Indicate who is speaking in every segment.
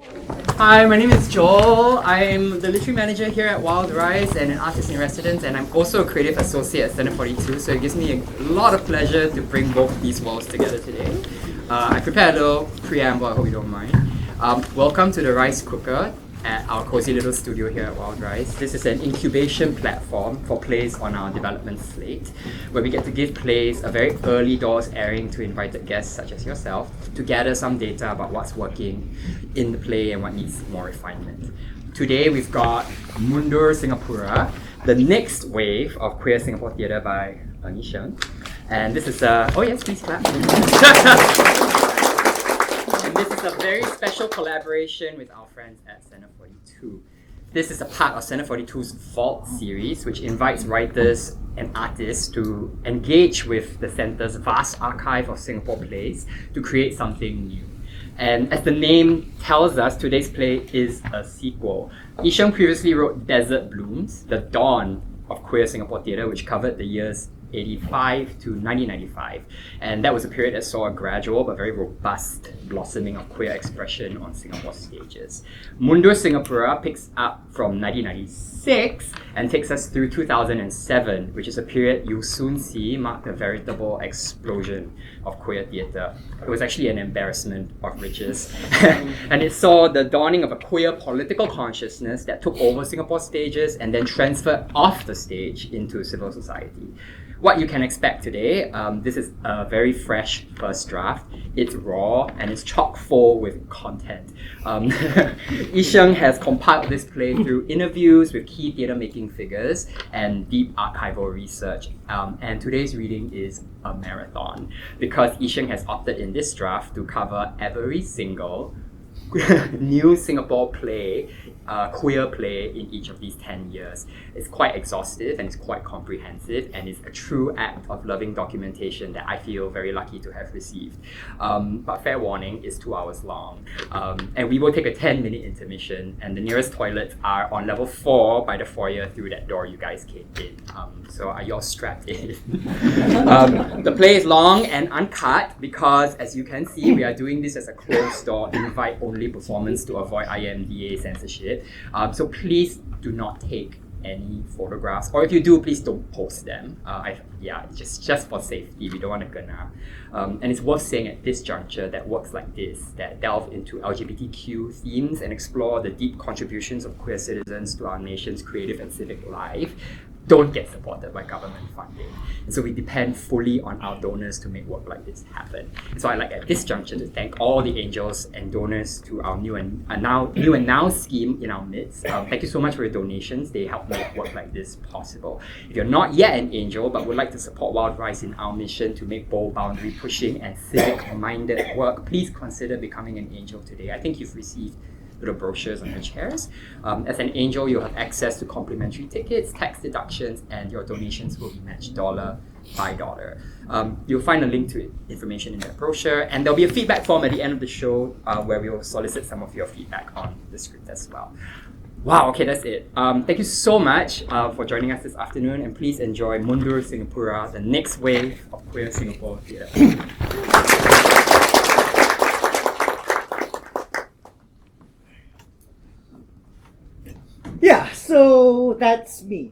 Speaker 1: Hi, my name is Joel. I'm the literary manager here at Wild Rise and an artist in residence, and I'm also a creative associate at Center 42, so it gives me a lot of pleasure to bring both of these worlds together today. I prepared a little preamble, I hope you don't mind. Welcome to the Rice Cooker at our cozy little studio here at Wild Rise. This is an incubation platform for plays on our development slate, where we get to give plays a very early doors airing to invited guests such as yourself to gather some data about what's working in the play and what needs more refinement. Today we've got Mundur Singapura, the next wave of queer Singapore theatre by Ng Yi-Sheng. And this is oh yes, please clap. And this is a very special collaboration with our friends at Center 42. This is a part of Center 42's Vault series, which invites writers and artists to engage with the Centre's vast archive of Singapore plays to create something new. And as the name tells us, today's play is a sequel. Yi-Sheng previously wrote Desert Blooms, the dawn of queer Singapore theatre, which covered the years 85 to 1995, and that was a period that saw a gradual but very robust blossoming of queer expression on Singapore stages. Mundur Singapura picks up from 1996 and takes us through 2007, which is a period you'll soon see marked a veritable explosion of queer theatre. It was actually an embarrassment of riches, and it saw the dawning of a queer political consciousness that took over Singapore stages and then transferred off the stage into civil society. What you can expect today, this is a very fresh first draft. It's raw and it's chock full with content. Yi-Sheng has compiled this play through interviews with key theatre-making figures and deep archival research. And today's reading is a marathon because Yi-Sheng has opted in this draft to cover every single new Singapore play, queer play in each of these 10 years. It's quite exhaustive and it's quite comprehensive, and it's a true act of loving documentation that I feel very lucky to have received. But fair warning, it's 2 hours long. And we will take a 10-minute intermission, and the nearest toilets are on level 4 by the foyer through that door you guys came in. So are you all strapped in? The play is long and uncut because, as you can see, we are doing this as a closed-door, invite-only performance to avoid IMDA censorship. So please do not take any photographs, or if you do, please don't post them. Just for safety, we don't want to gonna. And it's worth saying at this juncture that works like this, that delve into LGBTQ themes and explore the deep contributions of queer citizens to our nation's creative and civic life, don't get supported by government funding. And so we depend fully on our donors to make work like this happen. And so I'd like at this juncture to thank all the angels and donors to our new and now scheme in our midst. Thank you so much for your donations. They help make work like this possible. If you're not yet an angel but would like to support Wild Rise in our mission to make bold boundary pushing and civic-minded work, please consider becoming an angel today. I think you've received little brochures on your chairs. As an angel, you'll have access to complimentary tickets, tax deductions, and your donations will be matched dollar by dollar. You'll find a link to information in that brochure, and there'll be a feedback form at the end of the show where we will solicit some of your feedback on the script as well. Wow, okay, that's it. Thank you so much for joining us this afternoon, and please enjoy Mundur Singapura, the next wave of queer Singapore theatre.
Speaker 2: Yeah, so that's me.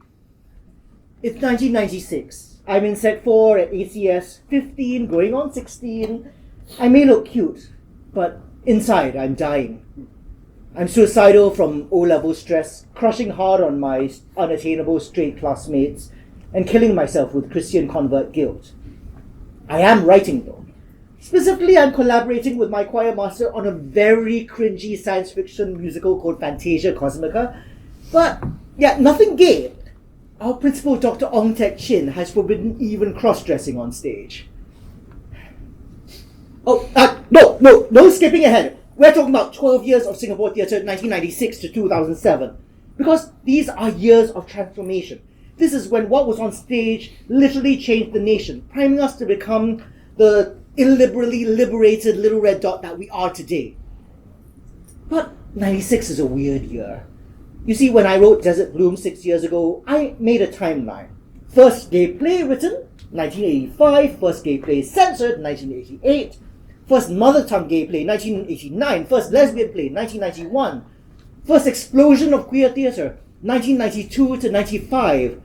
Speaker 2: It's 1996. I'm in Sec 4 at ACS, 15, going on 16. I may look cute, but inside I'm dying. I'm suicidal from O-level stress, crushing hard on my unattainable straight classmates, and killing myself with Christian convert guilt. I am writing though. Specifically, I'm collaborating with my choir master on a very cringy science fiction musical called Fantasia Cosmica. But, yeah, nothing gay. Our principal, Dr. Ong Tek Chin, has forbidden even cross-dressing on stage. No skipping ahead. We're talking about 12 years of Singapore theatre, 1996 to 2007. Because these are years of transformation. This is when what was on stage literally changed the nation, priming us to become the illiberally liberated little red dot that we are today. But 96 is a weird year. You see, when I wrote Desert Bloom 6 years ago, I made a timeline. First gay play written, 1985. First gay play censored, 1988. First mother tongue gay play, 1989. First lesbian play, 1991. First explosion of queer theatre, 1992 to 95.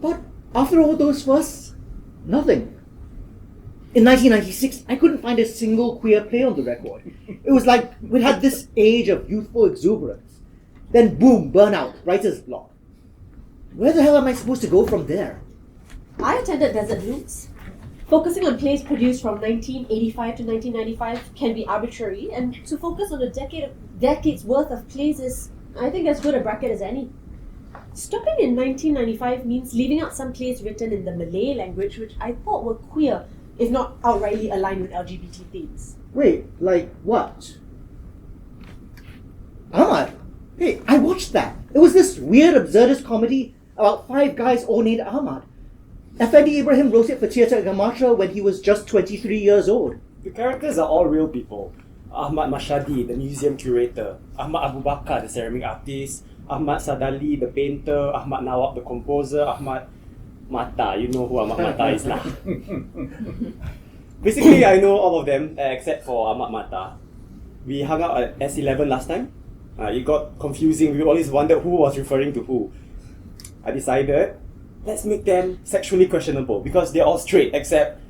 Speaker 2: But after all those firsts, nothing. In 1996, I couldn't find a single queer play on the record. It was like we had this age of youthful exuberance. Then boom, burnout, writer's block. Where the hell am I supposed to go from there?
Speaker 3: I attended Desert Roots. Focusing on plays produced from 1985 to 1995 can be arbitrary, and to focus on a decade's worth of plays is, I think, as good a bracket as any. Stopping in 1995 means leaving out some plays written in the Malay language, which I thought were queer, if not outrightly aligned with LGBT themes.
Speaker 2: Wait, like what? Ahmad? Hey, I watched that. It was this weird absurdist comedy about 5 guys all named Ahmad. Effendi Ibrahim wrote it for Theatre Gamatra when he was just 23 years old.
Speaker 4: The characters are all real people. Ahmad Mashadi, the museum curator. Ahmad Abu Bakar, the ceramic artist. Ahmad Sadali, the painter. Ahmad Nawab, the composer. Ahmad Mata, you know who Ahmad Mata is now. Basically, I know all of them except for Ahmad Mata. We hung out at S11 last time. It got confusing. We always wondered who was referring to who. I decided, let's make them sexually questionable because they're all straight except...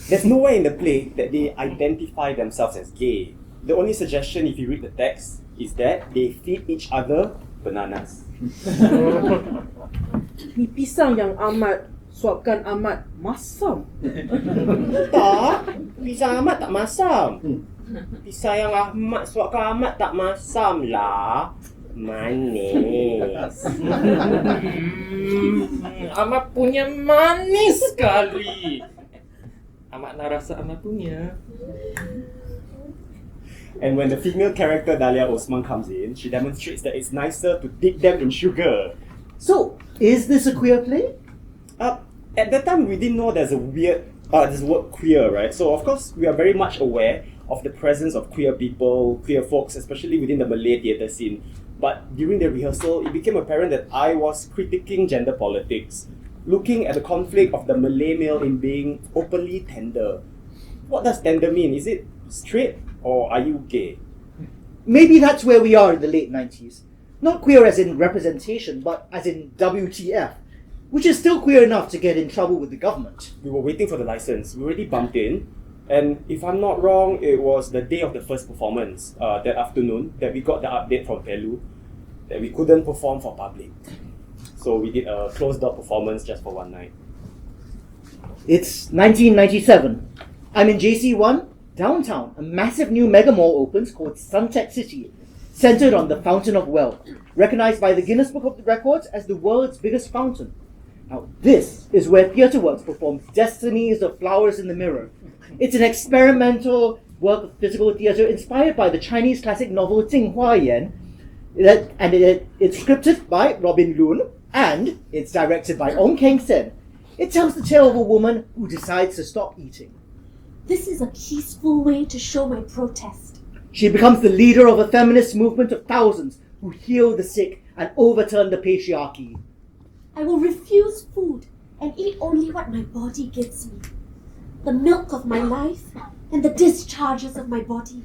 Speaker 4: There's nowhere in the play that they identify themselves as gay. The only suggestion, if you read the text, is that they feed each other bananas.
Speaker 5: Ni pisang yang Ahmad suapkan Ahmad masam.
Speaker 4: Tak, pisang Ahmad tak masam. Pisang yang Ahmad suapkan Ahmad tak masam lah. Manis.
Speaker 6: Ahmad punya manis sekali. Ahmad nak rasa Ahmad punya.
Speaker 4: And when the female character Dahlia Osman comes in, she demonstrates that it's nicer to dip them in sugar.
Speaker 2: So, is this a queer play?
Speaker 4: At that time, we didn't know there's a weird, this word queer, right? So of course, we are very much aware of the presence of queer people, queer folks, especially within the Malay theatre scene. But during the rehearsal, it became apparent that I was critiquing gender politics, looking at the conflict of the Malay male in being openly tender. What does tender mean? Is it straight or are you gay?
Speaker 2: Maybe that's where we are in the late 90s. Not queer as in representation, but as in WTF, which is still queer enough to get in trouble with the government.
Speaker 4: We were waiting for the license. We already bumped in. And if I'm not wrong, it was the day of the first performance, that afternoon, that we got the update from Pelu that we couldn't perform for public. So we did a closed-door performance just for one night.
Speaker 2: It's 1997. I'm in JC1, downtown. A massive new mega mall opens called Suntec City, centered on the Fountain of Wealth, recognized by the Guinness Book of Records as the world's biggest fountain. Now, this is where TheatreWorks performs Destinies of Flowers in the Mirror. It's an experimental work of physical theatre inspired by the Chinese classic novel Jing Hua Yan, it's scripted by Robin Lun, and it's directed by Ong Keng Sen. It tells the tale of a woman who decides to stop eating.
Speaker 3: This is a peaceful way to show my protest.
Speaker 2: She becomes the leader of a feminist movement of thousands who heal the sick and overturn the patriarchy.
Speaker 3: I will refuse food and eat only what my body gives me. The milk of my life and the discharges of my body.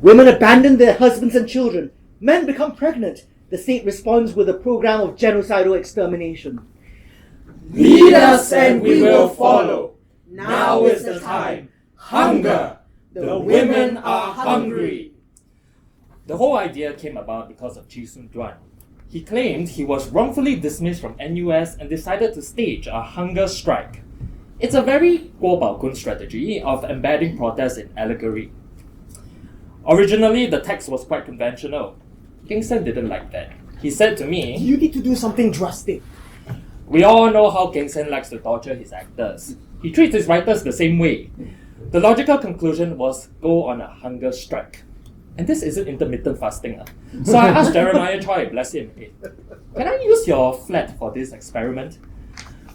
Speaker 2: Women abandon their husbands and children. Men become pregnant. The state responds with a program of genocidal extermination.
Speaker 6: Lead us and we will follow. Now is the time. Hunger. The women are hungry. The whole idea came about because of Chi Sun Duan. He claimed he was wrongfully dismissed from NUS and decided to stage a hunger strike. It's a very Guo Baokun strategy of embedding protest in allegory. Originally, the text was quite conventional. King Sen didn't like that. He said to me,
Speaker 4: You need to do something drastic.
Speaker 6: we all know how King Sen likes to torture his actors. He treats his writers the same way. The logical conclusion was go on a hunger strike. And this isn't intermittent fasting. So I asked Jeremiah Choi, bless him, hey, can I use your flat for this experiment?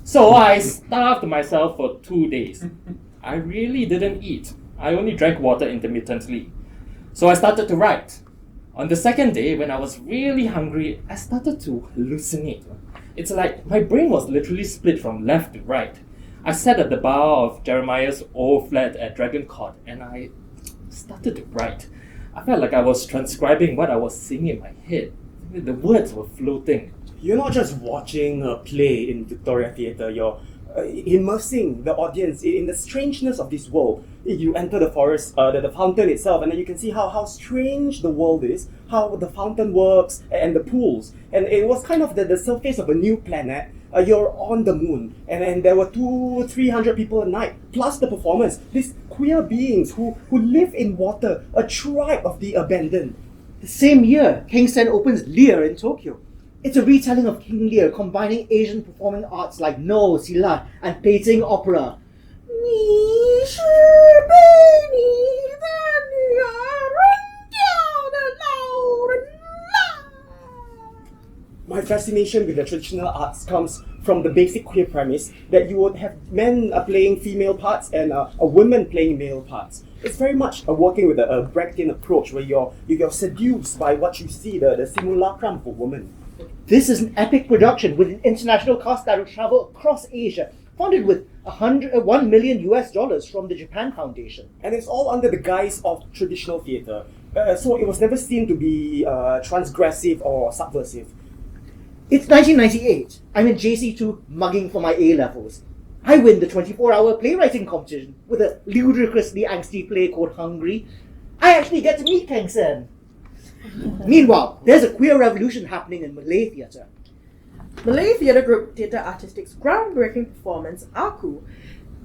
Speaker 6: So I starved myself for 2 days. I really didn't eat. I only drank water intermittently. So I started to write. On the second day, when I was really hungry, I started to hallucinate. It's like my brain was literally split from left to right. I sat at the bar of Jeremiah's old flat at Dragon Court and I started to write. I felt like I was transcribing what I was seeing in my head. The words were floating.
Speaker 4: You're not just watching a play in Victoria Theatre, you're immersing the audience in the strangeness of this world. You enter the forest, the fountain itself, and then you can see how strange the world is, how the fountain works, and the pools. And it was kind of the surface of a new planet. You're on the moon, and there were 200-300 people a night, plus the performers. These queer beings who live in water, a tribe of the abandoned.
Speaker 2: The same year, King Sen opens Lear in Tokyo. It's a retelling of King Lear, combining Asian performing arts like No, Silat, and Beijing opera.
Speaker 4: My fascination with the traditional arts comes from the basic queer premise that you would have men playing female parts and a woman playing male parts. It's very much working with a Brechtian approach where you're seduced by what you see, the simulacrum of a woman.
Speaker 2: This is an epic production with an international cast that will travel across Asia, funded with $1 million from the Japan Foundation.
Speaker 4: And it's all under the guise of traditional theatre, so it was never seen to be transgressive or subversive.
Speaker 2: It's 1998. I'm in JC2 mugging for my A-levels. I win the 24-hour playwriting competition with a ludicrously angsty play called Hungry. I actually get to meet Kang Sen. Meanwhile, there's a queer revolution happening in Malay theatre.
Speaker 5: Malay theatre group Theatre Artistic's groundbreaking performance, Aku,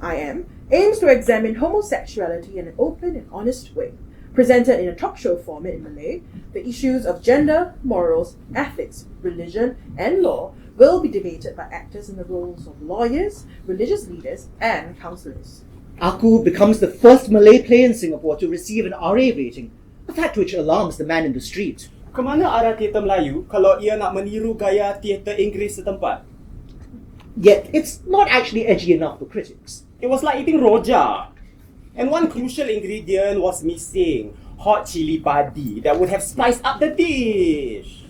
Speaker 5: I Am, aims to examine homosexuality in an open and honest way. Presented in a talk show format in Malay, the issues of gender, morals, ethics, religion, and law will be debated by actors in the roles of lawyers, religious leaders, and counsellors.
Speaker 2: Aku becomes the first Malay play in Singapore to receive an RA rating, a fact which alarms the man in the street.
Speaker 4: Kemana arah teater Melayu kalau ia nak meniru gaya teater Inggeris setempat?
Speaker 2: Yet, it's not actually edgy enough for critics.
Speaker 4: It was like eating rojak. And one crucial ingredient was missing, hot chili padi that would have spiced up the dish.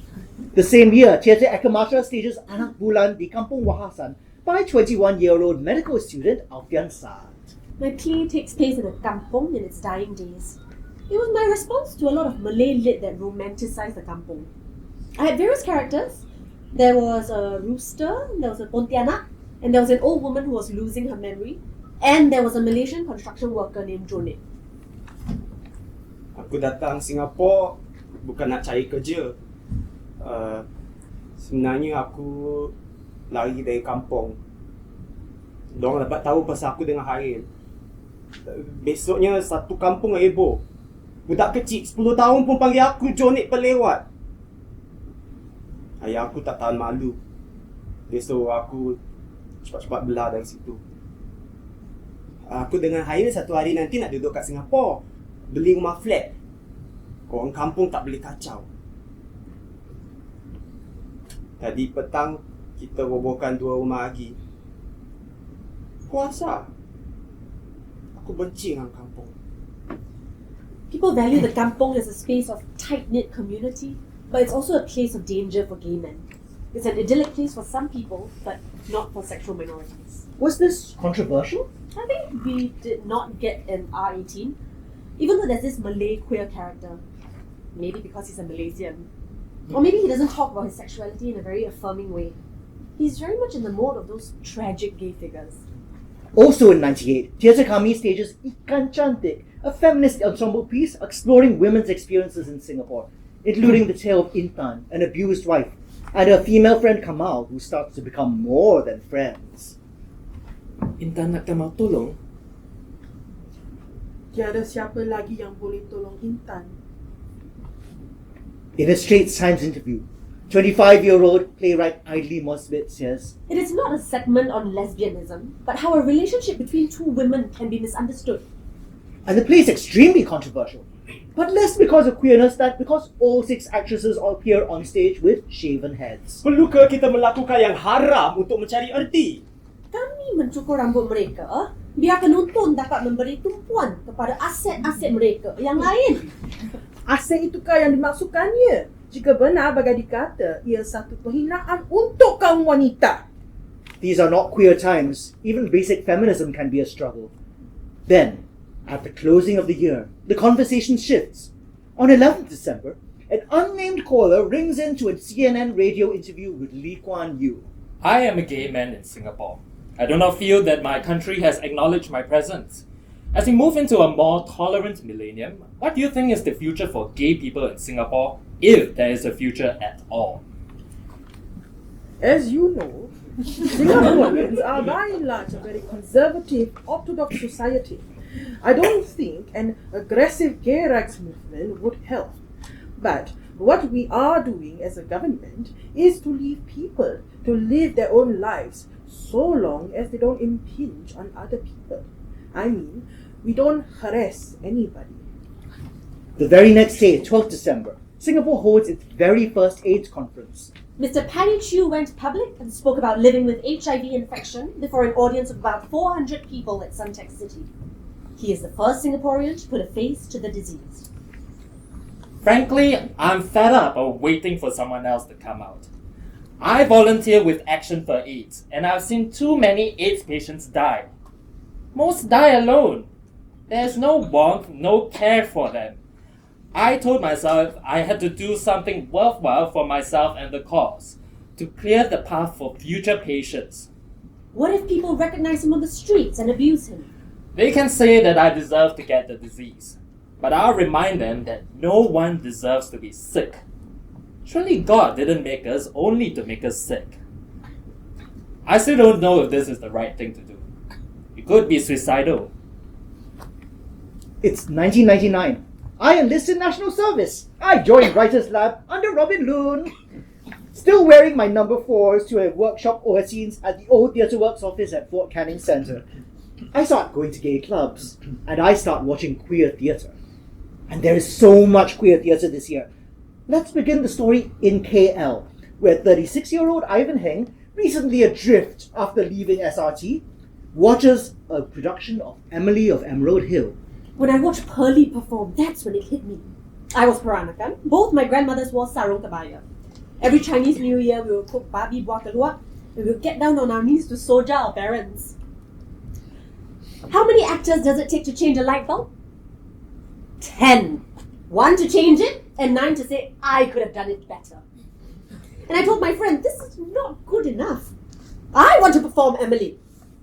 Speaker 2: The same year, Theatre Ekamatra stages Anak Bulan di Kampung Wahasan by 21-year-old medical student Alfian Saad.
Speaker 3: My play takes place in a kampong in its dying days. It was my response to a lot of Malay lit that romanticized the kampong. I had various characters. There was a rooster, there was a pontianak, and there was an old woman who was losing her memory. And there was a Malaysian construction worker named Jonit.
Speaker 4: Aku datang Singapura bukan nak cari kerja. Sebenarnya aku lari dari kampung. Diorang dapat tahu pasal aku dengan Hail. Besoknya satu kampung heboh. Budak kecil 10 tahun pun panggil aku Jonit pelewat. Ayah aku tak tahan malu. Besok aku cepat-cepat belah dari situ. Aku dengan Hail satu hari nanti nak duduk kat Singapura, beli rumah flat. Orang kampung tak boleh kacau. Tadi petang kita robohkan 2 rumah lagi. Kuasa. Aku benci dengan kampung.
Speaker 3: People value the kampong as a space of tight-knit community, but it's also a place of danger for gay men. It's an idyllic place for some people, but not for sexual minorities.
Speaker 2: Was this controversial?
Speaker 3: I think we did not get an R18, even though there's this Malay queer character. Maybe because he's a Malaysian. Or maybe he doesn't talk about his sexuality in a very affirming way. He's very much in the mode of those tragic gay figures.
Speaker 2: Also in 98, Theatre Kami stages Ikan Cantik, a feminist ensemble piece exploring women's experiences in Singapore, including the tale of Intan, an abused wife, and her female friend Kamal, who starts to become more than friends.
Speaker 6: Intan nak Kamal tolong?
Speaker 5: Tiada siapa lagi yang boleh tolong Intan.
Speaker 2: In a Straits Times interview, 25-year-old playwright Aidli Mosbit says,
Speaker 3: It is not a segment on lesbianism, but how a relationship between two women can be misunderstood.
Speaker 2: and the play is extremely controversial, but less because of queerness than because all 6 actresses appear on stage with shaven heads.
Speaker 4: Perlu ke kita melakukan yang haram untuk mencari erti?
Speaker 3: Kami mencukur rambut mereka, biar penonton dapat memberi tumpuan kepada aset-aset mereka yang lain.
Speaker 5: Aset itukah yang dimaksudkannya? Jika benar bagai dikata, ia satu penghinaan untuk kaum wanita.
Speaker 2: These are not queer times. Even basic feminism can be a struggle. Then, at the closing of the year, the conversation shifts. On 11th December, an unnamed caller rings into a CNN radio interview with Lee Kuan Yew.
Speaker 6: I am a gay man in Singapore. I do not feel that my country has acknowledged my presence. As we move into a more tolerant millennium, what do you think is the future for gay people in Singapore, if there is a future at all?
Speaker 5: As you know, Singaporeans are by and large a very conservative, orthodox society. I don't think an aggressive gay rights movement would help. But what we are doing as a government is to leave people to live their own lives so long as they don't impinge on other people. I mean, we don't harass anybody.
Speaker 2: The very next day, 12th December, Singapore holds its very first AIDS conference.
Speaker 3: Mr. Paddy Chew went public and spoke about living with HIV infection before an audience of about 400 people at Suntec City. He is the first Singaporean to put a face to the disease.
Speaker 6: Frankly, I'm fed up of waiting for someone else to come out. I volunteer with Action for AIDS, and I've seen too many AIDS patients die. Most die alone. There's no warmth, no care for them. I told myself I had to do something worthwhile for myself and the cause, to clear the path for future patients.
Speaker 3: What if people recognize him on the streets and abuse him?
Speaker 6: They can say that I deserve to get the disease, but I'll remind them that no one deserves to be sick. Surely God didn't make us only to make us sick. I still don't know if this is the right thing to do. It could be suicidal.
Speaker 2: It's 1999. I enlist in national service. I joined Writers Lab under Robin Loon. Still wearing my number 4s to a workshop overseas at the old Theatre Works office at Fort Canning Centre. I start going to gay clubs, and I start watching queer theatre. And there is so much queer theatre this year. Let's begin the story in KL, where 36-year-old Ivan Heng, recently adrift after leaving SRT, watches a production of Emily of Emerald Hill.
Speaker 3: When I watched Pearlie perform, that's when it hit me. I was Peranakan. Both my grandmothers wore sarong kebaya. Every Chinese New Year, we would cook babi buah keluak, and we would get down on our knees to soja our parents. How many actors does it take to change a light bulb? 10. 1 to change it, and 9 to say, I could have done it better. And I told my friend, this is not good enough. I want to perform Emily.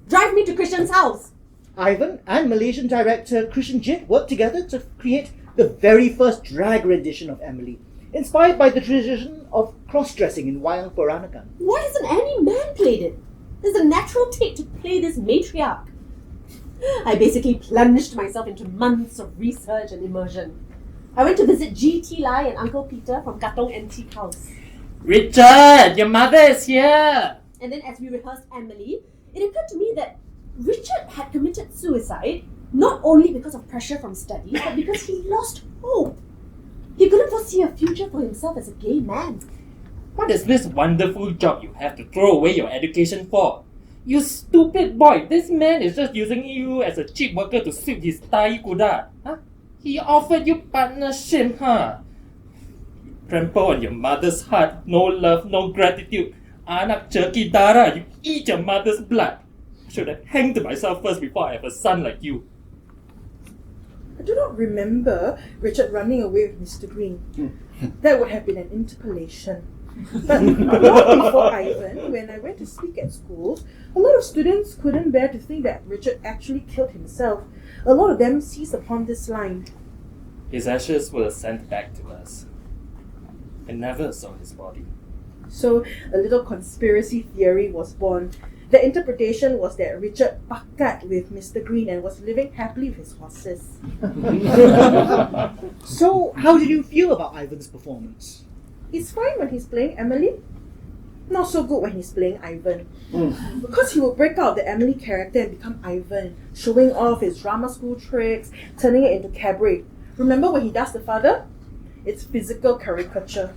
Speaker 3: Drive me to Christian's house.
Speaker 2: Ivan and Malaysian director Christian Jit worked together to create the very first drag rendition of Emily, inspired by the tradition of cross-dressing in Wayang Peranakan.
Speaker 3: Why hasn't any man played it? There's a natural take to play this matriarch. I basically plunged myself into months of research and immersion. I went to visit G.T. Lai and Uncle Peter from Katong Antique House.
Speaker 6: Richard, your mother is here!
Speaker 3: And then as we rehearsed Emily, it occurred to me that Richard had committed suicide not only because of pressure from studies, but because he lost hope. He couldn't foresee a future for himself as a gay man.
Speaker 6: What is this wonderful job you have to throw away your education for? You stupid boy, this man is just using you as a cheap worker to sweep his tahi kuda. Huh? He offered you partnership, huh? You trample on your mother's heart, no love, no gratitude. Anak jerky dara, you eat your mother's blood. I should have hanged myself first before I have a son like you.
Speaker 5: I do not remember Richard running away with Mr. Green. That would have been an interpolation. But long before Ivan, when I went to speak at schools, a lot of students couldn't bear to think that Richard actually killed himself. A lot of them seized upon this line.
Speaker 6: His ashes were sent back to us. I never saw his body.
Speaker 5: So a little conspiracy theory was born. The interpretation was that Richard pakat with Mr. Green and was living happily with his horses.
Speaker 2: So, how did you feel about Ivan's performance?
Speaker 5: He's fine when he's playing Emily. Not so good when he's playing Ivan. Because he will break out the Emily character and become Ivan, showing off his drama school tricks, turning it into cabaret. Remember when he does the father? It's physical caricature.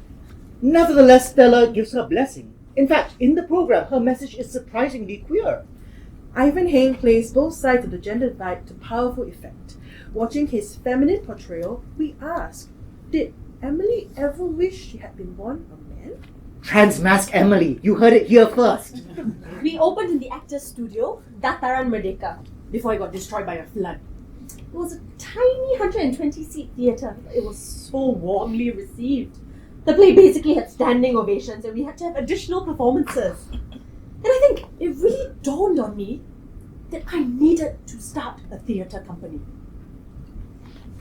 Speaker 2: Nevertheless, Stella gives her blessing. In fact, in the program, her message is surprisingly queer.
Speaker 5: Ivan Heng plays both sides of the gender divide to powerful effect. Watching his feminine portrayal, we ask, did Emily ever wish she had been born a man?
Speaker 2: Transmask Emily, you heard it here first.
Speaker 3: We opened in the actor's studio, Dataran Merdeka, before it got destroyed by a flood. It was a tiny 120-seat theatre. It was so warmly received. The play basically had standing ovations and we had to have additional performances. And I think it really dawned on me that I needed to start a theatre company.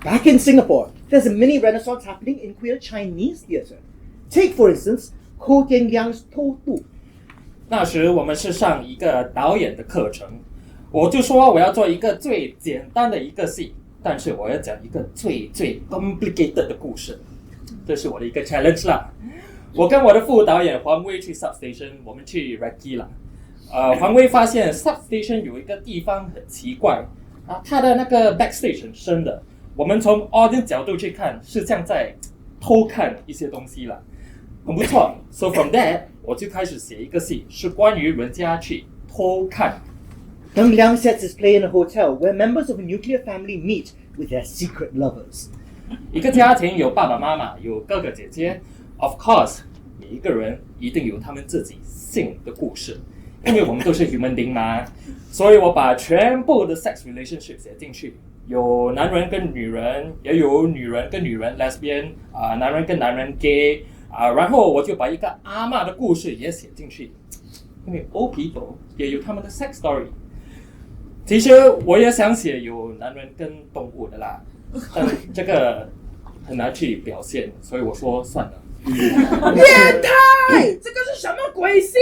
Speaker 2: Back in Singapore, there's a mini renaissance happening in queer Chinese theatre. Take, for instance, Ko Tian Liang's To Tu.
Speaker 6: 那时我们是上一个导演的课程，我就说我要做一个最简单的一个戏，但是我要讲一个最 complicated 的故事，这是我的一个 challenge 啦。我跟我的副导演黄威去 substation， 我们去 recce 啦。黄威发现 substation 有一个地方很奇怪啊，它的那个 backstage 很深的，我们从 audience 角度去看，是像在偷看一些东西啦，很不错。So from there， 我就开始写一个戏，是关于人家去偷看。
Speaker 2: Ng Liang sets his play in a hotel where members of a nuclear family meet with their secret lovers.
Speaker 6: 一个家庭有爸爸妈妈，有哥哥姐姐 ，of course， 每一个人一定有他们自己性的故事，因为我们都是 human being 嘛，所以我把全部的 sex relationship 写进去，有男人跟女人，也有女人跟女人 lesbian， 男人跟男人 gay， 然后我就把一个阿嬷的故事也写进去，因为 old people 也有他们的 sex story。其实我也想写有男人跟动物的啦，但这个很难去表现，所以我说算了。
Speaker 5: 变态！这个是什么鬼戏？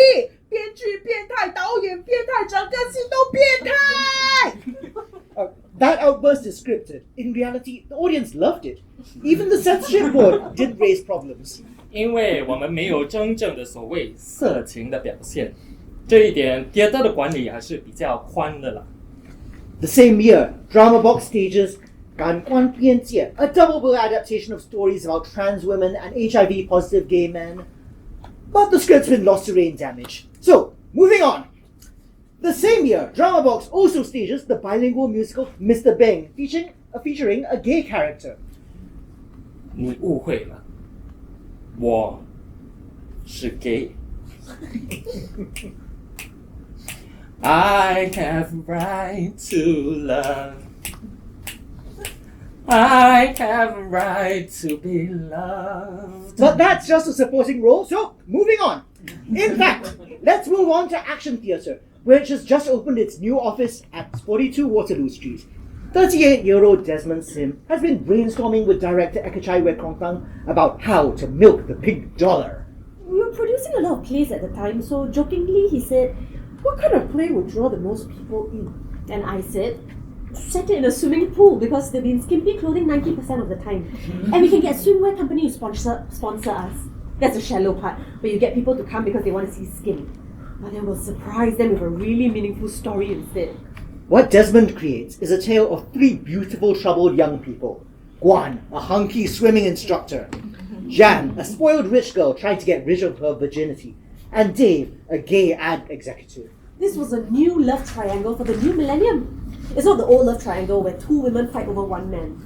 Speaker 5: 编剧变态，导演变态，整个戏都变态！
Speaker 2: That outburst is scripted. In reality, the audience loved it. Even the censorship board did raise problems.
Speaker 6: 因为我们没有真正的所谓色情的表现，这一点theater的管理还是比较宽的啦。
Speaker 2: The same year, Drama Box stages Gan Guan Pian Jie, a double bill adaptation of stories about trans women and HIV-positive gay men. But the script's been lost to rain damage. So, moving on. The same year, Drama Box also stages the bilingual musical Mr. Bing, featuring a gay character.
Speaker 6: 你误会了，我是 gay。I have right to love. I have a right to be loved.
Speaker 2: But that's just a supporting role, so moving on. In fact, let's move on to action theatre, which has just opened its new office at 42 Waterloo Street. 38-year-old Desmond Sim has been brainstorming with director Ekachai Wekrongtang about how to milk the pig dollar.
Speaker 3: We were producing a lot of plays at the time, so jokingly he said, "What kind of play would draw the most people in?" And I said, "Set it in a swimming pool because they'll be in skimpy clothing 90% of the time. And we can get swimwear company to sponsor us." That's the shallow part, where you get people to come because they want to see skin. But then we'll surprise them with a really meaningful story instead.
Speaker 2: What Desmond creates is a tale of three beautiful troubled young people. Guan, a hunky swimming instructor. Jan, a spoiled rich girl trying to get rid of her virginity. And Dave, a gay ad executive.
Speaker 3: This was a new love triangle for the new millennium. It's not the old love triangle where two women fight over one man.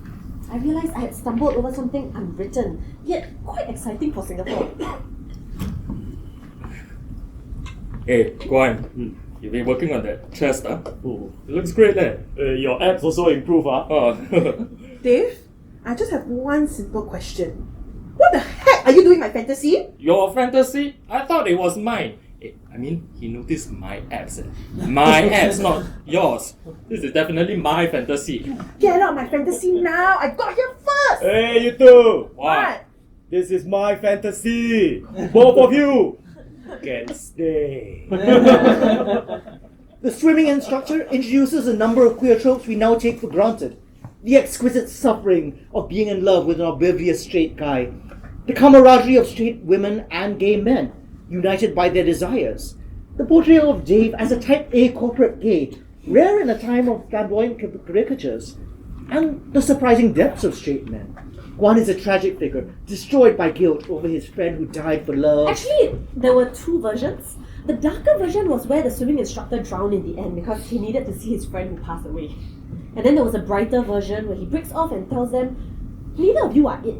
Speaker 3: I realized I had stumbled over something unwritten, yet quite exciting for Singapore.
Speaker 6: Hey, Guan, you've been working on that chest, huh? Oh, it looks great, eh?
Speaker 4: Your abs also improve, huh?
Speaker 6: Oh.
Speaker 5: Dave, I just have one simple question. What the heck are you doing my fantasy?
Speaker 6: Your fantasy? I thought it was mine. I mean, he noticed my abs. My abs, not yours. This is definitely my fantasy.
Speaker 5: Get out my fantasy now! I got here first!
Speaker 4: Hey, you two!
Speaker 6: What?
Speaker 4: This is my fantasy! Both of you can stay.
Speaker 2: The swimming instructor introduces a number of queer tropes we now take for granted. The exquisite suffering of being in love with an oblivious straight guy. The camaraderie of straight women and gay men, united by their desires. The portrayal of Dave as a type A corporate gay, rare in a time of flamboyant caricatures. And the surprising depths of straight men. Guan is a tragic figure, destroyed by guilt over his friend who died for love.
Speaker 3: Actually, there were two versions. The darker version was where the swimming instructor drowned in the end because he needed to see his friend who passed away. And then there was a brighter version where he breaks off and tells them, "Neither of you are it."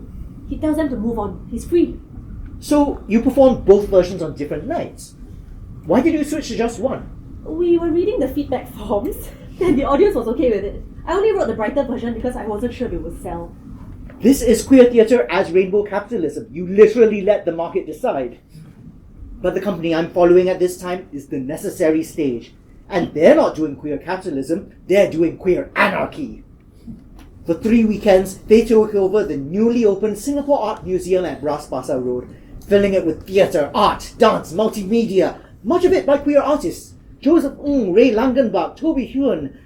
Speaker 3: He tells them to move on. He's free.
Speaker 2: So you performed both versions on different nights. Why did you switch to just one?
Speaker 3: We were reading the feedback forms, and the audience was okay with it. I only wrote the brighter version because I wasn't sure if it would sell.
Speaker 2: This is queer theatre as rainbow capitalism. You literally let the market decide. But the company I'm following at this time is The Necessary Stage. And they're not doing queer capitalism, they're doing queer anarchy. For 3 weekends, they took over the newly opened Singapore Art Museum at Bras Basah Road, filling it with theatre, art, dance, multimedia, much of it by queer artists. Joseph Ng, Ray Langenbach, Toby Huon.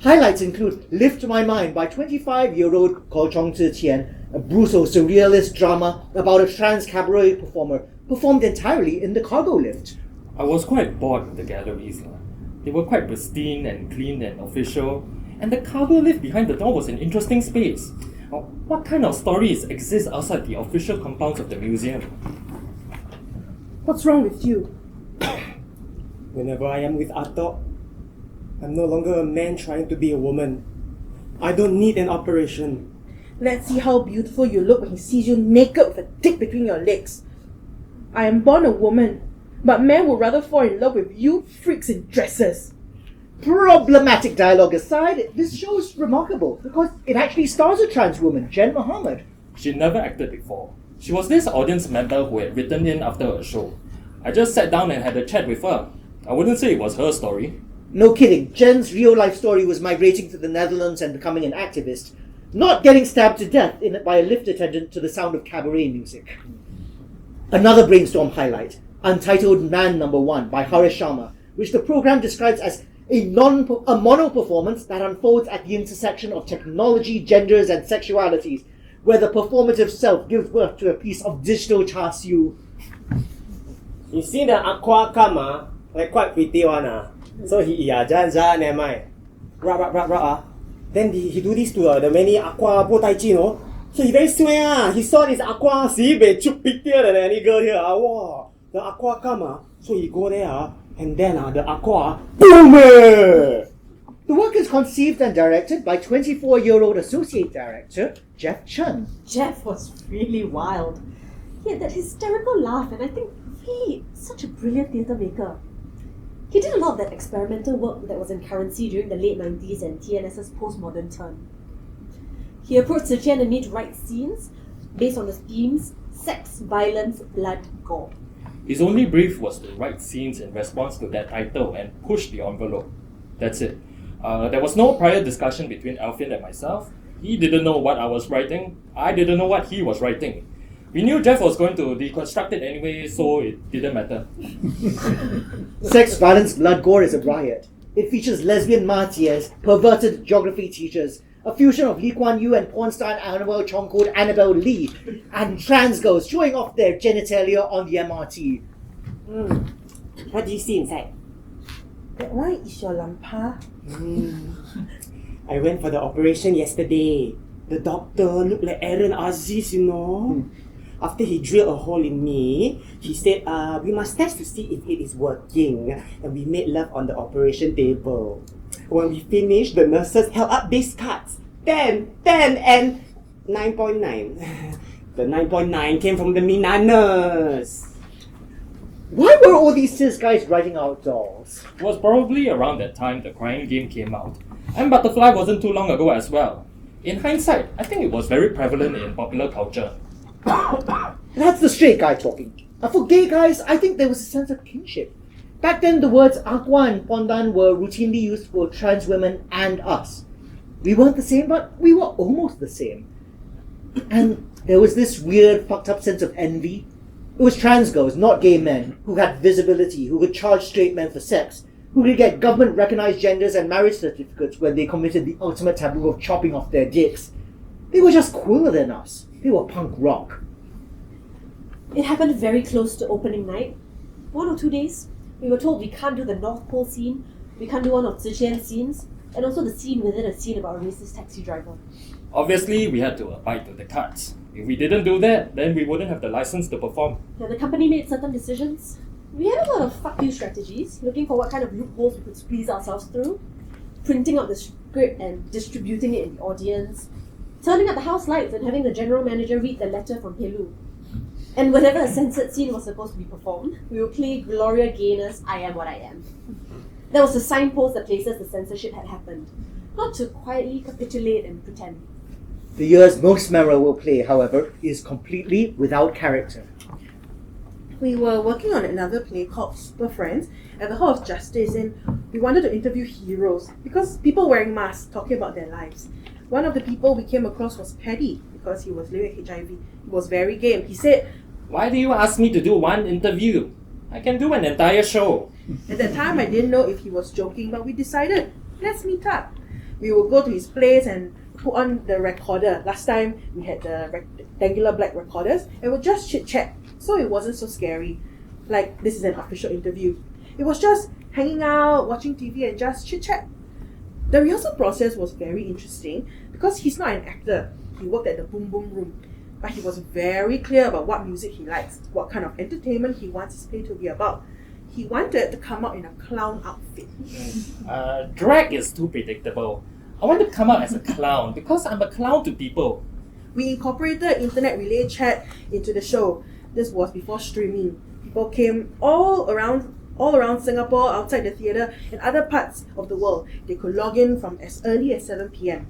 Speaker 2: Highlights include Lift My Mind by 25-year-old Ko Chong Tze Tien, a brutal surrealist drama about a trans cabaret performer performed entirely in the cargo lift.
Speaker 6: I was quite bored with the galleries. They were quite pristine and clean and official, and the cargo lift behind the door was an interesting space. What kind of stories exist outside the official compounds of the museum?
Speaker 5: What's wrong with you?
Speaker 4: Whenever I am with Atok, I'm no longer a man trying to be a woman. I don't need an operation.
Speaker 5: Let's see how beautiful you look when he sees you naked with a dick between your legs. I am born a woman, but men would rather fall in love with you freaks in dresses.
Speaker 2: Problematic dialogue aside, this show is remarkable because it actually stars a trans woman, Jen Muhammad.
Speaker 6: She never acted before. She was this audience member who had written in after her show. I just sat down and had a chat with her. I wouldn't say it was her story.
Speaker 2: No kidding, Jen's real-life story was migrating to the Netherlands and becoming an activist, not getting stabbed to death by a lift attendant to the sound of cabaret music. Another brainstorm highlight, Untitled Man No. 1 by Harish Sharma, which the program describes as a mono performance that unfolds at the intersection of technology, genders, and sexualities, where the performative self gives birth to a piece of digital char siu.
Speaker 4: You see the aqua come, like quite pretty one. So he never mind. Rap. Then he do this to the many aqua po tai chi, no? So he very swear. He saw this aqua see be chup prettier than any girl here. Wow, the aqua come. So he go there and then the aqua boom.
Speaker 2: The work is conceived and directed by 24-year-old associate director Jeff Chen.
Speaker 3: Jeff was really wild. He had that hysterical laugh, and I think really such a brilliant theatre maker. He did a lot of that experimental work that was in currency during the late 90s and TNS's postmodern turn. He approached Tze Chien and me to write scenes based on the themes sex, violence, blood, gore.
Speaker 6: His only brief was to write scenes in response to that title and push the envelope. That's it. There was no prior discussion between Alfin and myself. He didn't know what I was writing. I didn't know what he was writing. We knew Jeff was going to deconstruct it anyway, so it didn't matter.
Speaker 2: Sex, violence, blood, gore is a riot. It features lesbian martyrs, perverted geography teachers, a fusion of Lee Kuan Yew and porn star Annabelle Chong called Annabelle Lee, and trans girls showing off their genitalia on the MRT.
Speaker 4: What do you see inside?
Speaker 5: That one is your lampa.
Speaker 4: I went for the operation yesterday. The doctor looked like Aaron Aziz, you know. After he drilled a hole in me, he said, we must test to see if it is working. And we made love on the operation table. When we finished, the nurses held up these cards. 10, and 9.9. The 9.9 came from the Minanas.
Speaker 2: Why were all these cis guys writing out dolls?
Speaker 6: It was probably around that time the Crying Game came out. And Butterfly wasn't too long ago as well. In hindsight, I think it was very prevalent in popular culture.
Speaker 2: That's the straight guy talking. For gay guys, I think there was a sense of kinship. Back then, the words aqua and pondan were routinely used for trans women and us. We weren't the same, but we were almost the same. And there was this weird, fucked up sense of envy. It was trans girls, not gay men, who had visibility, who could charge straight men for sex, who could get government-recognized genders and marriage certificates when they committed the ultimate taboo of chopping off their dicks. They were just cooler than us. They were punk rock.
Speaker 3: It happened very close to opening night. 1 or 2 days. We were told we can't do the North Pole scene, we can't do one of Tze Chien's scenes, and also the scene within a scene about a racist taxi driver.
Speaker 6: Obviously, we had to abide to the cuts. If we didn't do that, then we wouldn't have the license to perform.
Speaker 3: And the company made certain decisions. We had a lot of fuck you strategies, looking for what kind of loopholes we could squeeze ourselves through, printing out the script and distributing it in the audience, turning up the house lights and having the general manager read the letter from Pelu. And whenever a censored scene was supposed to be performed, we would play Gloria Gaynor's I Am What I Am. That was the signpost that places the censorship had happened, not to quietly capitulate and pretend.
Speaker 2: The year's most memorable play, however, is completely without character.
Speaker 5: We were working on another play called Super Friends at the Hall of Justice, and we wanted to interview heroes because people wearing masks talking about their lives. One of the people we came across was Paddy because he was living with HIV. He was very game. He said,
Speaker 6: Why do you ask me to do one interview? I can do an entire show.
Speaker 5: at that time I didn't know if he was joking, but we decided, let's meet up. We would go to his place and put on the recorder. Last time we had the rectangular black recorders and we'd just chit chat, so it wasn't so scary. Like this is an official interview. It was just hanging out, watching TV and just chit chat. The rehearsal process was very interesting because he's not an actor. He worked at the Boom Boom Room, but he was very clear about what music he likes, what kind of entertainment he wants his play to be about. He wanted to come out in a clown outfit.
Speaker 6: Drag is too predictable. I want to come out as a clown because I'm a clown to people.
Speaker 5: We incorporated internet relay chat into the show. This was before streaming. People came all around Singapore, outside the theatre, and other parts of the world. They could log in from as early as 7 p.m.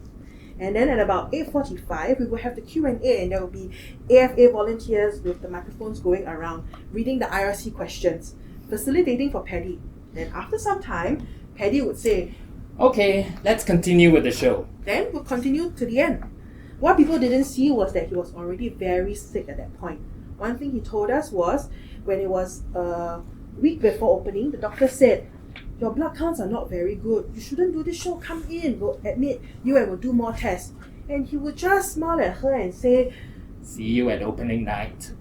Speaker 5: And then at about 8:45, we would have the Q&A, and there would be AFA volunteers with the microphones going around, reading the IRC questions, facilitating for Paddy. Then after some time, Paddy would say,
Speaker 6: Okay, let's continue with the show.
Speaker 5: then we'll continue to the end. What people didn't see was that he was already very sick at that point. One thing he told us was, when it was a week before opening, the doctor said, your blood counts are not very good. You shouldn't do this show. Come in. We'll admit you and we'll do more tests. And he would just smile at her and say,
Speaker 6: See you at opening night.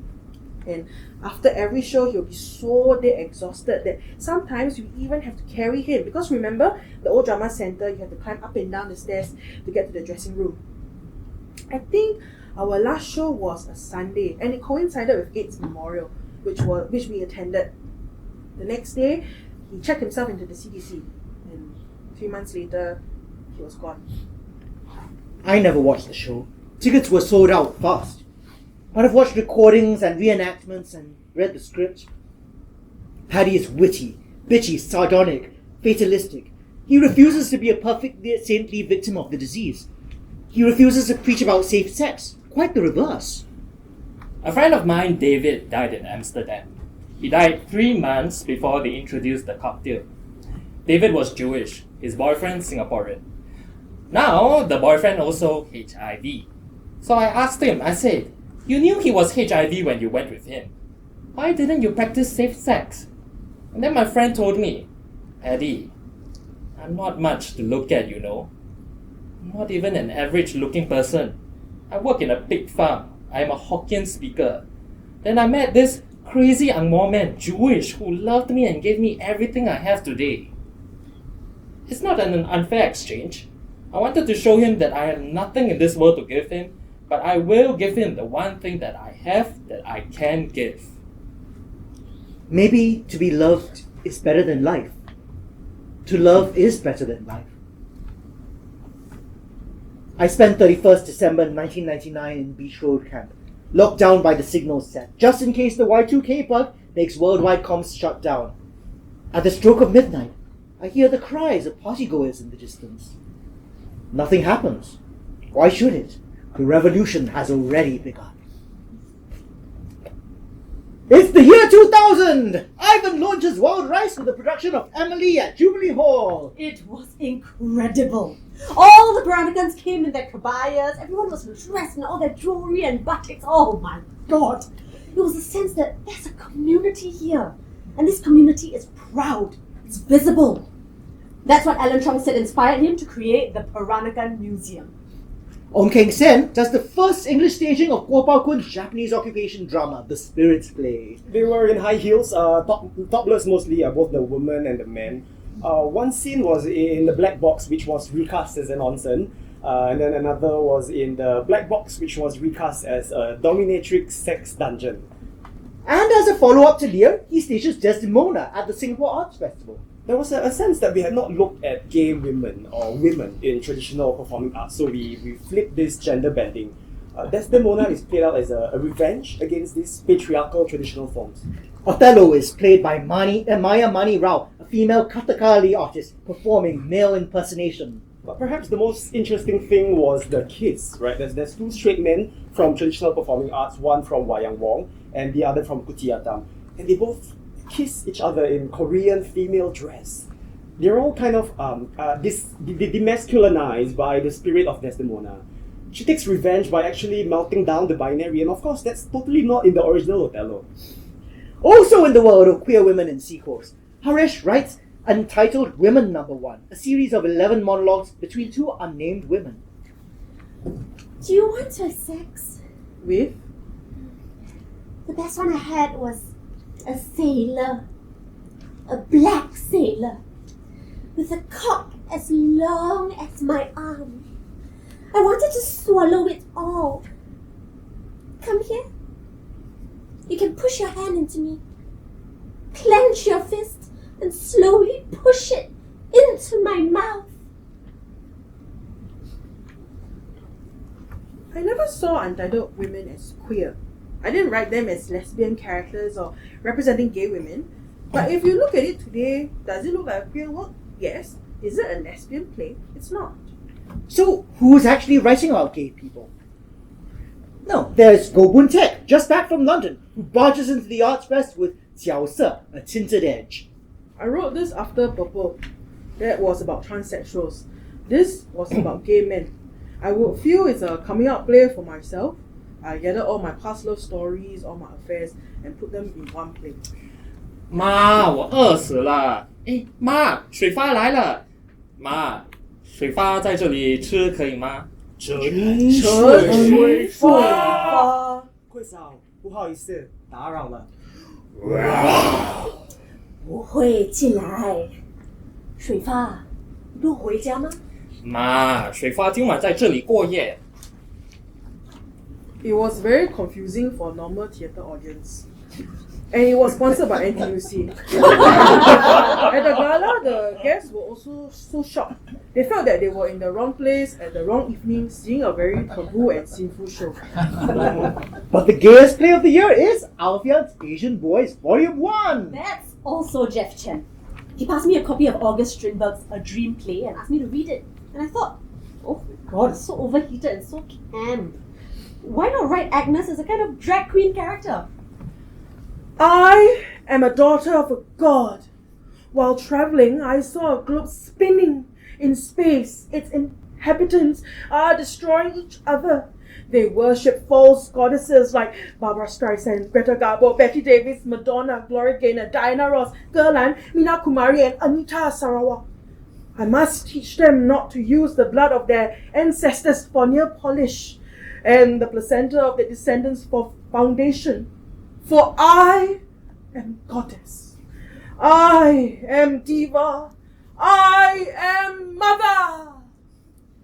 Speaker 5: and after every show, he'll be so dead exhausted that sometimes we even have to carry him. Because remember, the old drama center, you have to climb up and down the stairs to get to the dressing room. I think our last show was a Sunday, and it coincided with AIDS Memorial, which we attended. The next day, he checked himself into the CDC, and 3 months later, he was gone.
Speaker 2: I never watched the show. Tickets were sold out fast. But I've watched recordings and reenactments and read the script. Paddy is witty, bitchy, sardonic, fatalistic. He refuses to be a perfectly saintly victim of the disease. He refuses to preach about safe sex. Quite the reverse.
Speaker 6: A friend of mine, David, died in Amsterdam. He died 3 months before they introduced the cocktail. David was Jewish, his boyfriend Singaporean. Now, the boyfriend also HIV. So I asked him, I said, you knew he was HIV when you went with him. Why didn't you practice safe sex? And then my friend told me, Paddy, I'm not much to look at, you know. I'm not even an average looking person. I work in a pig farm. I'm a Hokkien speaker. Then I met this crazy Angmo man, Jewish, who loved me and gave me everything I have today. It's not an unfair exchange. I wanted to show him that I have nothing in this world to give him, but I will give him the one thing that I have that I can give.
Speaker 2: Maybe to be loved is better than life. To love is better than life. I spent 31st December 1999 in Beach Road Camp, locked down by the signal set, just in case the Y2K bug makes worldwide comms shut down. At the stroke of midnight, I hear the cries of partygoers in the distance. Nothing happens. Why should it? The revolution has already begun. It's the year 2000! Ivan launches Wild Rice with the production of Emily at Jubilee Hall.
Speaker 3: It was incredible. All the Veronicans came in their kabayas. Everyone was dressed in all their jewelry and batiks. Oh my god. It was a sense that there's a community here. And this community is proud. It's visible. That's what Alan Chong said inspired him to create the Peranakan Museum.
Speaker 2: Ong Keng Sen does the first English staging of Kuo Pao Kun's Japanese occupation drama, The Spirits Play.
Speaker 4: They were in high heels, topless mostly, both the women and the men. One scene was in the black box, which was recast as an onsen. And then another was in the black box, which was recast as a dominatrix sex dungeon.
Speaker 2: And as a follow-up to Lear, he stages Desdemona at the Singapore Arts Festival.
Speaker 4: There was a sense that we had not looked at gay women or women in traditional performing arts, so we flipped this gender bending. Desdemona is played out as a revenge against these patriarchal traditional forms.
Speaker 2: Othello is played by Maya Mani Rao, a female Kathakali artist performing male impersonation.
Speaker 4: But perhaps the most interesting thing was the kiss, right? There's two straight men from traditional performing arts, one from Wayang Wong and the other from Kutiyatam. And they both kiss each other in Korean female dress. They're all kind of demasculinized by the spirit of Desdemona. She takes revenge by actually melting down the binary, and of course that's totally not in the original Othello.
Speaker 2: Also in the world of queer women in sequels, Harish writes entitled Women No. 1, a series of 11 monologues between two unnamed women.
Speaker 3: Do you want to have sex?
Speaker 5: With?
Speaker 3: The best one I had was a sailor. A black sailor. With a cock as long as my arm. I wanted to swallow it all. Come here. You can push your hand into me. Clench your fist and slowly push it into my mouth.
Speaker 5: I never saw Untitled Women as queer. I didn't write them as lesbian characters or representing gay women. But if you look at it today, does it look like a queer work? Yes. Is it a lesbian play? It's not.
Speaker 2: So, who's actually writing about gay people? No, there's Go Boon Tek, just back from London, who barges into the arts fest with 角色, a tinted edge.
Speaker 5: I wrote this after Purple. That was about transsexuals. This was about gay men. I would feel it's a coming out play for myself. I gathered all my past love stories, all my affairs, and put them in one play.
Speaker 6: 妈，我饿死了！哎，妈，水发来了！妈，水发在这里吃可以吗？
Speaker 4: 陈
Speaker 5: 水发，
Speaker 4: 贵嫂，不好意思，打扰了。
Speaker 3: 不会进来。水发，你不回家吗？
Speaker 6: 妈，水发今晚在这里过夜。
Speaker 5: It was very confusing for a normal theatre audience. And it was sponsored by NTUC. At the gala, the guests were also so shocked. They felt that they were in the wrong place at the wrong evening, seeing a very taboo and sinful show.
Speaker 2: But the gayest play of the year is Alfian's Asian Boys Volume 1.
Speaker 3: That's also Jeff Chen. He passed me a copy of August Strindberg's A Dream Play and asked me to read it. And I thought, oh my god, it's so overheated and so camp. Why not write Agnes as a kind of drag queen character?
Speaker 5: I am a daughter of a god. While travelling, I saw a globe spinning in space. Its inhabitants are destroying each other. They worship false goddesses like Barbara Streisand, Greta Garbo, Betty Davis, Madonna, Gloria Gaynor, Diana Ross, Gerland, Meena Kumari, and Anita Sarawak. I must teach them not to use the blood of their ancestors for nail polish and the placenta of their descendants for foundation. For I am goddess. I am diva. I am mother.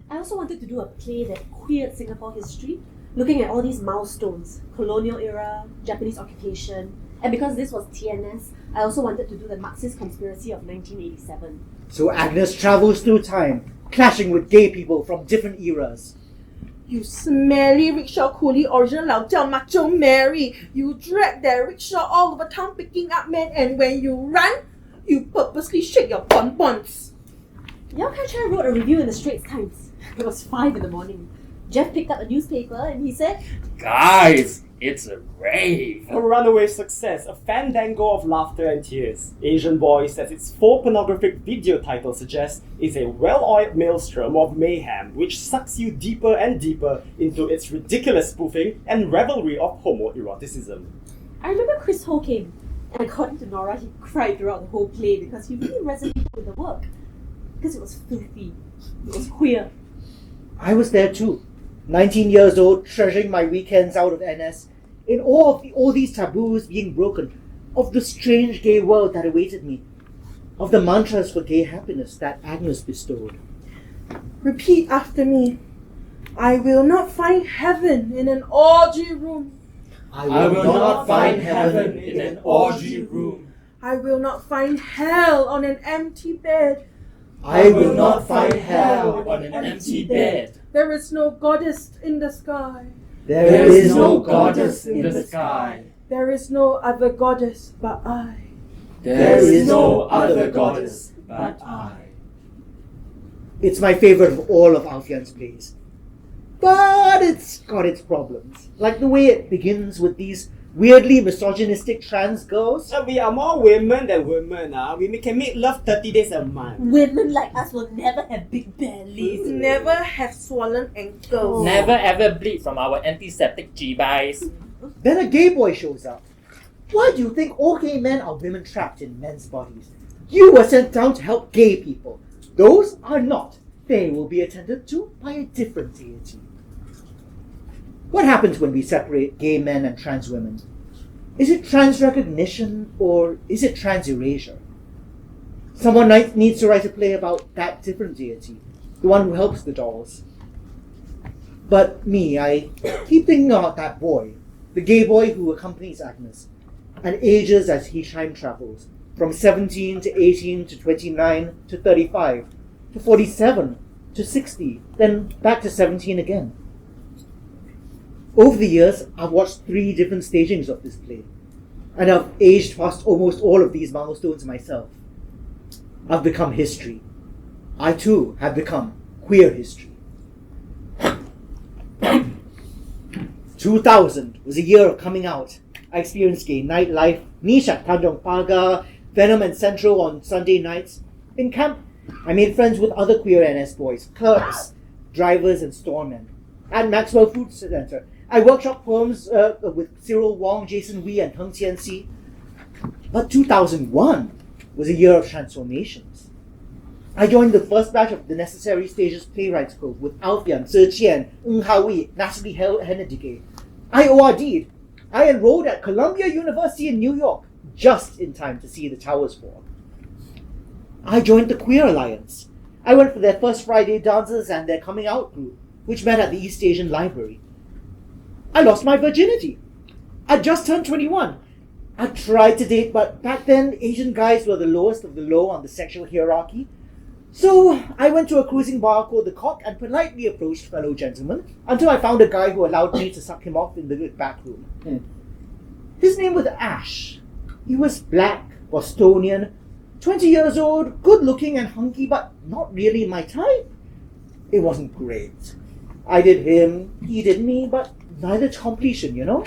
Speaker 3: I also wanted to do a play that queered Singapore history, looking at all these milestones, colonial era, Japanese occupation, and because this was TNS, I also wanted to do the Marxist conspiracy of 1987.
Speaker 2: So Agnes travels through time, clashing with gay people from different eras.
Speaker 5: You smelly rickshaw coolie, original Lao Jiao Macho Mary. You drag that rickshaw all over town picking up men, and when you run, you purposely shake your bonbons.
Speaker 3: Yao Kai wrote a review in the Straits Times. It was 5 a.m. Jeff picked up a newspaper and he said,
Speaker 6: Guys, it's a rave.
Speaker 4: A runaway success, a fandango of laughter and tears. Asian Boys, as its full pornographic video title suggests, is a well-oiled maelstrom of mayhem which sucks you deeper and deeper into its ridiculous spoofing and revelry of homoeroticism.
Speaker 3: I remember Chris Ho came, and according to Nora, he cried throughout the whole play because he really resonated with the work. Because it was filthy, it was queer.
Speaker 2: I was there too, 19 years old, treasuring my weekends out of NS, in awe of all these taboos being broken, of the strange gay world that awaited me, of the mantras for gay happiness that Agnes bestowed.
Speaker 5: Repeat after me. I will not find heaven in an orgy room.
Speaker 6: I will not find heaven in an orgy room.
Speaker 5: I will not find hell on an empty bed.
Speaker 2: I will not find hell
Speaker 6: on an empty bed.
Speaker 5: There is no goddess in the sky.
Speaker 6: There is no goddess in the sky.
Speaker 5: There is no other goddess but I.
Speaker 6: There is no other goddess but I.
Speaker 2: It's my favorite of all of Alfian's plays. But it's got its problems. Like the way it begins with these weirdly misogynistic trans girls.
Speaker 4: We are more women than women. We can make love 30 days a month.
Speaker 3: Women like us will never have big bellies.
Speaker 5: Never have swollen ankles.
Speaker 6: Never ever bleed from our antiseptic G-buys.
Speaker 2: Then a gay boy shows up. Why do you think all gay men are women trapped in men's bodies? You were sent down to help gay people. Those are not. They will be attended to by a different deity. What happens when we separate gay men and trans women? Is it trans recognition or is it trans erasure? Someone needs to write a play about that different deity, the one who helps the dolls. But me, I keep thinking about that boy, the gay boy who accompanies Agnes, and ages as he time travels, from 17 to 18 to 29 to 35 to 47 to 60, then back to 17 again. Over the years, I've watched 3 different stagings of this play, and I've aged past almost all of these milestones myself. I've become history. I too have become queer history. 2000 was a year of coming out. I experienced gay nightlife, niche at Tanjong Pagar, Venom and Central on Sunday nights. In camp, I made friends with other queer NS boys, clerks, drivers and storemen. At Maxwell Food Center, I workshop poems with Cyril Wong, Jason Wee and Heng Qianxi. But 2001 was a year of transformations. I joined the first batch of the Necessary Stages Playwrights Code with Alfian, Tze Qian, Ng Ha-Wei, Natalie Hennedige. I ORD'd. I enrolled at Columbia University in New York, just in time to see the towers fall. I joined the Queer Alliance. I went for their first Friday dances and their coming out group, which met at the East Asian Library. I lost my virginity. I just turned 21. I tried to date, but back then Asian guys were the lowest of the low on the sexual hierarchy. So I went to a cruising bar called The Cock and politely approached fellow gentlemen until I found a guy who allowed me to suck him off in the back room. His name was Ash. He was black, Bostonian, 20 years old, good looking and hunky, but not really my type. It wasn't great. I did him, he did me, but neither to completion, you know?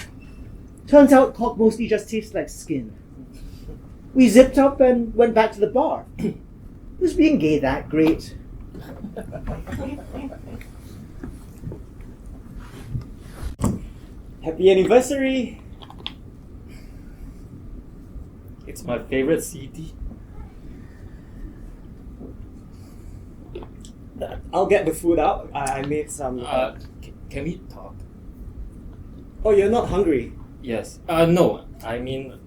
Speaker 2: Turns out cock mostly just tastes like skin. We zipped up and went back to the bar. Was being gay that great?
Speaker 4: Happy anniversary!
Speaker 6: It's my favorite CD.
Speaker 4: I'll get the food out. I made some.
Speaker 6: Can we talk?
Speaker 4: Oh, you're not hungry?
Speaker 6: Yes. No. I mean,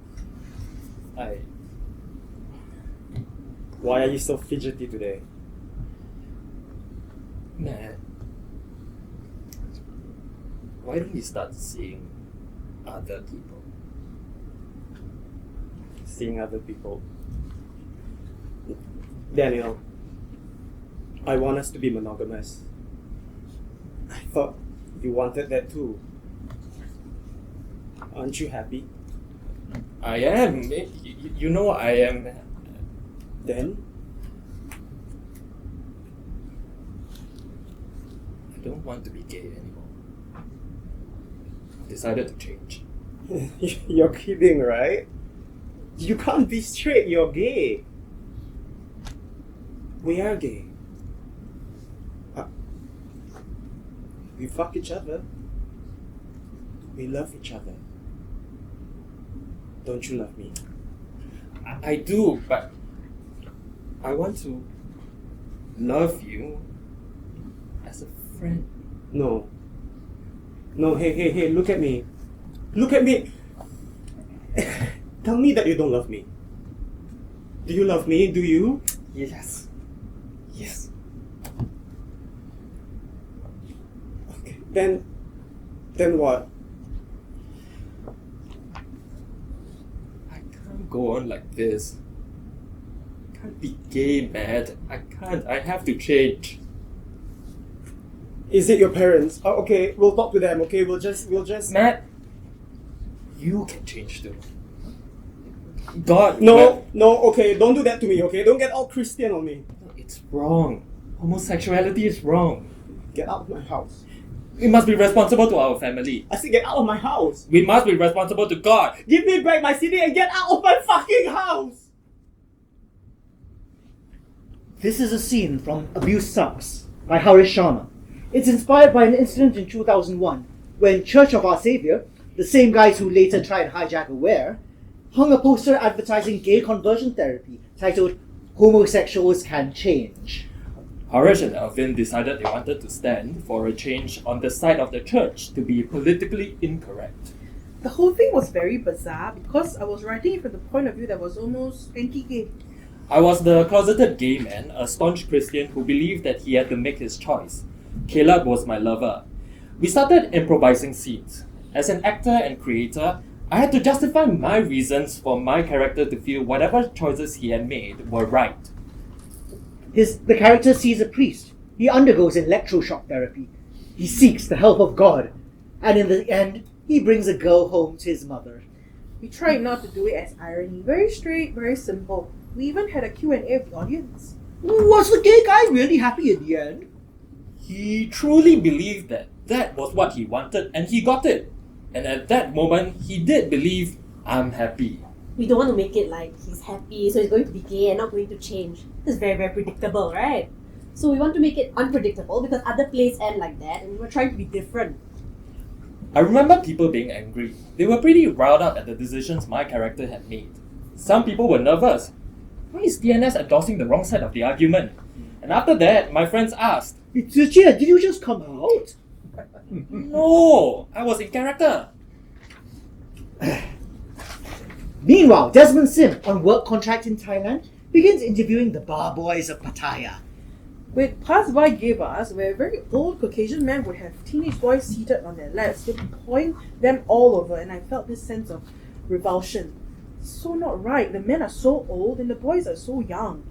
Speaker 4: Why are you so fidgety today?
Speaker 6: Man, why don't we start seeing other people?
Speaker 4: Seeing other people. Daniel, I want us to be monogamous. I thought you wanted that too. Aren't you happy?
Speaker 6: I am. You know I am.
Speaker 4: Then?
Speaker 6: I don't want to be gay anymore. I decided to change.
Speaker 4: You're kidding, right? You can't be straight, you're gay. We are gay. We fuck each other. We love each other. Don't you love me?
Speaker 6: I do, but I want to love you as a friend.
Speaker 4: No. No, hey, look at me. Look at me. Tell me that you don't love me. Do you love me? Do you?
Speaker 6: Yes. Yes.
Speaker 4: Okay. Then what?
Speaker 6: I can't go on like this. I can't be gay, man. I can't. I have to change.
Speaker 4: Is it your parents? Oh, okay, we'll talk to them. Okay, we'll just.
Speaker 6: Matt, you can change too. God.
Speaker 4: No, okay, don't do that to me. Okay, don't get all Christian on me.
Speaker 6: It's wrong. Homosexuality is wrong.
Speaker 4: Get out of my house.
Speaker 6: We must be responsible to our family.
Speaker 4: I said get out of my house.
Speaker 6: We must be responsible to God.
Speaker 4: Give me back my CD and get out of my fucking house.
Speaker 2: This is a scene from Abuse Sucks by Harish Sharma. It's inspired by an incident in 2001 when Church of Our Savior, the same guys who later tried to hijack Aware, hung a poster advertising gay conversion therapy titled Homosexuals Can Change.
Speaker 6: Harish and Alvin decided they wanted to stand for a change on the side of the church to be politically incorrect.
Speaker 5: The whole thing was very bizarre because I was writing it from the point of view that was almost anti-gay.
Speaker 6: I was the closeted gay man, a staunch Christian who believed that he had to make his choice. Caleb was my lover. We started improvising scenes. As an actor and creator, I had to justify my reasons for my character to feel whatever choices he had made were right.
Speaker 2: The character sees a priest. He undergoes electroshock therapy. He seeks the help of God. And in the end, he brings a girl home to his mother.
Speaker 5: We tried not to do it as irony. Very straight, very simple. We even had a Q&A of the audience.
Speaker 2: Was the gay guy really happy in the end?
Speaker 6: He truly believed that that was what he wanted and he got it. And at that moment, he did believe, I'm happy.
Speaker 3: We don't want to make it like he's happy, so he's going to be gay and not going to change. It's very, very predictable, right? So we want to make it unpredictable because other plays end like that and we're trying to be different.
Speaker 6: I remember people being angry. They were pretty riled up at the decisions my character had made. Some people were nervous. Why is DNS endorsing the wrong side of the argument? And after that, my friends asked,
Speaker 2: Did you just come out?
Speaker 6: No, I was in character.
Speaker 2: Meanwhile, Desmond Sim, on work contract in Thailand, begins interviewing the bar boys of Pattaya.
Speaker 5: With pass-by gay bars, where a very old Caucasian man would have teenage boys seated on their laps, he'd be pouring them all over, and I felt this sense of revulsion. So not right. The men are so old and the boys are so young.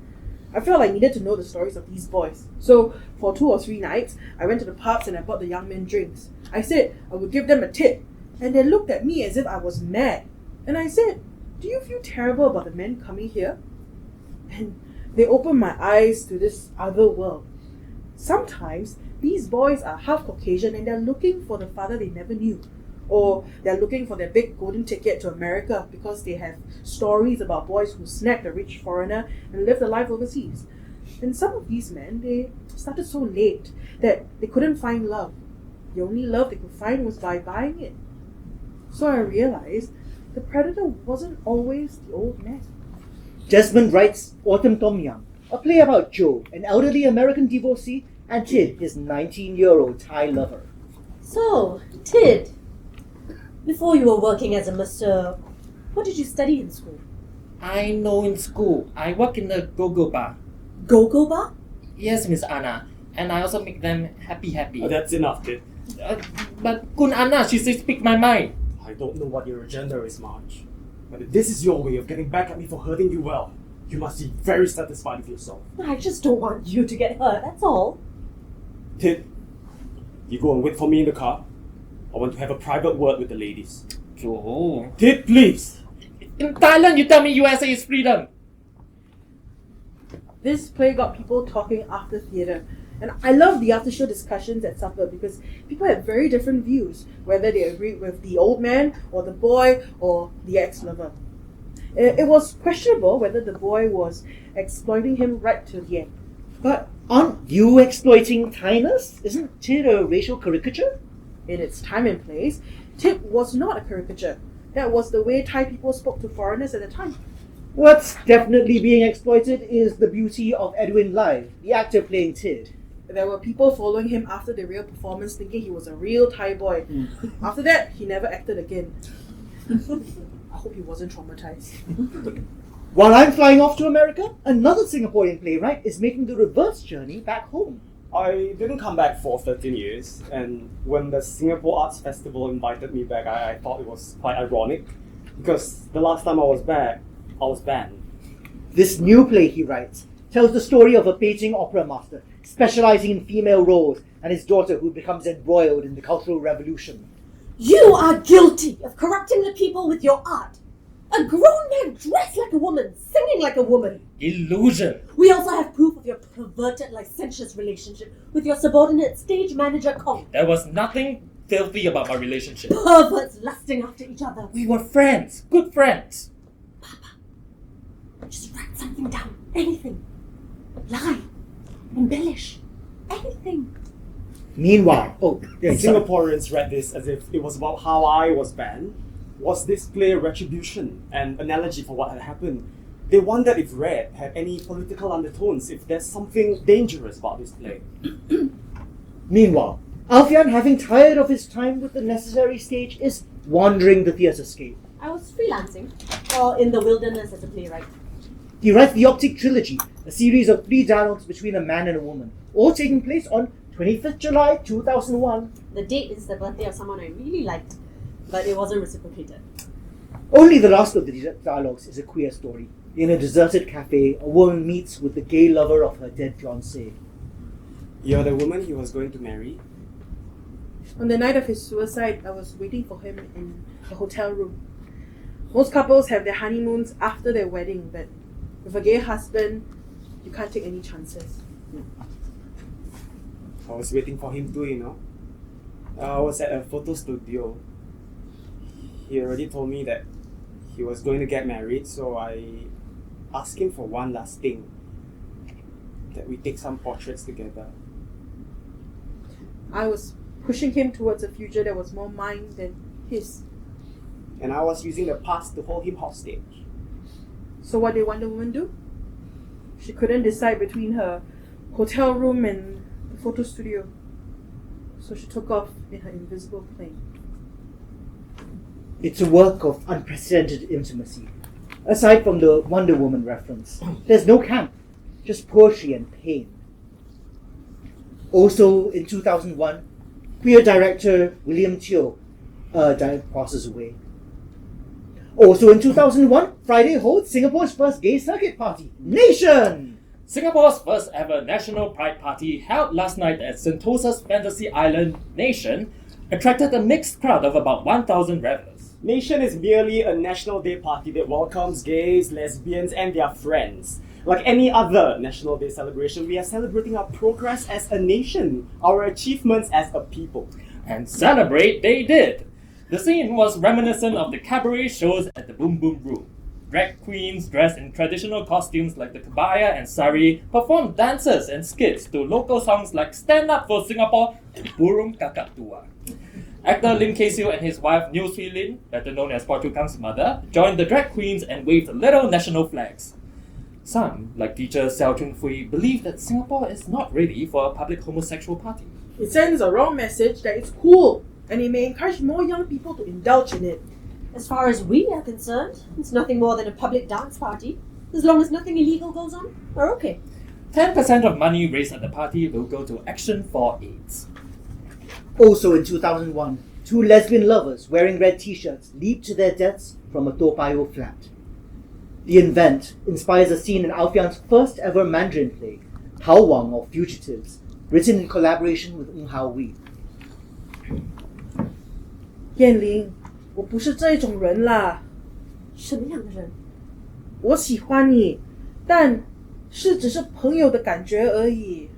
Speaker 5: I felt I needed to know the stories of these boys. So, for 2 or 3 nights, I went to the pubs and I bought the young men drinks. I said I would give them a tip, and they looked at me as if I was mad. And I said, do you feel terrible about the men coming here? And they opened my eyes to this other world. Sometimes, these boys are half Caucasian and they're looking for the father they never knew. Or they're looking for their big golden ticket to America because they have stories about boys who snagged a rich foreigner and lived a life overseas. And some of these men, they started so late that they couldn't find love. The only love they could find was by buying it. So I realized the predator wasn't always the old man.
Speaker 2: Desmond writes Autumn Tom Yum, a play about Joe, an elderly American divorcee, and Tid, his 19-year-old Thai lover.
Speaker 3: So, Tid, before you were working as a masseur, what did you study in school?
Speaker 6: I know in school, I work in the go-go bar.
Speaker 3: Go-go bar?
Speaker 6: Yes, Miss Anna. And I also make them happy.
Speaker 4: That's enough, kid.
Speaker 6: But Kun Anna, she says speak my mind.
Speaker 4: I don't know what your agenda is, Marge. But if this is your way of getting back at me for hurting you well, you must be very satisfied with yourself.
Speaker 3: I just don't want you to get hurt, that's all.
Speaker 4: Tid, you go and wait for me in the car. I want to have a private word with the ladies.
Speaker 6: Joe.
Speaker 4: Tid, please!
Speaker 6: In Thailand, you tell me USA is freedom.
Speaker 5: This play got people talking after theatre. And I love the after-show discussions at supper because people had very different views, whether they agreed with the old man or the boy or the ex-lover. It was questionable whether the boy was exploiting him right to the end.
Speaker 2: But aren't you exploiting Thainess? Isn't Tid a racial caricature?
Speaker 5: In its time and place, Tid was not a caricature. That was the way Thai people spoke to foreigners at the time.
Speaker 2: What's definitely being exploited is the beauty of Edwin Lai, the actor playing Tid.
Speaker 5: There were people following him after the real performance thinking he was a real Thai boy. After that, he never acted again. I hope he wasn't traumatized.
Speaker 2: While I'm flying off to America, another Singaporean playwright is making the reverse journey back home.
Speaker 4: I didn't come back for 13 years, and when the Singapore Arts Festival invited me back, I thought it was quite ironic, because the last time I was back, I was banned.
Speaker 2: This new play, he writes, tells the story of a Beijing opera master specializing in female roles and his daughter who becomes embroiled in the Cultural Revolution.
Speaker 3: You are guilty of corrupting the people with your art. A grown man dressed like a woman, singing like a woman.
Speaker 6: Illusion.
Speaker 3: We also have proof of your perverted, licentious relationship with your subordinate stage manager, Kong.
Speaker 6: There was nothing filthy about my relationship.
Speaker 3: Perverts lusting after each other.
Speaker 6: We were friends, good friends.
Speaker 3: Just write something down. Anything. Lie. Embellish. Anything.
Speaker 2: Meanwhile,
Speaker 4: Singaporeans read this as if it was about how I was banned. Was this play a retribution, an analogy for what had happened? They wondered if Red had any political undertones, if there's something dangerous about this play.
Speaker 2: Meanwhile, Alfian, having tired of his time with the necessary stage, is wandering the theatrescape.
Speaker 3: I was freelancing, or in the wilderness as a playwright.
Speaker 2: He writes the Optic Trilogy, a series of 3 dialogues between a man and a woman, all taking place on 25th July 2001.
Speaker 3: The date is the birthday of someone I really liked, but it wasn't reciprocated.
Speaker 2: Only the last of the dialogues is a queer story. In a deserted cafe, a woman meets with the gay lover of her dead fiancé.
Speaker 4: You're the woman he was going to marry?
Speaker 5: On the night of his suicide, I was waiting for him in a hotel room. Most couples have their honeymoons after their wedding, but with a gay husband, you can't take any chances.
Speaker 4: I was waiting for him too, you know. I was at a photo studio. He already told me that he was going to get married, so I asked him for one last thing. That we take some portraits together.
Speaker 5: I was pushing him towards a future that was more mine than his.
Speaker 4: And I was using the past to hold him hostage.
Speaker 5: So what did Wonder Woman do? She couldn't decide between her hotel room and the photo studio. So she took off in her invisible plane.
Speaker 2: It's a work of unprecedented intimacy. Aside from the Wonder Woman reference, there's no camp, just poetry and pain. Also, in 2001, queer director William Teo passes away. Also in 2001, Friday holds Singapore's first gay circuit party, Nation!
Speaker 6: Singapore's first ever National Pride Party, held last night at Sentosa's Fantasy Island, Nation, attracted a mixed crowd of about 1,000 revelers.
Speaker 4: Nation is merely a National Day party that welcomes gays, lesbians, and their friends. Like any other National Day celebration, we are celebrating our progress as a nation, our achievements as a people.
Speaker 6: And celebrate they did! The scene was reminiscent of the cabaret shows at the Boom Boom Room. Drag queens dressed in traditional costumes like the kebaya and sari performed dances and skits to local songs like Stand Up for Singapore and Burung Kakak Tua. Actor Lim Kay Siu and his wife Niu Swee Lin, better known as Phua Chu Kang's mother, joined the drag queens and waved little national flags. Some, like teacher Xiao Chun Fui, believe that Singapore is not ready for a public homosexual party.
Speaker 5: It sends a wrong message that it's cool, and it may encourage more young people to indulge in it.
Speaker 3: As far as we are concerned, it's nothing more than a public dance party. As long as nothing illegal goes on, we're okay.
Speaker 6: 10% of money raised at the party will go to Action for AIDS.
Speaker 2: Also in 2001, 2 lesbian lovers wearing red t-shirts leap to their deaths from a Toa Payoh flat. The event inspires a scene in Alfian's first ever Mandarin play, Hao Wang or Fugitives, written in collaboration with Ng Hao-Wei.
Speaker 5: 燕玲，我不是这种人啦。
Speaker 3: 什么样的人？
Speaker 5: 我喜欢你，但是只是朋友的感觉而已。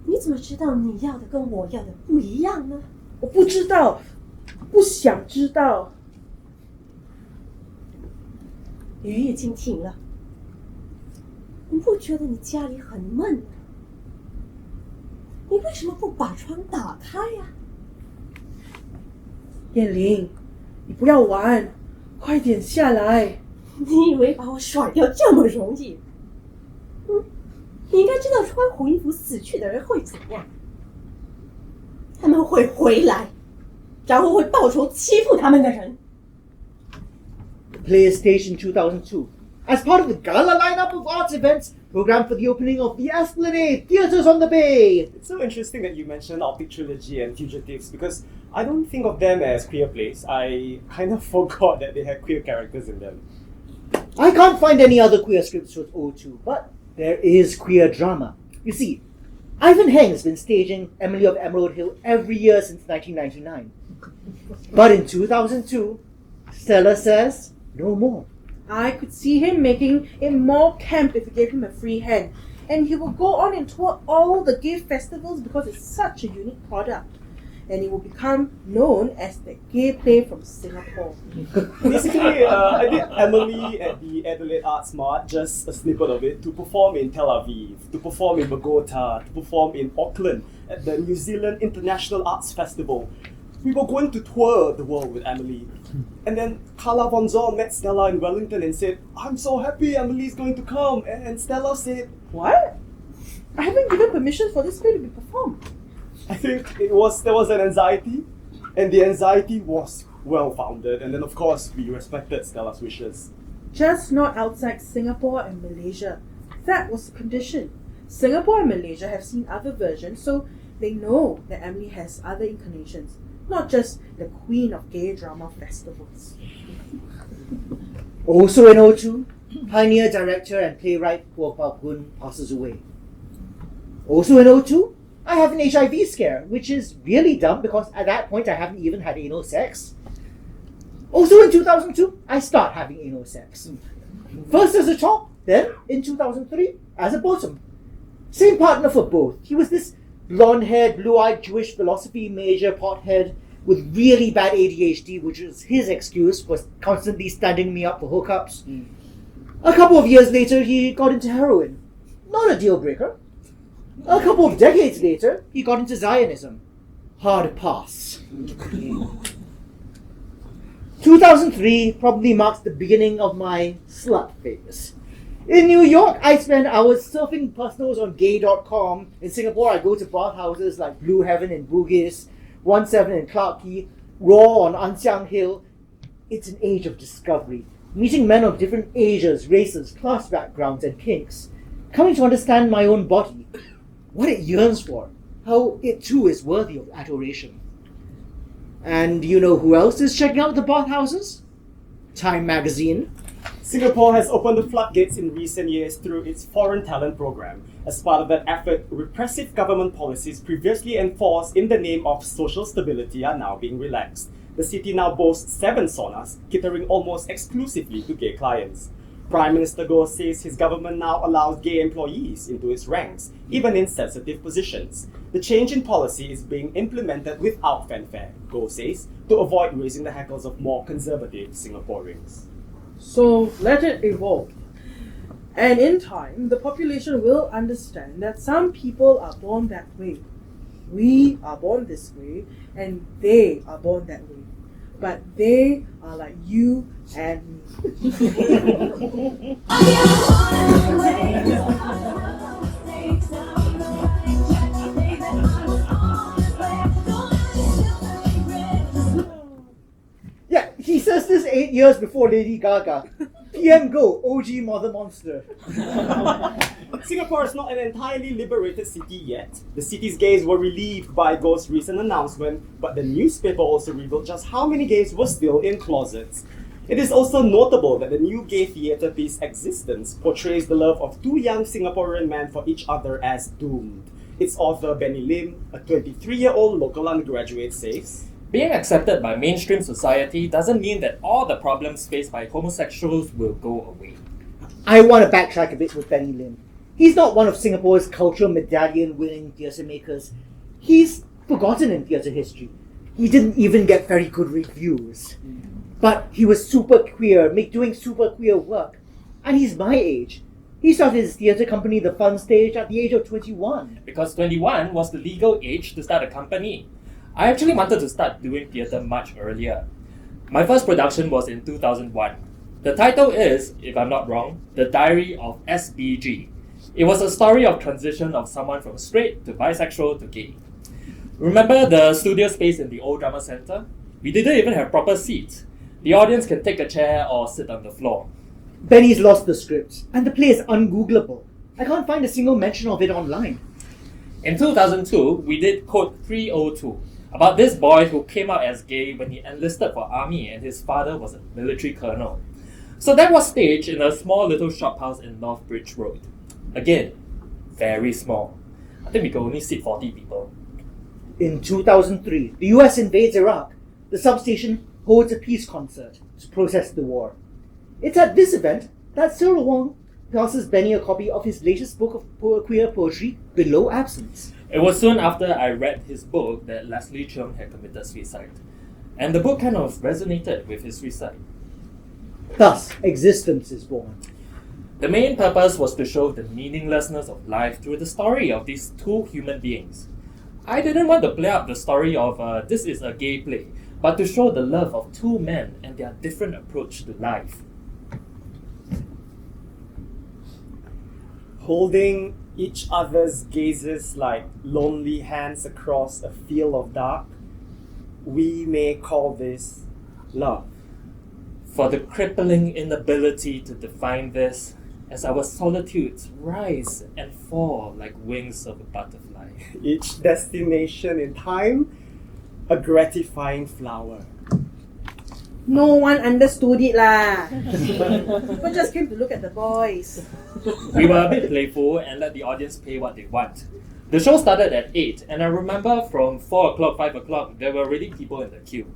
Speaker 3: 你怎么知道你要的跟我要的不一样呢？
Speaker 5: 我不知道，不想知道。
Speaker 3: 雨已经停了，你不觉得你家里很闷吗？你为什么不把窗打开呀？
Speaker 5: 燕玲，你不要玩，快点下来。
Speaker 3: 你以为把我甩掉这么容易？你应该知道穿红衣服死去的人会怎样。他们会回来，然后会报仇欺负他们的人。
Speaker 2: The play is staged in 2002 as part of the gala lineup of arts events programmed for the opening of the Esplanade Theatres on the Bay.
Speaker 4: It's so interesting that you mentioned Optic Trilogy and Fugitives because I don't think of them as queer plays. I kind of forgot that they had queer characters in them.
Speaker 2: I can't find any other queer scripts with O2, but there is queer drama. You see, Ivan Heng has been staging Emily of Emerald Hill every year since 1999. But in 2002, Stella says no more.
Speaker 5: I could see him making it more camp if we gave him a free hand. And he will go on and tour all the gay festivals because it's such a unique product. And it will become known as the gay play from Singapore.
Speaker 4: Basically, I did Emily at the Adelaide Arts Mart, just a snippet of it, to perform in Tel Aviv, to perform in Bogota, to perform in Auckland at the New Zealand International Arts Festival. We were going to tour the world with Emily. And then Carla Von Zorn met Stella in Wellington and said, "I'm so happy Emily's going to come." And Stella said,
Speaker 5: What? I haven't given permission for this play to be performed.
Speaker 4: I think there was an anxiety, and the anxiety was well-founded. And then, of course, we respected Stella's wishes.
Speaker 5: Just not outside Singapore and Malaysia. That was the condition. Singapore and Malaysia have seen other versions, so they know that Emily has other inclinations, not just the queen of gay drama festivals.
Speaker 2: Also in 2002, pioneer director and playwright Kuo Pao Kun passes away. Also in 2002, I have an HIV scare, which is really dumb because at that point I haven't even had anal sex. Also in 2002, I start having anal sex. First as a top, then in 2003 as a bottom. Same partner for both. He was this blonde-haired, blue-eyed Jewish philosophy major pothead with really bad ADHD, which was his excuse for constantly standing me up for hookups. A couple of years later, he got into heroin. Not a deal breaker. A couple of decades later, he got into Zionism. Hard pass. 2003 probably marks the beginning of my slut phase. In New York, I spend hours surfing personals on gay.com. In Singapore, I go to bathhouses like Blue Heaven in Bugis, 17 in Clarke Quay, Raw on Ann Siang Hill. It's an age of discovery, meeting men of different ages, races, class backgrounds, and kinks, coming to understand my own body, what it yearns for, how it too is worthy of adoration. And you know who else is checking out the bathhouses? Time magazine.
Speaker 4: Singapore has opened the floodgates in recent years through its foreign talent program. As part of that effort, repressive government policies previously enforced in the name of social stability are now being relaxed. The city now boasts 7 saunas, catering almost exclusively to gay clients. Prime Minister Goh says his government now allows gay employees into its ranks, even in sensitive positions. The change in policy is being implemented without fanfare, Goh says, to avoid raising the hackles of more conservative Singaporeans.
Speaker 5: So let it evolve. And in time, the population will understand that some people are born that way. We are born this way, and they are born that way. But they are like you and me.
Speaker 2: Yeah, he says this 8 years before Lady Gaga. PM Go, OG Mother Monster.
Speaker 4: Singapore is not an entirely liberated city yet. The city's gays were relieved by Goh's recent announcement, but the newspaper also revealed just how many gays were still in closets. It is also notable that the new gay theatre piece Existence portrays the love of 2 young Singaporean men for each other as doomed. Its author Benny Lim, a 23-year-old local undergraduate, says,
Speaker 6: Being accepted by mainstream society doesn't mean that all the problems faced by homosexuals will go away.
Speaker 2: I want to backtrack a bit with Benny Lim. He's not one of Singapore's cultural medallion-winning theatre makers. He's forgotten in theatre history. He didn't even get very good reviews. But he was super queer, doing super queer work. And he's my age. He started his theatre company, The Fun Stage, at the age of 21.
Speaker 6: Because 21 was the legal age to start a company. I actually wanted to start doing theatre much earlier. My first production was in 2001. The title is, if I'm not wrong, The Diary of SBG. It was a story of transition of someone from straight to bisexual to gay. Remember the studio space in the old drama centre? We didn't even have proper seats. The audience can take a chair or sit on the floor.
Speaker 2: Benny's lost the script, and the play is ungoogleable. I can't find a single mention of it online.
Speaker 6: In 2002, we did Code 302, about this boy who came out as gay when he enlisted for army and his father was a military colonel. So that was staged in a small little shophouse in North Bridge Road. Again, very small. I think we could only seat 40 people.
Speaker 2: In 2003, the US invades Iraq. The substation holds a peace concert to protest the war. It's at this event that Cyril Wong passes Benny a copy of his latest book of queer poetry, Below Absence.
Speaker 6: It was soon after I read his book that Leslie Cheung had committed suicide. And the book kind of resonated with his suicide.
Speaker 2: Thus, Existence is born.
Speaker 6: The main purpose was to show the meaninglessness of life through the story of these two human beings. I didn't want to play up the story of this is a gay play, but to show the love of two men and their different approach to life.
Speaker 4: Holding each other's gazes like lonely hands across a field of dark, we may call this love.
Speaker 6: For the crippling inability to define this, as our solitudes rise and fall like wings of a butterfly.
Speaker 4: Each destination in time, a gratifying flower.
Speaker 5: No one understood it lah. People just came to look at the boys.
Speaker 6: We were a bit playful and let the audience pay what they want. The show started at 8, and I remember from 4 o'clock, 5 o'clock, there were already people in the queue.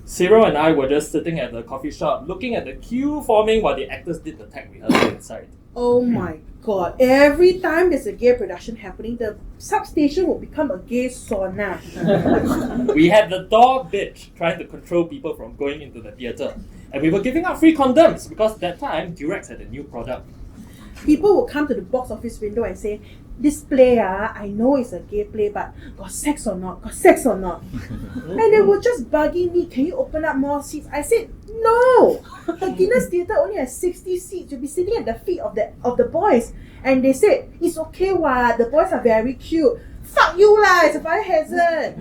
Speaker 6: Cyril and I were just sitting at the coffee shop, looking at the queue forming while the actors did the tag rehearsal inside.
Speaker 5: Oh my god. Every time there's a gay production happening, the substation will become a gay sauna.
Speaker 6: We had the dog bitch trying to control people from going into the theatre. And we were giving out free condoms because that time Durex had a new product.
Speaker 5: People will come to the box office window and say, this play, I know it's a gay play, but got sex or not? Got sex or not? And they were just bugging me, can you open up more seats? I said, no! The Guinness Theatre only has 60 seats. You'll be sitting at the feet of the boys. And they said, it's okay, what? The boys are very cute. Fuck you lah, it's a fire hazard.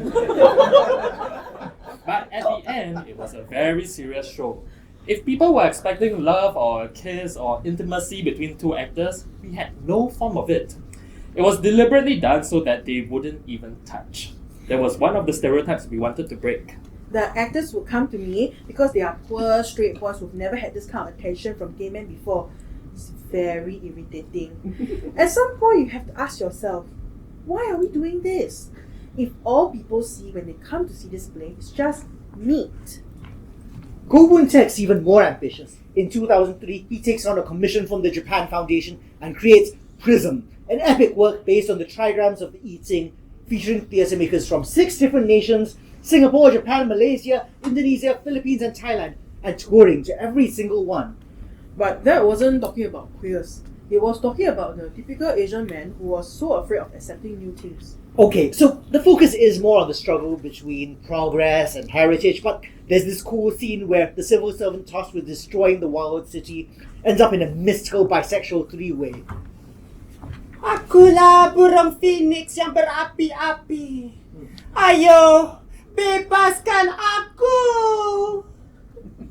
Speaker 6: But at the end, it was a very serious show. If people were expecting love or a kiss or intimacy between two actors, we had no form of it. It was deliberately done so that they wouldn't even touch. That was one of the stereotypes we wanted to break.
Speaker 5: The actors would come to me because they are poor straight boys who've never had this kind of attention from gay men before. It's very irritating. At some point, you have to ask yourself, why are we doing this? If all people see when they come to see this play is just meat.
Speaker 2: Go Woon-taek's even more ambitious. In 2003, he takes on a commission from the Japan Foundation and creates Prism, an epic work based on the trigrams of the I Ching, featuring theatre makers from 6 different nations, Singapore, Japan, Malaysia, Indonesia, Philippines and Thailand, and touring to every single one.
Speaker 5: But that wasn't talking about queers. It was talking about the typical Asian man who was so afraid of accepting new things.
Speaker 2: Okay, so the focus is more on the struggle between progress and heritage, but there's this cool scene where the civil servant tasked with destroying the wild city ends up in a mystical bisexual three-way.
Speaker 4: Akulah burung phoenix yang berapi-api. Ayo, bebaskan aku.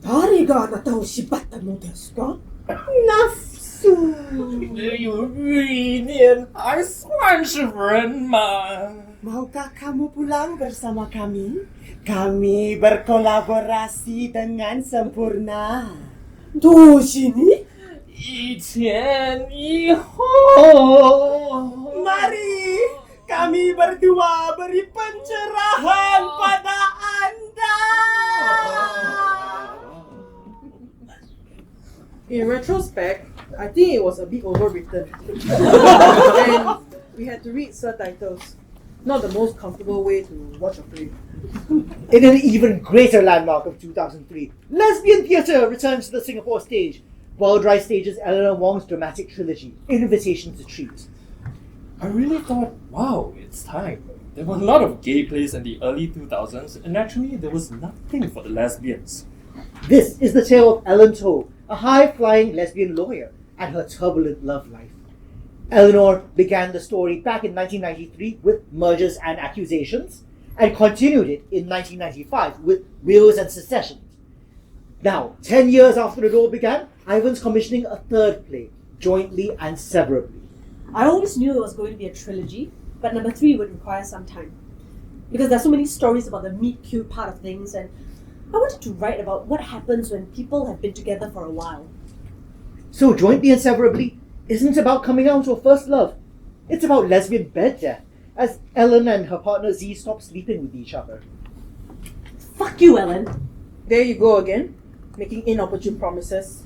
Speaker 5: Ariga anata o shibata no desu ka?
Speaker 4: Nafsu.
Speaker 6: 有一年还算是人吗？
Speaker 4: Maukah kamu pulang bersama kami? Kami berkolaborasi dengan sempurna.
Speaker 5: Tuh sini.
Speaker 6: 一前一后。
Speaker 4: Mari kami berdua beri pencerahan pada anda.
Speaker 5: In retrospect, I think it was a bit overwritten. And we had to read subtitles. Not the most comfortable way to watch a play.
Speaker 2: In an even greater landmark of 2003, lesbian theatre returns to the Singapore stage. World Rise stages Eleanor Wong's dramatic trilogy, Invitation to Treat.
Speaker 6: I really thought, wow, it's time. There were a lot of gay plays in the early 2000s, and actually there was nothing for the lesbians.
Speaker 2: This is the tale of Ellen To, a high-flying lesbian lawyer, and her turbulent love life. Eleanor began the story back in 1993 with Mergers and Accusations, and continued it in 1995 with Wills and Secessions. Now, 10 years after the door began, Ivan's commissioning a third play, Jointly and Severably.
Speaker 3: I always knew it was going to be a trilogy, but number 3 would require some time. Because there's so many stories about the meet-cute part of things, and I wanted to write about what happens when people have been together for a while.
Speaker 2: So Jointly and Severably isn't about coming out to a first love. It's about lesbian bed death, as Ellen and her partner Z stop sleeping with each other.
Speaker 3: Fuck you, Ellen.
Speaker 5: There you go again, making inopportune promises.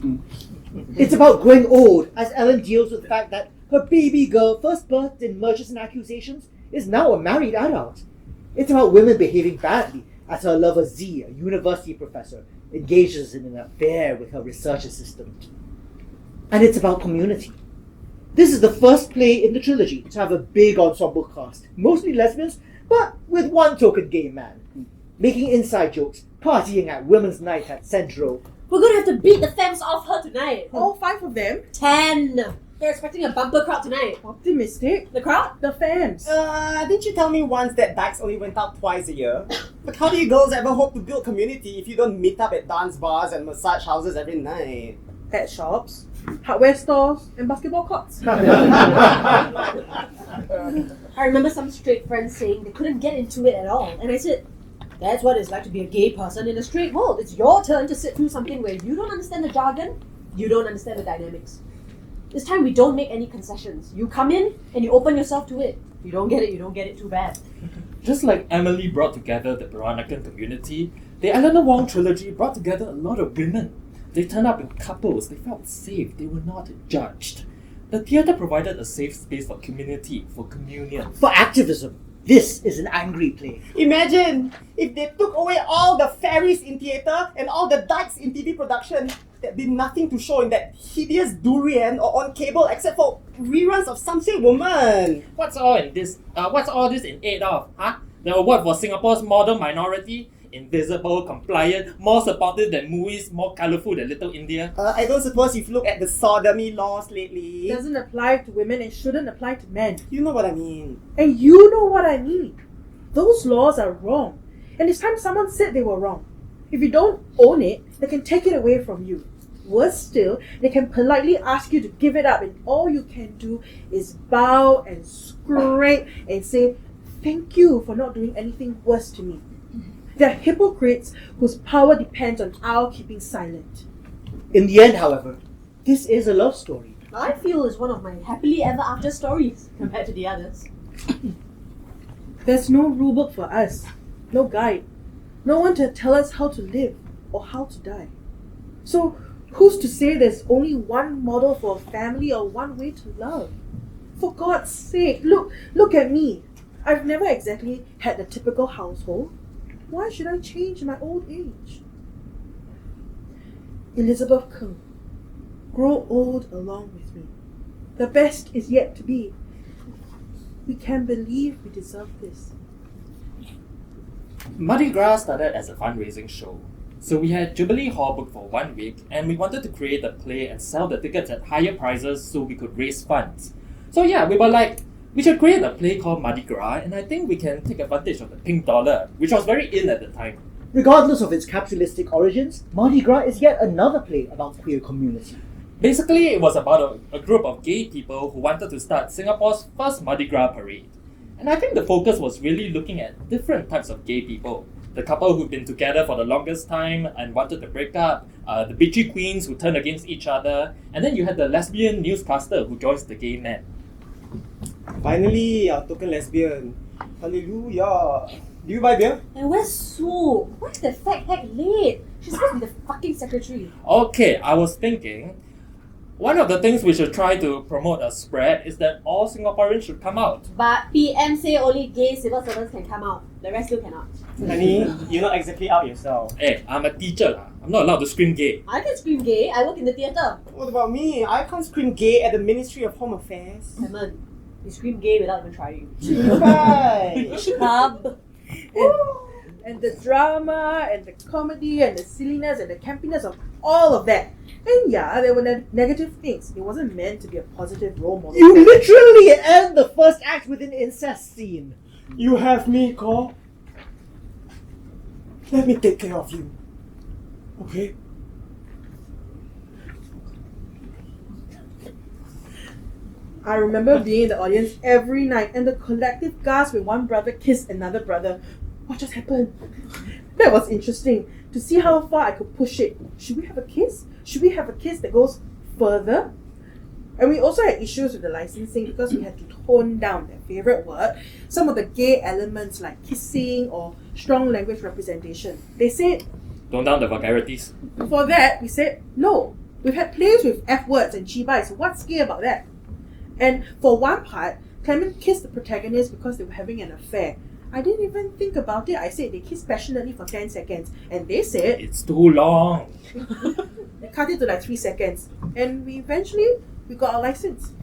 Speaker 2: It's about growing old as Ellen deals with the fact that her baby girl, first birthed in Murchison accusations, is now a married adult. It's about women behaving badly as her lover Z, a university professor, engages in an affair with her research assistant. And it's about community. This is the first play in the trilogy to have a big ensemble cast, mostly lesbians, but with one token gay man, making inside jokes, partying at women's night at Centro.
Speaker 3: We're gonna have to beat the femmes off her tonight.
Speaker 5: All 5 of them?
Speaker 3: 10. They're expecting a bumper crowd tonight.
Speaker 5: Optimistic.
Speaker 3: The crowd?
Speaker 5: The fans.
Speaker 4: Didn't you tell me once that dykes only went out twice a year? But how do you girls ever hope to build community if you don't meet up at dance bars and massage houses every night?
Speaker 5: Pet shops, hardware stores, and basketball courts.
Speaker 3: I remember some straight friends saying they couldn't get into it at all. And I said, that's what it's like to be a gay person in a straight world. It's your turn to sit through something where you don't understand the jargon, you don't understand the dynamics. This time we don't make any concessions. You come in and you open yourself to it. You don't get it too bad.
Speaker 6: Just like Emily brought together the Peranakan community, the Eleanor Wong trilogy brought together a lot of women. They turned up in couples, they felt safe, they were not judged. The theatre provided a safe space for community, for communion.
Speaker 2: For activism. This is an angry play.
Speaker 4: Imagine if they took away all the fairies in theatre and all the dykes in TV production. There'd be nothing to show in that hideous durian or on cable except for reruns of Some Say Woman.
Speaker 6: What's all this in aid of? Huh? The award for Singapore's model minority? Invisible, compliant, more supportive than movies, more colourful than Little India.
Speaker 4: I don't suppose you've looked at the sodomy laws lately.
Speaker 5: It doesn't apply to women and shouldn't apply to men.
Speaker 4: You know what I mean.
Speaker 5: And you know what I mean. Those laws are wrong. And it's time someone said they were wrong. If you don't own it, they can take it away from you. Worse still, they can politely ask you to give it up, and all you can do is bow and scrape and say, thank you for not doing anything worse to me. They're hypocrites whose power depends on our keeping silent.
Speaker 2: In the end, however, this is a love story.
Speaker 3: I feel it's one of my happily ever after stories compared to the others.
Speaker 5: There's no rulebook for us, no guide, no one to tell us how to live or how to die. So who's to say there's only one model for a family or one way to love? For God's sake, look at me. I've never exactly had the typical household. Why should I change in my old age? Elizabeth Kung, grow old along with me. The best is yet to be. We can believe we deserve this.
Speaker 6: Mardi Gras started as a fundraising show. So we had Jubilee Hall booked for 1 week, and we wanted to create a play and sell the tickets at higher prices so we could raise funds. So yeah, we were like, we should create a play called Mardi Gras, and I think we can take advantage of the pink dollar, which was very in at the time.
Speaker 2: Regardless of its capitalistic origins, Mardi Gras is yet another play about queer community.
Speaker 6: Basically, it was about a group of gay people who wanted to start Singapore's first Mardi Gras parade. And I think the focus was really looking at different types of gay people. The couple who've been together for the longest time and wanted to break up, the bitchy queens who turned against each other, and then you had the lesbian newscaster who joins the gay men.
Speaker 4: Finally, our token lesbian. Hallelujah. Do you buy beer?
Speaker 3: And where's Sue? Why is that fat hack late? She's supposed to be the fucking secretary.
Speaker 6: Okay, I was thinking, one of the things we should try to promote a spread is that all Singaporeans should come out.
Speaker 3: But PM say only gay civil servants can come out. The rest still cannot.
Speaker 4: Honey, you're not exactly out yourself.
Speaker 6: Hey, I'm a teacher lah. I'm not allowed to scream gay.
Speaker 3: I can scream gay. I work in the theatre.
Speaker 4: What about me? I can't scream gay at the Ministry of Home Affairs.
Speaker 3: Simon, you scream gay without even trying.
Speaker 4: Bye.
Speaker 3: Hub.
Speaker 5: And the drama and the comedy and the silliness and the campiness of all of that. And yeah, there were negative things. It wasn't meant to be a positive role model.
Speaker 2: You literally end the first act with an incest scene.
Speaker 4: You have me, Ko. Let me take care of you. Okay?
Speaker 5: I remember being in the audience every night and the collective gasp when one brother kissed another brother. What just happened? That was interesting to see how far I could push it. Should we have a kiss? Should we have a kiss that goes further? And we also had issues with the licensing because we had to tone down their favourite word, some of the gay elements like kissing or strong language representation. They said,
Speaker 6: Tone down the vulgarities.
Speaker 5: for that, we said, no. We've had plays with F words and chibai, so what's gay about that? And for one part, Clement kissed the protagonist because they were having an affair. I didn't even think about it. I said they kissed passionately for 10 seconds. And they said,
Speaker 6: It's too long.
Speaker 5: they cut it to like 3 seconds. And we got our license.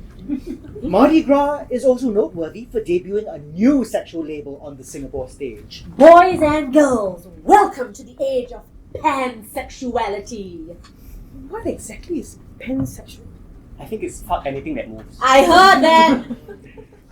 Speaker 2: Mardi Gras is also noteworthy for debuting a new sexual label on the Singapore stage.
Speaker 3: Boys and girls, welcome to the age of pansexuality.
Speaker 5: What exactly is pansexual?
Speaker 4: I think it's fuck anything that moves.
Speaker 3: I heard that.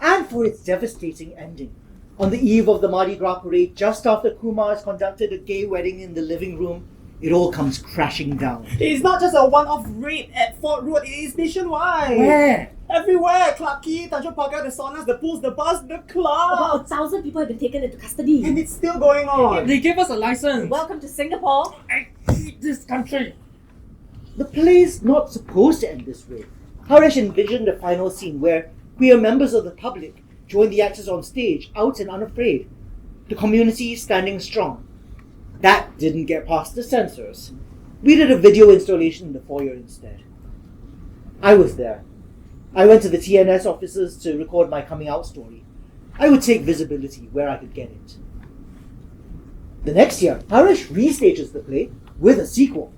Speaker 2: And for its devastating ending. On the eve of the Mardi Gras parade, just after Kumars conducted a gay wedding in the living room, it all comes crashing down.
Speaker 4: It's not just a one-off raid at Fort Road, it is nationwide.
Speaker 6: Where?
Speaker 4: Everywhere. Clarke Quay, Tanjong Pagar, the saunas, the pools, the bars, the club.
Speaker 3: About 1,000 people have been taken into custody.
Speaker 4: And it's still going on.
Speaker 6: They gave us a license.
Speaker 3: Welcome to Singapore.
Speaker 6: I hate this country.
Speaker 2: The play's not supposed to end this way. Harish envisioned a final scene where queer members of the public join the actors on stage, out and unafraid. The community standing strong. That didn't get past the censors. We did a video installation in the foyer instead. I was there. I went to the TNS offices to record my coming out story. I would take visibility where I could get it. The next year, Harish restages the play with a sequel.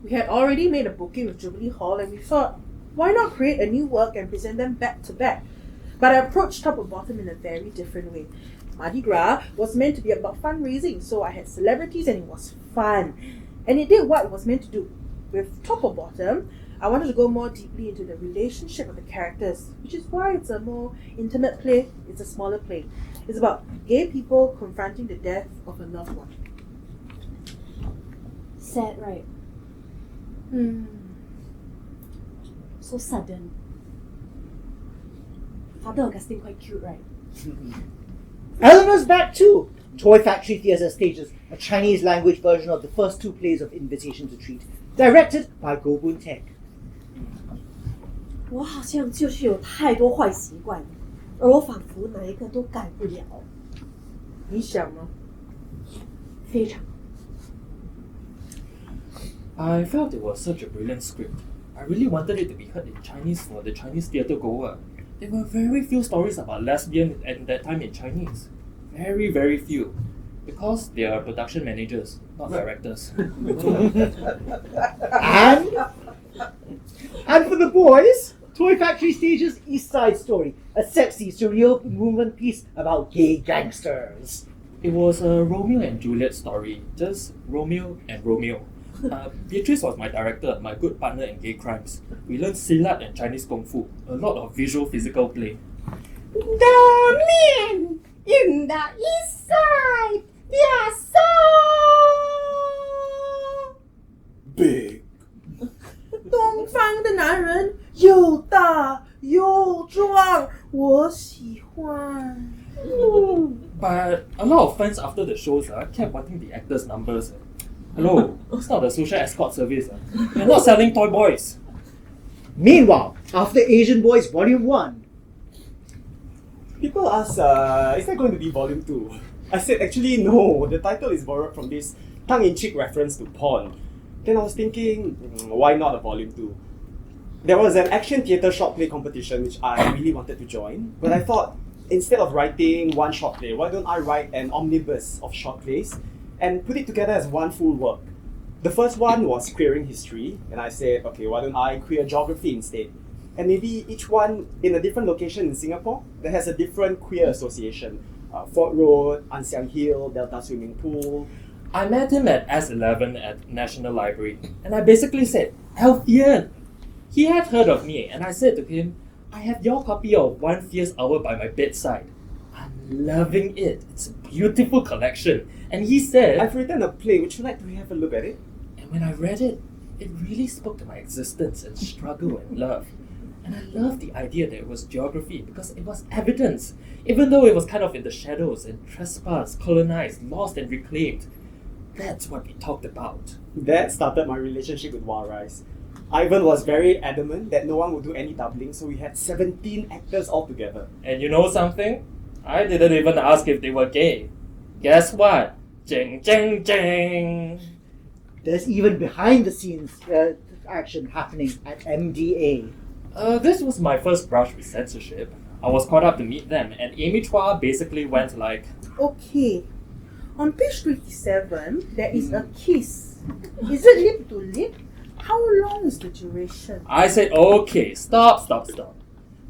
Speaker 5: We had already made a booking with Jubilee Hall and we thought, why not create a new work and present them back to back? But I approached Top or Bottom in a very different way. Mardi Gras was meant to be about fundraising, so I had celebrities and it was fun. And it did what it was meant to do. With Top or Bottom, I wanted to go more deeply into the relationship of the characters, which is why it's a more intimate play, it's a smaller play. It's about gay people confronting the death of a loved one.
Speaker 3: Sad, right? So sudden. Father Augustine quite cute, right?
Speaker 2: Eleanor's back too. Toy Factory Theatre stages a Chinese language version of the first 2 plays of Invitation to Treat, directed by Goh Boon Teck.
Speaker 3: 我好像就是有太多坏习惯，而我仿佛哪一个都改不了。
Speaker 5: 你想吗？
Speaker 3: 非常。
Speaker 6: I felt it was such a brilliant script. I really wanted it to be heard in Chinese for the Chinese theatre goer. There were very few stories about lesbians at that time in Chinese. Very, very few. Because they are production managers, not directors.
Speaker 2: And for the boys, Toy Factory stages East Side Story, a sexy, surreal movement piece about gay gangsters.
Speaker 6: It was a Romeo and Juliet story, just Romeo and Romeo. Beatrice was my director, my good partner in gay crimes. We learned Silat and Chinese Kung Fu, a lot of visual physical play.
Speaker 4: The men in the east side, they are so big.
Speaker 5: 东方的男人又大又壮，我喜欢。
Speaker 6: But a lot of fans after the shows kept wanting the actors' numbers. Hello, it's not a social escort service. We're not selling toy boys.
Speaker 2: Meanwhile, after Asian Boys Volume 1,
Speaker 4: People ask, is there going to be volume 2? I said, actually, no. The title is borrowed from this tongue-in-cheek reference to porn. Then I was thinking, why not a volume 2? There was an action theatre short play competition which I really wanted to join, but I thought, instead of writing one short play, why don't I write an omnibus of short plays and put it together as one full work? The first one was queering history, and I said, okay, why don't I queer geography instead? And maybe each one in a different location in Singapore that has a different queer association. Fort Road, Ann Siang Hill, Delta Swimming Pool.
Speaker 6: I met him at S11 at National Library, and I basically said, Alfian! He had heard of me, and I said to him, I have your copy of One Fierce Hour by my bedside. I'm loving it. It's a beautiful collection. And he said,
Speaker 4: I've written a play. Would you like to have a look at it?
Speaker 6: And when I read it, it really spoke to my existence and struggle and love. And I loved the idea that it was geography because it was evidence, even though it was kind of in the shadows and trespassed, colonized, lost and reclaimed. That's what we talked about.
Speaker 4: That started my relationship with Wild Rice. Ivan was very adamant that no one would do any doubling, so we had 17 actors altogether.
Speaker 6: And you know something? I didn't even ask if they were gay. Guess what? Jing, jing, jing.
Speaker 2: There's even behind the scenes action happening at MDA.
Speaker 6: This was my first brush with censorship. I was called up to meet them, and Amy Chua basically went like,
Speaker 5: Okay. On page 27, there is a kiss. Is it lip to lip? How long is the duration?
Speaker 6: I said, okay, stop.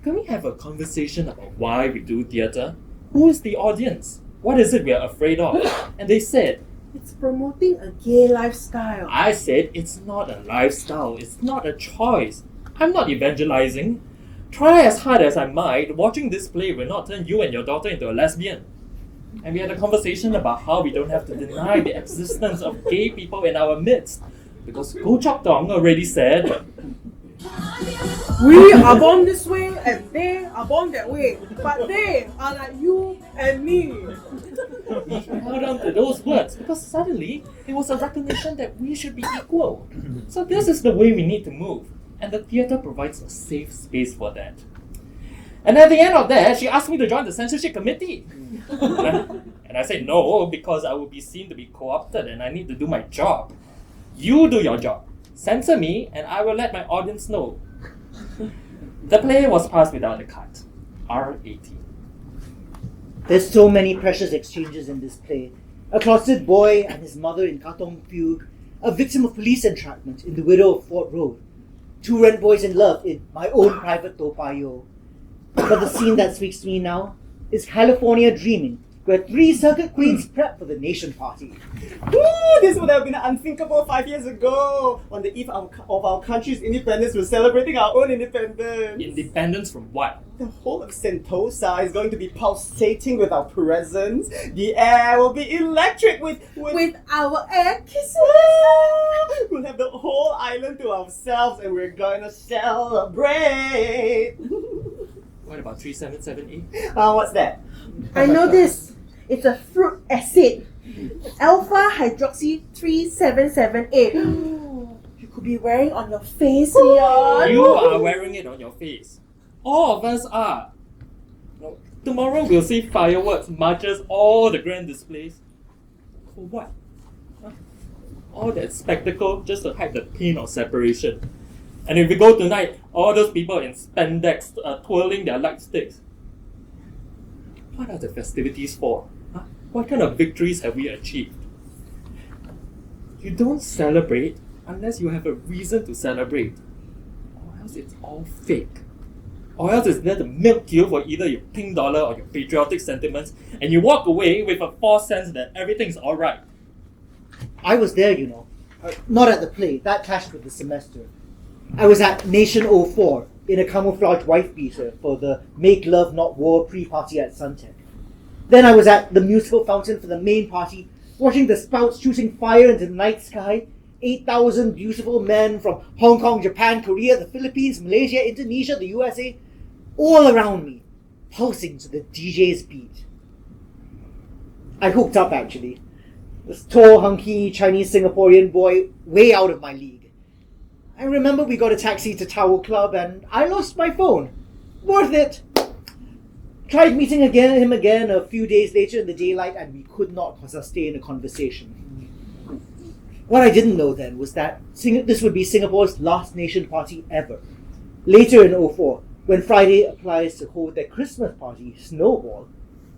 Speaker 6: Can we have a conversation about why we do theatre? Who is the audience? What is it we are afraid of? And they said,
Speaker 5: It's promoting a gay lifestyle.
Speaker 6: I said, it's not a lifestyle, it's not a choice. I'm not evangelizing. Try as hard as I might, watching this play will not turn you and your daughter into a lesbian. And we had a conversation about how we don't have to deny the existence of gay people in our midst. Because Goh Chok Tong already said,
Speaker 5: We are born this way and they are born that way. But they are like you and me.
Speaker 6: we held on to those words because suddenly it was a recognition that we should be equal. So this is the way we need to move. And the theatre provides a safe space for that. And at the end of that, she asked me to join the censorship committee. And I said no, because I would be seen to be co-opted and I need to do my job. You do your job. Censor me and I will let my audience know. The play was passed without a cut. R18.
Speaker 2: There's so many precious exchanges in this play. A closeted boy and his mother in Katong Fugue, a victim of police entrapment in The Widow of Fort Road, two rent boys in love in My Own Private Toa Payoh. But the scene that speaks to me now is California Dreaming, where three circuit queens prep for the Nation Party.
Speaker 4: Woo, this would have been unthinkable 5 years ago. On the eve of our country's independence, we're celebrating our own independence.
Speaker 6: Independence from what?
Speaker 4: The whole of Sentosa is going to be pulsating with our presence. The air will be electric with
Speaker 5: our air kisses.
Speaker 4: We'll have the whole island to ourselves and we're gonna celebrate.
Speaker 6: What about 3778?
Speaker 4: What's that?
Speaker 5: I know this. It's a fruit acid. Alpha hydroxy 3778. You could be wearing on your face, Leon.
Speaker 6: You are wearing it on your face. All of us are. No, tomorrow we'll see fireworks, marches, all the grand displays. For what? Huh? All that spectacle just to hide the pain of separation. And if we go tonight, all those people in spandex twirling their light sticks. What are the festivities for? Huh? What kind of victories have we achieved? You don't celebrate unless you have a reason to celebrate. Or else it's all fake. Or else it's there to milk you for either your pink dollar or your patriotic sentiments, and you walk away with a false sense that everything's alright.
Speaker 2: I was there, you know. Not at the play, that clashed with the semester. I was at Nation 04 in a camouflage wife beater for the Make Love Not War pre-party at Suntec. Then I was at the musical fountain for the main party, watching the spouts shooting fire into the night sky. 8,000 beautiful men from Hong Kong, Japan, Korea, the Philippines, Malaysia, Indonesia, the USA, all around me, pulsing to the DJ's beat. I hooked up, actually. This tall, hunky Chinese Singaporean boy, way out of my league. I remember we got a taxi to Tower Club and I lost my phone. Worth it! Tried meeting him again a few days later in the daylight and we could not sustain a conversation. What I didn't know then was that this would be Singapore's last Nation Party ever. Later in 04, when Friday applies to hold their Christmas party, Snowball,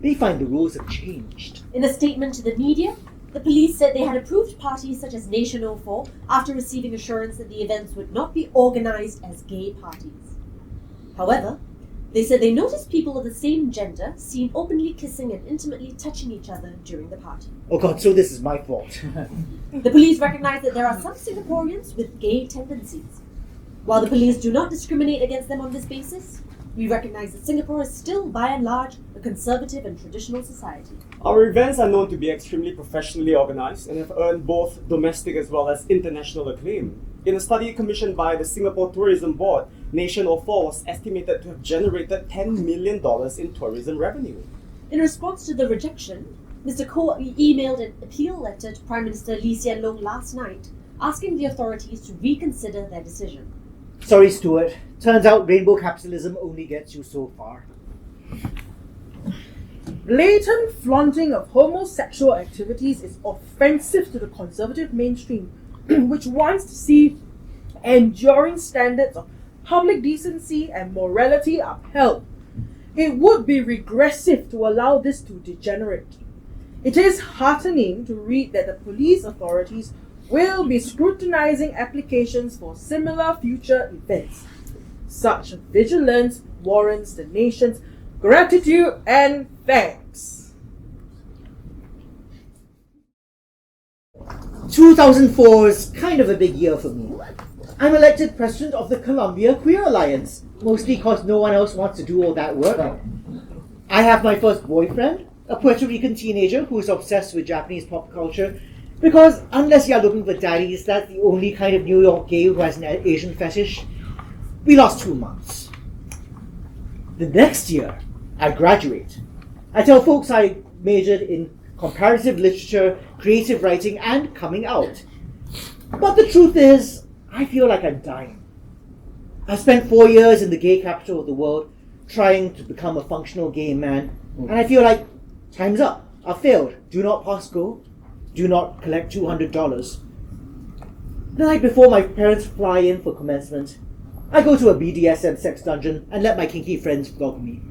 Speaker 2: they find the rules have changed.
Speaker 3: In a statement to the media, the police said they had approved parties such as Nation 04 after receiving assurance that the events would not be organised as gay parties. However, they said they noticed people of the same gender seen openly kissing and intimately touching each other during the party.
Speaker 2: Oh God, so this is my fault.
Speaker 3: The police recognize that there are some Singaporeans with gay tendencies. While the police do not discriminate against them on this basis, we recognize that Singapore is still, by and large, a conservative and traditional society.
Speaker 4: Our events are known to be extremely professionally organised and have earned both domestic as well as international acclaim. In a study commissioned by the Singapore Tourism Board, Nation 04 was estimated to have generated $10 million in tourism revenue.
Speaker 3: In response to the rejection, Mr. Koh emailed an appeal letter to Prime Minister Lee Hsien Loong last night, asking the authorities to reconsider their decision.
Speaker 2: Sorry, Stuart. Turns out rainbow capitalism only gets you so far.
Speaker 5: Blatant flaunting of homosexual activities is offensive to the conservative mainstream, which wants to see enduring standards of public decency and morality upheld. It would be regressive to allow this to degenerate. It is heartening to read that the police authorities will be scrutinizing applications for similar future events. Such vigilance warrants the nation's gratitude and thanks.
Speaker 2: 2004 is kind of a big year for me. I'm elected president of the Columbia Queer Alliance, mostly because no one else wants to do all that work. I have my first boyfriend, a Puerto Rican teenager who is obsessed with Japanese pop culture, because unless you're looking for daddies, that's the only kind of New York gay who has an Asian fetish. We lost 2 months. The next year, I graduate. I tell folks I majored in comparative literature, creative writing, and coming out. But the truth is, I feel like I'm dying. I spent 4 years in the gay capital of the world trying to become a functional gay man, and I feel like time's up. I failed. Do not pass go. Do not collect $200. The night before my parents fly in for commencement, I go to a BDSM sex dungeon and let my kinky friends flog me.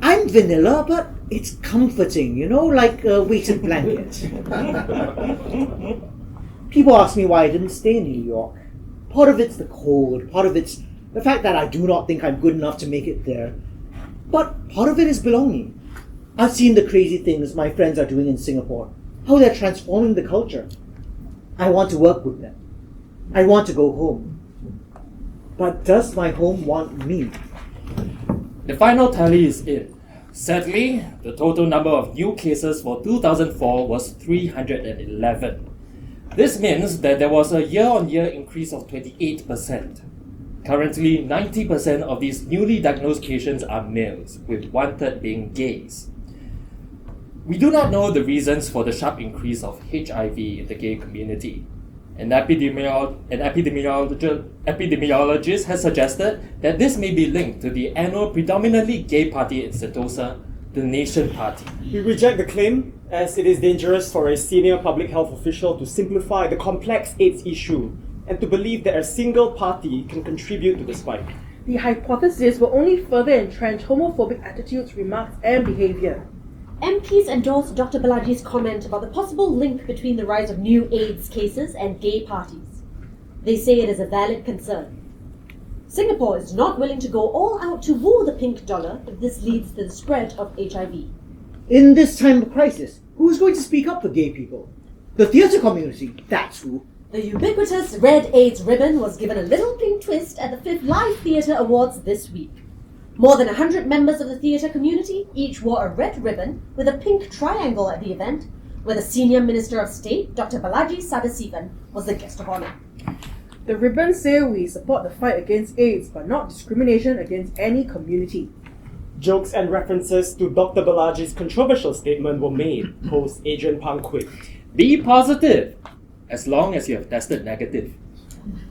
Speaker 2: I'm vanilla, but it's comforting, like a weighted blanket. People ask me why I didn't stay in New York. Part of it's the cold, part of it's the fact that I do not think I'm good enough to make it there. But part of it is belonging. I've seen the crazy things my friends are doing in Singapore, how they're transforming the culture. I want to work with them. I want to go home. But does my home want me?
Speaker 6: The final tally is in. Sadly, the total number of new cases for 2004 was 311. This means that there was a year-on-year increase of 28%. Currently, 90% of these newly diagnosed patients are males, with 1/3 being gays. We do not know the reasons for the sharp increase of HIV in the gay community. An epidemiologist has suggested that this may be linked to the annual predominantly gay party in Sentosa, the Nation Party.
Speaker 4: We reject the claim, as it is dangerous for a senior public health official to simplify the complex AIDS issue and to believe that a single party can contribute to the spike.
Speaker 5: The hypothesis will only further entrench homophobic attitudes, remarks, and behavior.
Speaker 3: MPs endorsed Dr. Balaji's comment about the possible link between the rise of new AIDS cases and gay parties. They say it is a valid concern. Singapore is not willing to go all out to woo the pink dollar if this leads to the spread of HIV.
Speaker 2: In this time of crisis, who's going to speak up for gay people? The theatre community, that's who.
Speaker 3: The ubiquitous red AIDS ribbon was given a little pink twist at the 5th Live Theatre Awards this week. More than 100 members of the theatre community each wore a red ribbon with a pink triangle at the event, where the Senior Minister of State, Dr. Balaji Sadasivan, was the guest of honour.
Speaker 5: The ribbons say we support the fight against AIDS, but not discrimination against any community.
Speaker 4: Jokes and references to Dr. Balaji's controversial statement were made post Adrian Pang quit.
Speaker 6: Be positive, as long as you have tested negative.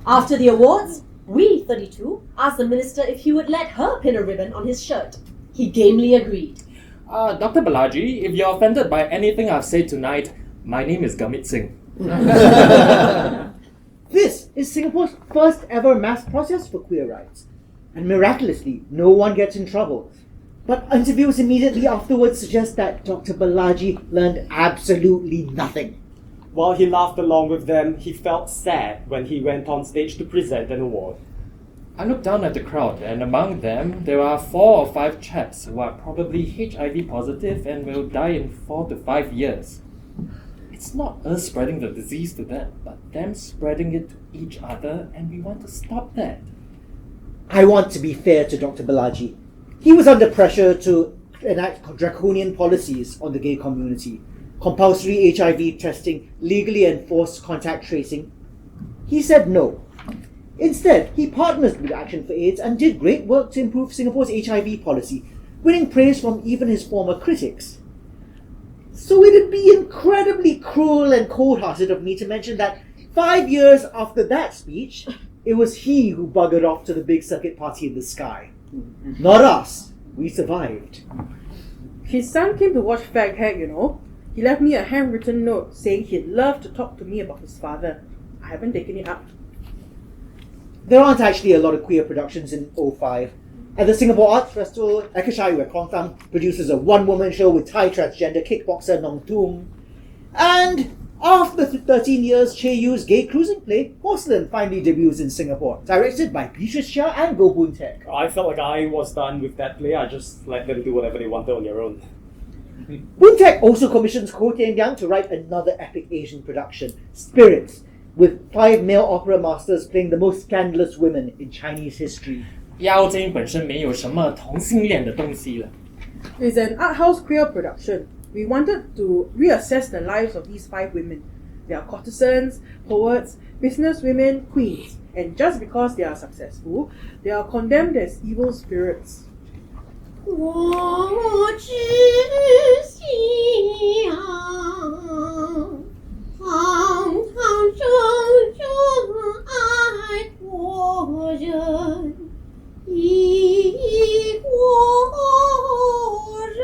Speaker 3: After the awards, we, 32, asked the minister if he would let her pin a ribbon on his shirt. He gamely agreed.
Speaker 6: Dr. Balaji, if you're offended by anything I've said tonight, my name is Gurmit Singh.
Speaker 2: This is Singapore's first ever mass protest for queer rights. And miraculously, no one gets in trouble. But interviews immediately afterwards suggest that Dr. Balaji learned absolutely nothing.
Speaker 4: While he laughed along with them, he felt sad when he went on stage to present an award.
Speaker 6: I looked down at the crowd, and among them, there are 4 or 5 chaps who are probably HIV positive and will die in 4 to 5 years. It's not us spreading the disease to them, but them spreading it to each other, and we want to stop that.
Speaker 2: I want to be fair to Dr. Balaji. He was under pressure to enact draconian policies on the gay community. Compulsory HIV testing, legally enforced contact tracing. He said no. Instead, he partnered with Action for AIDS and did great work to improve Singapore's HIV policy, winning praise from even his former critics. So it'd be incredibly cruel and cold-hearted of me to mention that 5 years after that speech, it was he who buggered off to the big circuit party in the sky. Not us. We survived.
Speaker 5: His son came to watch Fag Hag, you know. He left me a handwritten note saying he'd love to talk to me about his father. I haven't taken it up.
Speaker 2: There aren't actually a lot of queer productions in 05. At the Singapore Arts Festival, Ekashai Wekrongtham produces a one-woman show with Thai transgender kickboxer Nong Tum. And after 13 years, Che Yu's gay cruising play, Porcelain, finally debuts in Singapore, directed by Beatrice Chia and Goh Boon Teck.
Speaker 4: I felt like I was done with that play. I just let them do whatever they wanted on their own.
Speaker 2: Boon Teck also commissions Koh Tian Yang to write another epic Asian production, Spirits, with 5 male opera masters playing the most scandalous women in Chinese history.
Speaker 6: 妖精本身没有什么同性恋的东西了。
Speaker 5: It's an art house queer production. We wanted to reassess the lives of these 5 women. They are courtesans, poets, businesswomen, queens. And just because they are successful, they are condemned as evil spirits.
Speaker 3: 我只想堂堂正正爱国人，一国人。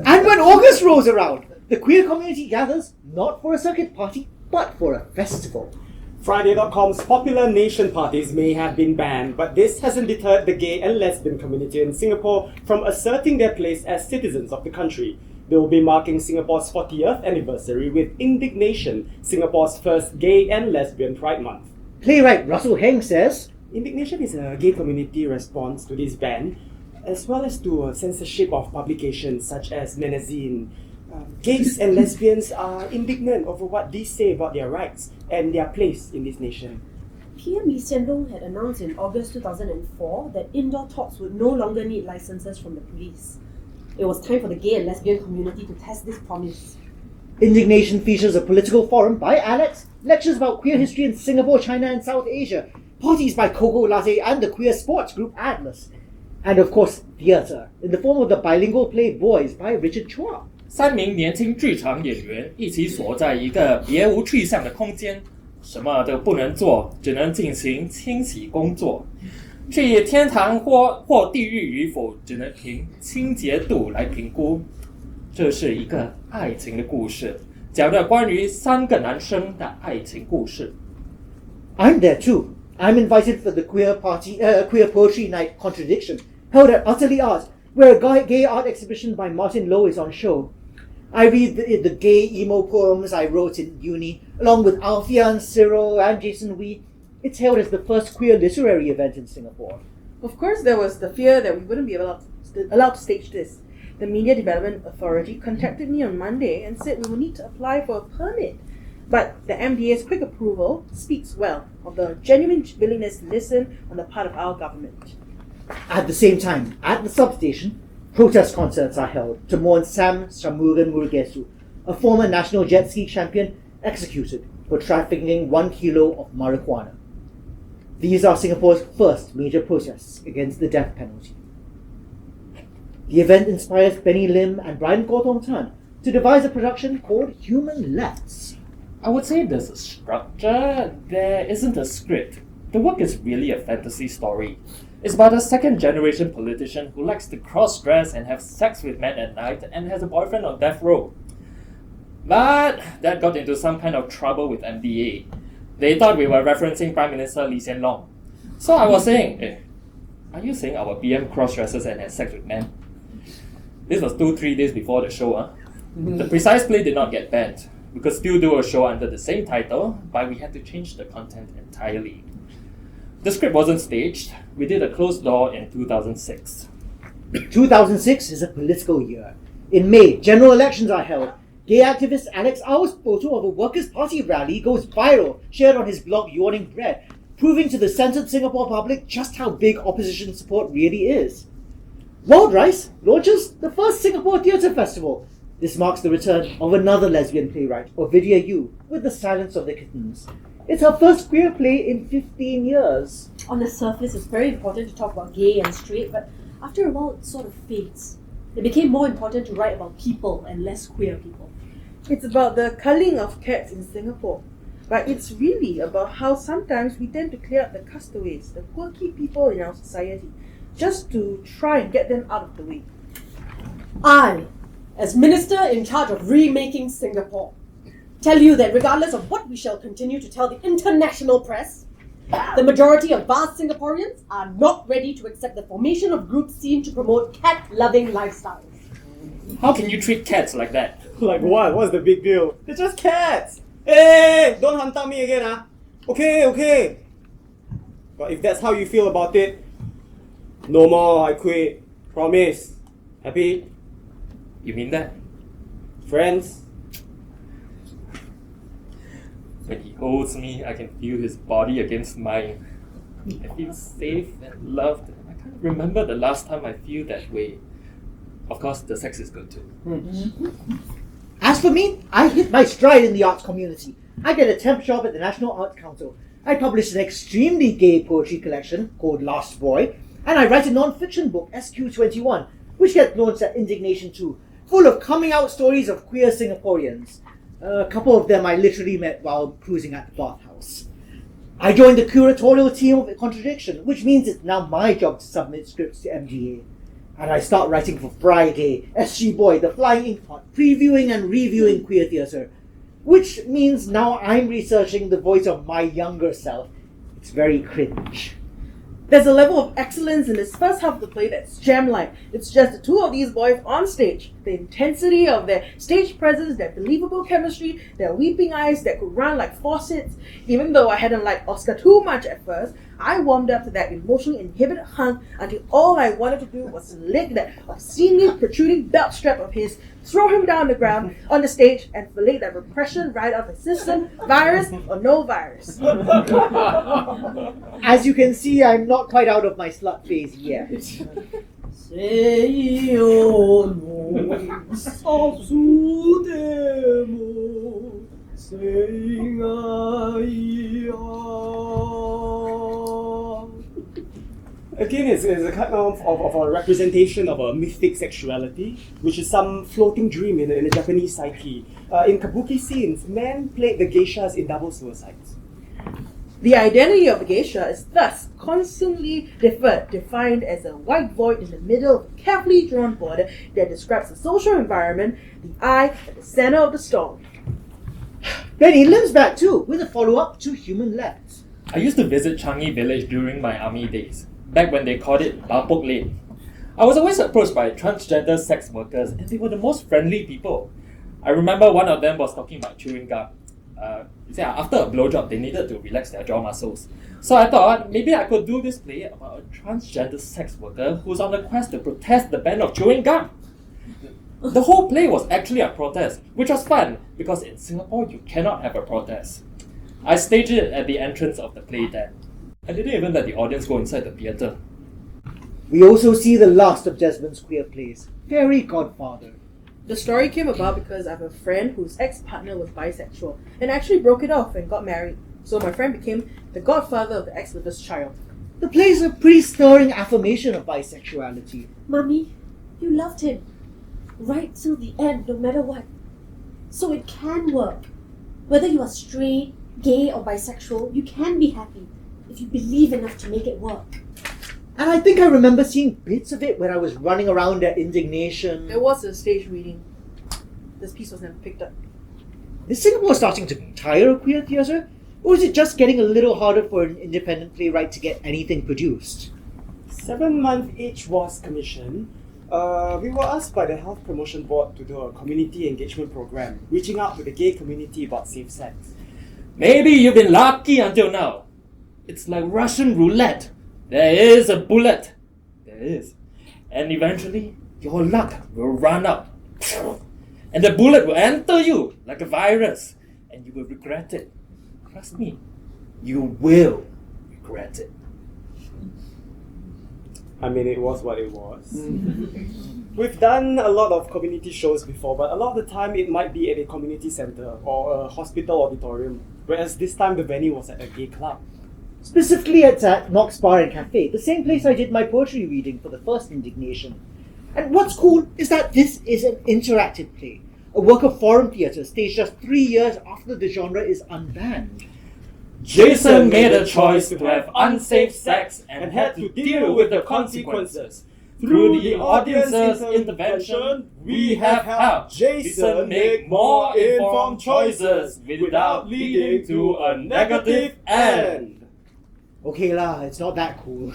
Speaker 2: And when August rolls around, the queer community gathers not for a circuit party, but for a festival.
Speaker 4: Friday.com's popular nation parties may have been banned, but this hasn't deterred the gay and lesbian community in Singapore from asserting their place as citizens of the country. They will be marking Singapore's 40th anniversary with Indignation, Singapore's first gay and lesbian Pride Month.
Speaker 2: Playwright Russell Heng says,
Speaker 4: Indignation is a gay community response to this ban, as well as to censorship of publications such as Menazine. Gays and lesbians are indignant over what these say about their rights and their place in this nation.
Speaker 3: PM Lee Hsien Loong had announced in August 2004 that indoor talks would no longer need licenses from the police. It was time for the gay and lesbian community to test this promise.
Speaker 2: Indignation features a political forum by Alex, lectures about queer history in Singapore, China and South Asia, parties by Coco Latte and the queer sports group Atlas, and of course theatre, in the form of the bilingual play Boys by Richard Chua.
Speaker 6: 3名年轻剧场演员一起锁在一个别无去向的空间，什么都不能做，只能进行清洗工作。去天堂或地狱与否，只能凭清洁度来评估。这是一个爱情的故事，讲的关于3个男生的爱情故事。
Speaker 2: I'm there too. I'm invited for the queer poetry night Contradiction, held at Utterly Art, where a gay art exhibition by Martin Lowe is on show. I read the gay emo poems I wrote in uni, along with Alfian, Cyril, and Jason Wee. It's hailed as the first queer literary event in Singapore.
Speaker 5: Of course, there was the fear that we wouldn't be allowed to stage this. The Media Development Authority contacted me on Monday and said we will need to apply for a permit. But the MDA's quick approval speaks well of the genuine willingness to listen on the part of our government.
Speaker 2: At the same time, at the substation, protest concerts are held to mourn Sam Shamugan Murugesu, a former national jet ski champion executed for trafficking 1 kilo of marijuana. These are Singapore's first major protests against the death penalty. The event inspires Benny Lim and Brian Gotong Tan to devise a production called Human Lefts.
Speaker 6: I would say there's a structure, there isn't a script. The work is really a fantasy story. It's about a second-generation politician who likes to cross-dress and have sex with men at night and has a boyfriend on death row. But that got into some kind of trouble with MDA. They thought we were referencing Prime Minister Lee Hsien Loong. So I was saying, are you saying our PM cross-dresses and has sex with men? This was 2-3 days before the show. The precise play did not get banned. We could still do a show under the same title, but we had to change the content entirely. The script wasn't staged. We did a closed door in 2006.
Speaker 2: 2006 is a political year. In May, general elections are held. Gay activist Alex Au's photo of a Workers' Party rally goes viral, shared on his blog Yawning Bread, proving to the censored Singapore public just how big opposition support really is. Wild Rice launches the first Singapore Theatre Festival. This marks the return of another lesbian playwright, Ovidia Yu, with The Silence of the Kittens. It's her first queer play in 15 years.
Speaker 3: On the surface, it's very important to talk about gay and straight, but after a while, it sort of fades. It became more important to write about people and less queer people.
Speaker 5: It's about the culling of cats in Singapore. But it's really about how sometimes we tend to clear up the castaways, the quirky people in our society, just to try and get them out of the way.
Speaker 3: I, as Minister in charge of remaking Singapore, tell you that regardless of what we shall continue to tell the international press, the majority of vast Singaporeans are not ready to accept the formation of groups seen to promote cat-loving lifestyles.
Speaker 6: How can you treat cats like that?
Speaker 4: Like what? What's the big deal? They're just cats! Hey, don't hunt me again, huh? Okay. But if that's how you feel about it, no more, I quit. Promise. Happy?
Speaker 6: You mean that?
Speaker 4: Friends?
Speaker 6: When he holds me, I can feel his body against mine. I feel safe and loved. I can't remember the last time I feel that way. Of course, the sex is good too.
Speaker 2: As for me, I hit my stride in the arts community. I get a temp job at the National Arts Council. I publish an extremely gay poetry collection called Lost Boy, and I write a non-fiction book, SQ21, which gets launched at Indignation 2, full of coming out stories of queer Singaporeans. A couple of them I literally met while cruising at the bathhouse. I joined the curatorial team of Contradiction, which means it's now my job to submit scripts to MGA. And I start writing for Friday, SG Boy, the Flying Inkpot, previewing and reviewing queer theatre, which means now I'm researching the voice of my younger self. It's very cringe.
Speaker 5: There's a level of excellence in this first half of the play that's gem-like. It's just the two of these boys on stage. The intensity of their stage presence, their believable chemistry, their weeping eyes that could run like faucets. Even though I hadn't liked Oscar too much at first, I warmed up to that emotionally inhibited hunk until all I wanted to do was to lick that obscenely protruding belt strap of his, throw him down the ground on the stage, and fillet that repression right out of his system, virus or no virus.
Speaker 2: As you can see, I'm not quite out of my slut phase yet.
Speaker 4: Again, it's a kind of a representation of a mythic sexuality, which is some floating dream in the Japanese psyche. In kabuki scenes, men played the geishas in double suicides.
Speaker 5: The identity of the geisha is thus constantly defined as a white void in the middle of a carefully drawn border that describes the social environment, the eye at the center of the storm.
Speaker 2: Benny lives back too, with a follow-up to Human Left.
Speaker 6: I used to visit Changi Village during my army days, back when they called it Bapok Lane. I was always approached by transgender sex workers, and they were the most friendly people. I remember one of them was talking about chewing gum. After a blowjob, they needed to relax their jaw muscles. So I thought maybe I could do this play about a transgender sex worker who's on a quest to protest the ban of chewing gum. The whole play was actually a protest, which was fun because in Singapore you cannot have a protest. I staged it at the entrance of the play then. I didn't even let the audience go inside the theatre.
Speaker 2: We also see the last of Desmond's queer plays, Fairy Godfather.
Speaker 5: The story came about because I have a friend whose ex-partner was bisexual and actually broke it off and got married. So my friend became the godfather of the ex-lover's child.
Speaker 2: The play is a pretty stirring affirmation of bisexuality.
Speaker 3: Mummy, you loved him. Right till the end, no matter what. So it can work. Whether you are straight, gay or bisexual, you can be happy if you believe enough to make it work.
Speaker 2: And I think I remember seeing bits of it when I was running around at Indignation.
Speaker 5: There was a stage reading. This piece was never picked up.
Speaker 2: Is Singapore starting to tire of queer theatre? Or is it just getting a little harder for an independent playwright to get anything produced?
Speaker 4: 7 month each was commissioned. We were asked by the Health Promotion Board to do a community engagement program, reaching out to the gay community about safe sex.
Speaker 6: Maybe you've been lucky until now. It's like Russian roulette. There is a bullet. There is. And eventually, your luck will run out. And the bullet will enter you like a virus. And you will regret it. Trust me, you will regret it.
Speaker 4: I mean, it was what it was. We've done a lot of community shows before, but a lot of the time it might be at a community centre or a hospital auditorium, whereas this time the venue was at a gay club.
Speaker 2: Specifically, it's at Knox Bar and Cafe, the same place I did my poetry reading for the first Indignation. And what's cool is that this is an interactive play, a work of foreign theatre staged just 3 years after the genre is unbanned.
Speaker 6: Jason made a choice to have unsafe sex and had to deal with the consequences. Through the audience's intervention, we have helped Jason make more informed choices without leading to a negative end.
Speaker 2: Okay lah, it's not that cool.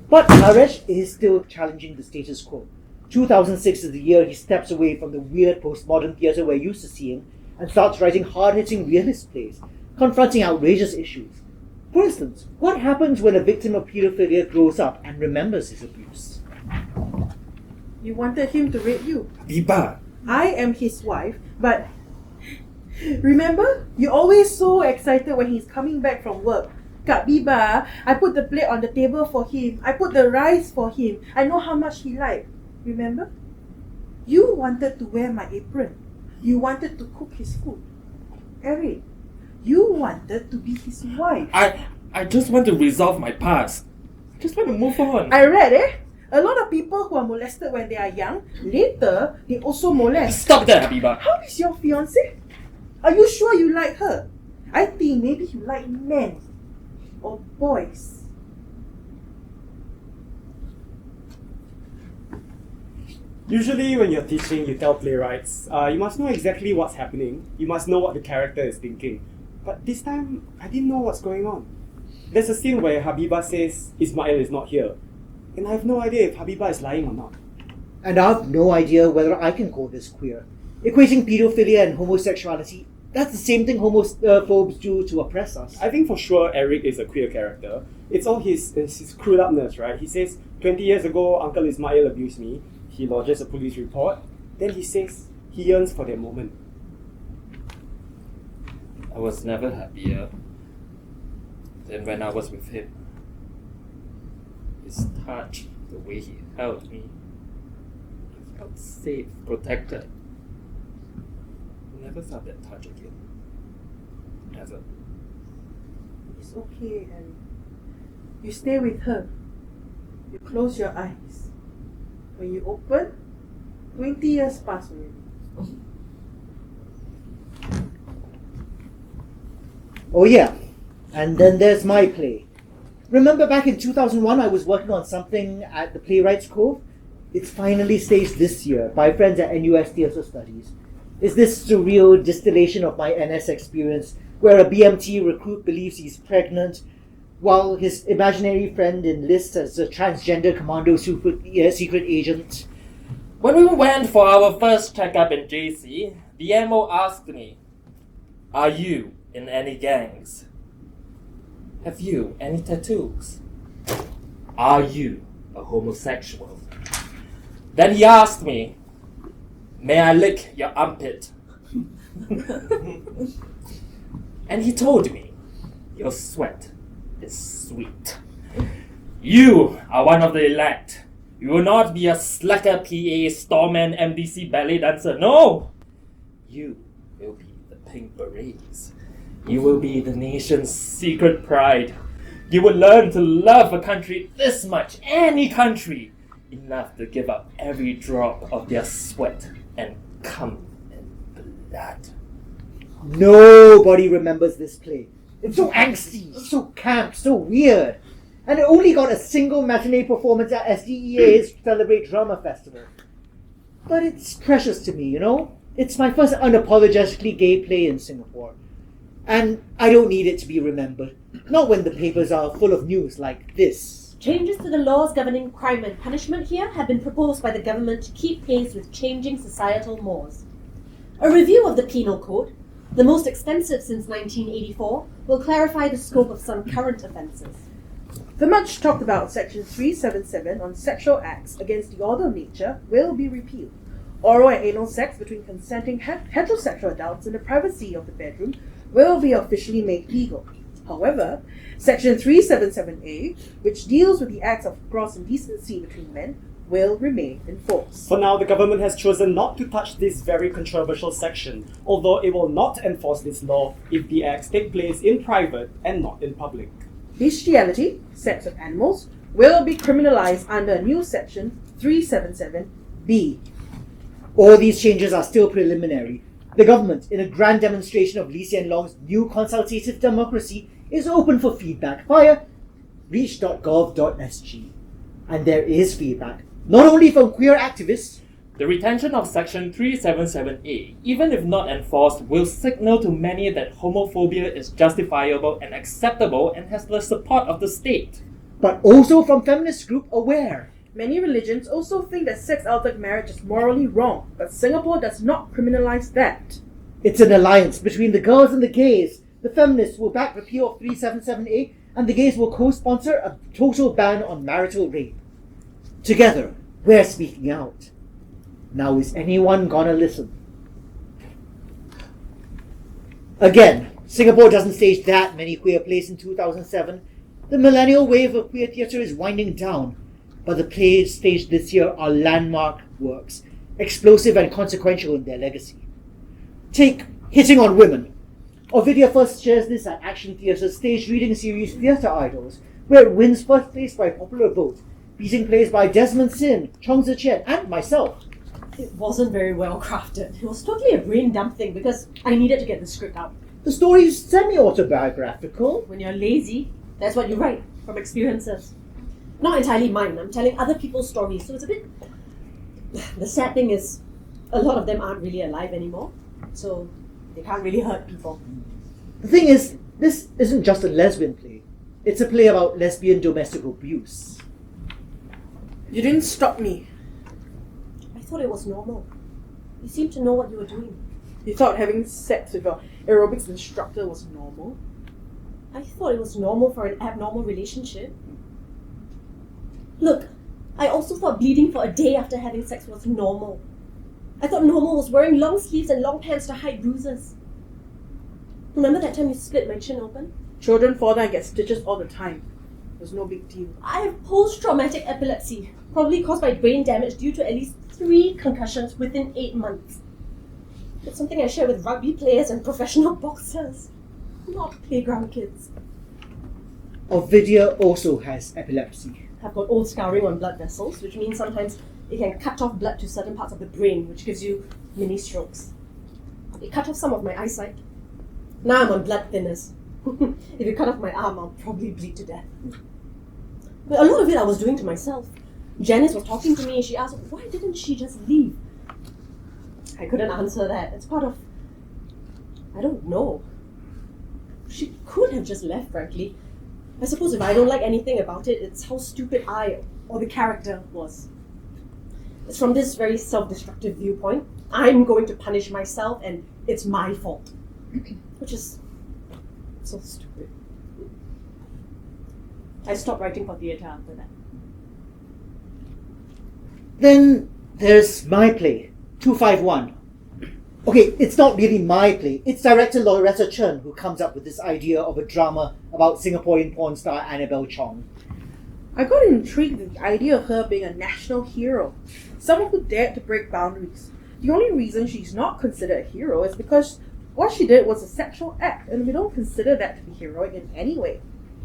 Speaker 2: But Naresh is still challenging the status quo. 2006 is the year he steps away from the weird postmodern theatre we're used to seeing and starts writing hard-hitting realist plays, confronting outrageous issues. For instance, what happens when a victim of pedophilia grows up and remembers his abuse?
Speaker 5: You wanted him to rape you.
Speaker 6: Biba,
Speaker 5: I am his wife, but remember? You're always so excited when he's coming back from work. Kak Biba, I put the plate on the table for him. I put the rice for him. I know how much he liked. Remember? You wanted to wear my apron. You wanted to cook his food. Eric, you wanted to be his wife.
Speaker 6: I just want to resolve my past. I just want to move on.
Speaker 5: I read, a lot of people who are molested when they are young, later, they also molest.
Speaker 6: Stop that, Habiba.
Speaker 5: How is your fiancée? Are you sure you like her? I think maybe you like men. Or boys.
Speaker 4: Usually when you're teaching, you tell playwrights, you must know exactly what's happening. You must know what the character is thinking. But this time, I didn't know what's going on. There's a scene where Habiba says Ismail is not here. And I have no idea if Habiba is lying or not.
Speaker 2: And I have no idea whether I can call this queer. Equating pedophilia and homosexuality, that's the same thing homophobes do to oppress us.
Speaker 4: I think for sure Eric is a queer character. It's all his screwed upness, right? He says, 20 years ago, Uncle Ismail abused me. He lodges a police report. Then he says he yearns for that moment.
Speaker 6: I was never happier than when I was with him. His touch, the way he held me, I felt safe, protected. I never felt that touch again. Never.
Speaker 5: It's okay, and you stay with her. You close your eyes. When you open, 20 years pass already.
Speaker 2: Oh yeah, and then there's my play. Remember back in 2001 I was working on something at the Playwrights Cove? It's finally staged this year by friends at NUS Theatre Studies. It's this surreal distillation of my NS experience where a BMT recruit believes he's pregnant while his imaginary friend enlists as a transgender commando secret agent.
Speaker 6: When we went for our first checkup in JC, the MO asked me, "Are you in any gangs? Have you any tattoos? Are you a homosexual?" Then he asked me, "May I lick your armpit?" And he told me, "Your sweat is sweet. You are one of the elect. You will not be a slacker PA, storeman, MDC, ballet dancer. No! You will be the Pink Berets. You will be the nation's secret pride. You will learn to love a country this much, any country, enough to give up every drop of their sweat and cum and blood."
Speaker 2: Nobody remembers this play. It's so angsty, so camp, so weird. And it only got a single matinee performance at SDEA's Celebrate Drama Festival. But it's precious to me, you know? It's my first unapologetically gay play in Singapore. And I don't need it to be remembered. Not when the papers are full of news like this.
Speaker 3: Changes to the laws governing crime and punishment here have been proposed by the government to keep pace with changing societal mores. A review of the Penal Code, the most extensive since 1984, will clarify the scope of some current offences.
Speaker 5: The much talked about Section 377 on sexual acts against the order of nature will be repealed. Oral and anal sex between consenting heterosexual adults in the privacy of the bedroom will be officially made legal. However, Section 377A, which deals with the acts of gross indecency between men, will remain in force.
Speaker 4: For now, the government has chosen not to touch this very controversial section, although it will not enforce this law if the acts take place in private and not in public.
Speaker 5: Bestiality, sex with animals, will be criminalized under a new section 377B.
Speaker 2: All these changes are still preliminary. The government, in a grand demonstration of Lee Hsien Loong's new consultative democracy, is open for feedback via reach.gov.sg. And there is feedback, not only from queer activists.
Speaker 6: The retention of Section 377A, even if not enforced, will signal to many that homophobia is justifiable and acceptable and has the support of the state.
Speaker 2: But also from feminist group Aware.
Speaker 5: Many religions also think that sex-altered marriage is morally wrong, but Singapore does not criminalize that.
Speaker 2: It's an alliance between the girls and the gays. The feminists will back repeal of 377A, and the gays will co-sponsor a total ban on marital rape. Together, we're speaking out. Now is anyone gonna listen? Again, Singapore doesn't stage that many queer plays in 2007. The millennial wave of queer theatre is winding down, but the plays staged this year are landmark works, explosive and consequential in their legacy. Take Hitting on Women. Ovidia first shares this at Action Theatre's stage reading series Theatre Idols, where it wins first place by popular vote, beating plays by Desmond Sin, Ng Yi-Sheng, and myself.
Speaker 3: It wasn't very well crafted. It was totally a brain dump thing because I needed to get the script out.
Speaker 2: The story is semi-autobiographical.
Speaker 3: When you're lazy, that's what you write from experiences. Not entirely mine. I'm telling other people's stories, so it's a bit... The sad thing is, a lot of them aren't really alive anymore, so they can't really hurt people.
Speaker 2: The thing is, this isn't just a lesbian play. It's a play about lesbian domestic abuse.
Speaker 5: You didn't stop me.
Speaker 3: I thought it was normal. You seemed to know what you were doing.
Speaker 5: You thought having sex with your aerobics instructor was normal?
Speaker 3: I thought it was normal for an abnormal relationship. Look, I also thought bleeding for a day after having sex was normal. I thought normal was wearing long sleeves and long pants to hide bruises. Remember that time you split my chin open?
Speaker 5: Children fall down and get stitches all the time. It was no big deal.
Speaker 3: I have post-traumatic epilepsy, probably caused by brain damage due to at least 3 concussions within 8 months. It's something I share with rugby players and professional boxers, not playground kids.
Speaker 2: Ovidia also has epilepsy.
Speaker 3: I've got old scouring on blood vessels, which means sometimes it can cut off blood to certain parts of the brain, which gives you mini strokes. It cut off some of my eyesight. Now I'm on blood thinners. If you cut off my arm, I'll probably bleed to death. But a lot of it I was doing to myself. Janice was talking to me and she asked, why didn't she just leave? I couldn't answer that. It's part of... I don't know. She could have just left, frankly. I suppose if I don't like anything about it, it's how stupid I or the character was. It's from this very self-destructive viewpoint. I'm going to punish myself and it's my fault. Which is so stupid. I stopped writing for theatre after that.
Speaker 2: Then there's my play, 251. Okay, it's not really my play. It's director Loretta Chen who comes up with this idea of a drama about Singaporean porn star Annabelle Chong.
Speaker 5: I got intrigued with the idea of her being a national hero, someone who dared to break boundaries. The only reason she's not considered a hero is because what she did was a sexual act, and we don't consider that to be heroic in any way.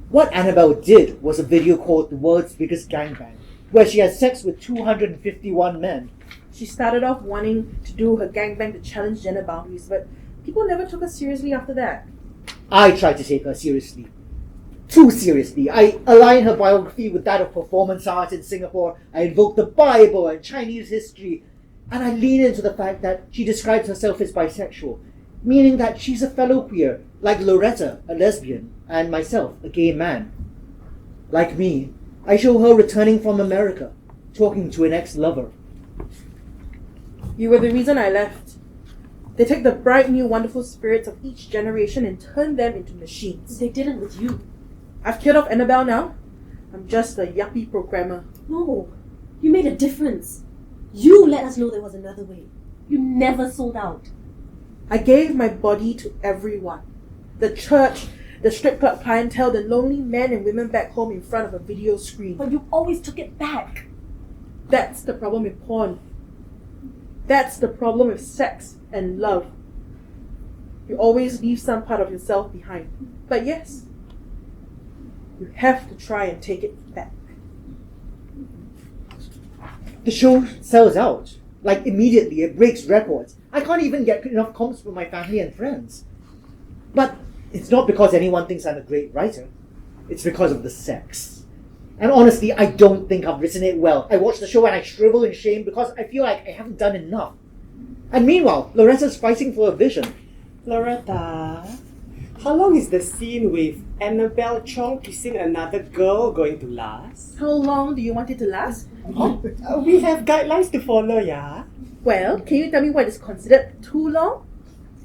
Speaker 2: What Annabelle did was a video called The World's Biggest Gangbang, where she had sex with 251 men.
Speaker 5: She started off wanting to do her gangbang to challenge gender boundaries, but people never took her seriously after that.
Speaker 2: I tried to take her seriously. Too seriously. I align her biography with that of performance art in Singapore. I invoke the Bible and Chinese history. And I lean into the fact that she describes herself as bisexual, meaning that she's a fellow queer, like Loretta, a lesbian, and myself, a gay man. Like me, I show her returning from America, talking to an ex-lover.
Speaker 5: You were the reason I left. They take the bright, new, wonderful spirits of each generation and turn them into machines.
Speaker 3: They didn't with you.
Speaker 5: I've killed off Annabelle now. I'm just a yuppie programmer.
Speaker 3: No, you made a difference. You let us know there was another way. You never sold out.
Speaker 5: I gave my body to everyone. The church, the strip club clientele, the lonely men and women back home in front of a video screen.
Speaker 3: But you always took it back.
Speaker 5: That's the problem with porn. That's the problem with sex and love. You always leave some part of yourself behind. But yes, you have to try and take it back.
Speaker 2: The show sells out. Like immediately, it breaks records. I can't even get enough comps from my family and friends. But it's not because anyone thinks I'm a great writer. It's because of the sex. And honestly, I don't think I've written it well. I watch the show and I shrivel in shame because I feel like I haven't done enough. And meanwhile, Loretta's fighting for a vision.
Speaker 4: Loretta, how long is the scene with Annabelle Chong kissing another girl going to last?
Speaker 5: How long do you want it to last?
Speaker 4: We have guidelines to follow, yeah?
Speaker 5: Well, can you tell me what is considered too long?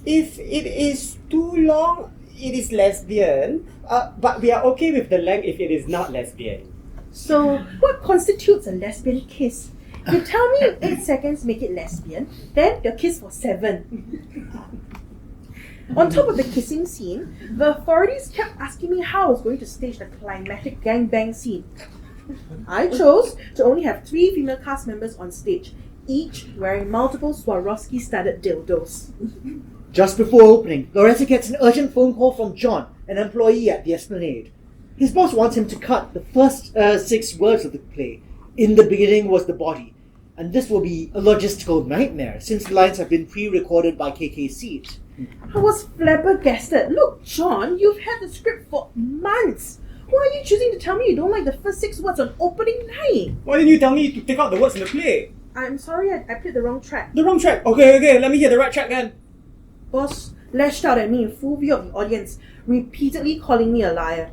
Speaker 4: If it is too long, it is lesbian. But we are okay with the length if it is not lesbian.
Speaker 5: So, what constitutes a lesbian kiss? You tell me 8 seconds make it lesbian, then you'll kiss for 7. On top of the kissing scene, the authorities kept asking me how I was going to stage the climactic gangbang scene. I chose to only have 3 female cast members on stage, each wearing multiple Swarovski-studded dildos.
Speaker 2: Just before opening, Loretta gets an urgent phone call from John, an employee at the Esplanade. His boss wants him to cut the first 6 words of the play. In the beginning was the body. And this will be a logistical nightmare, since the lines have been pre-recorded by KKC.
Speaker 5: I was flabbergasted. Look, John, you've had the script for months. Why are you choosing to tell me you don't like the first 6 words on opening night?
Speaker 4: Why didn't you tell me to take out the words in the play?
Speaker 5: I'm sorry, I played the wrong track.
Speaker 4: The wrong track? Okay, let me hear the right track then.
Speaker 5: Boss lashed out at me in full view of the audience, repeatedly calling me a liar.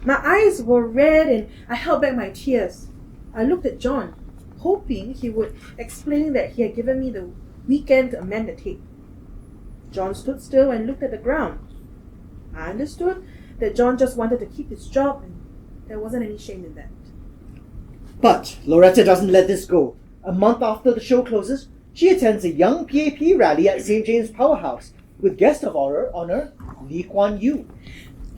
Speaker 5: My eyes were red and I held back my tears. I looked at John, hoping he would explain that he had given me the weekend to amend the tape. John stood still and looked at the ground. I understood that John just wanted to keep his job and there wasn't any shame in that.
Speaker 2: But Loretta doesn't let this go. A month after the show closes, she attends a young PAP rally at St. James Powerhouse with guest of honor Lee Kuan Yew.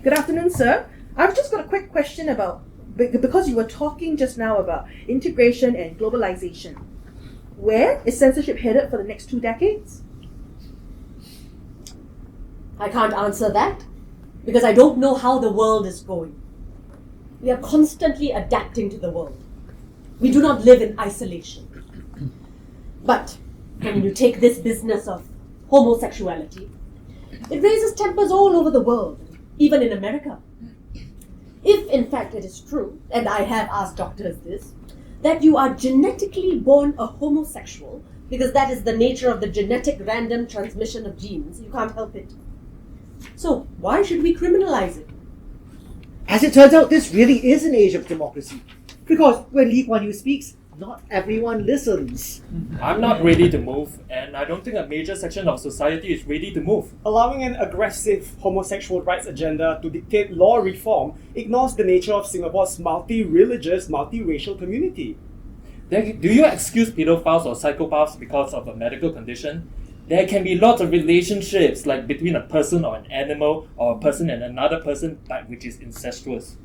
Speaker 5: Good afternoon, sir. I've just got a quick question about, because you were talking just now about integration and globalization. Where is censorship headed for the next 2 decades?
Speaker 3: I can't answer that because I don't know how the world is going. We are constantly adapting to the world. We do not live in isolation. But when you take this business of homosexuality, it raises tempers all over the world, even in America. If in fact it is true, and I have asked doctors this, that you are genetically born a homosexual, because that is the nature of the genetic random transmission of genes, you can't help it. So why should we criminalize it?
Speaker 2: As it turns out, this really is an age of democracy. Because when Lee Kuan Yew speaks, not everyone listens.
Speaker 6: I'm not ready to move, and I don't think a major section of society is ready to move.
Speaker 4: Allowing an aggressive homosexual rights agenda to dictate law reform ignores the nature of Singapore's multi-religious, multi-racial community.
Speaker 6: Do you excuse pedophiles or psychopaths because of a medical condition? There can be lots of relationships, like between a person or an animal, or a person and another person, but which is incestuous.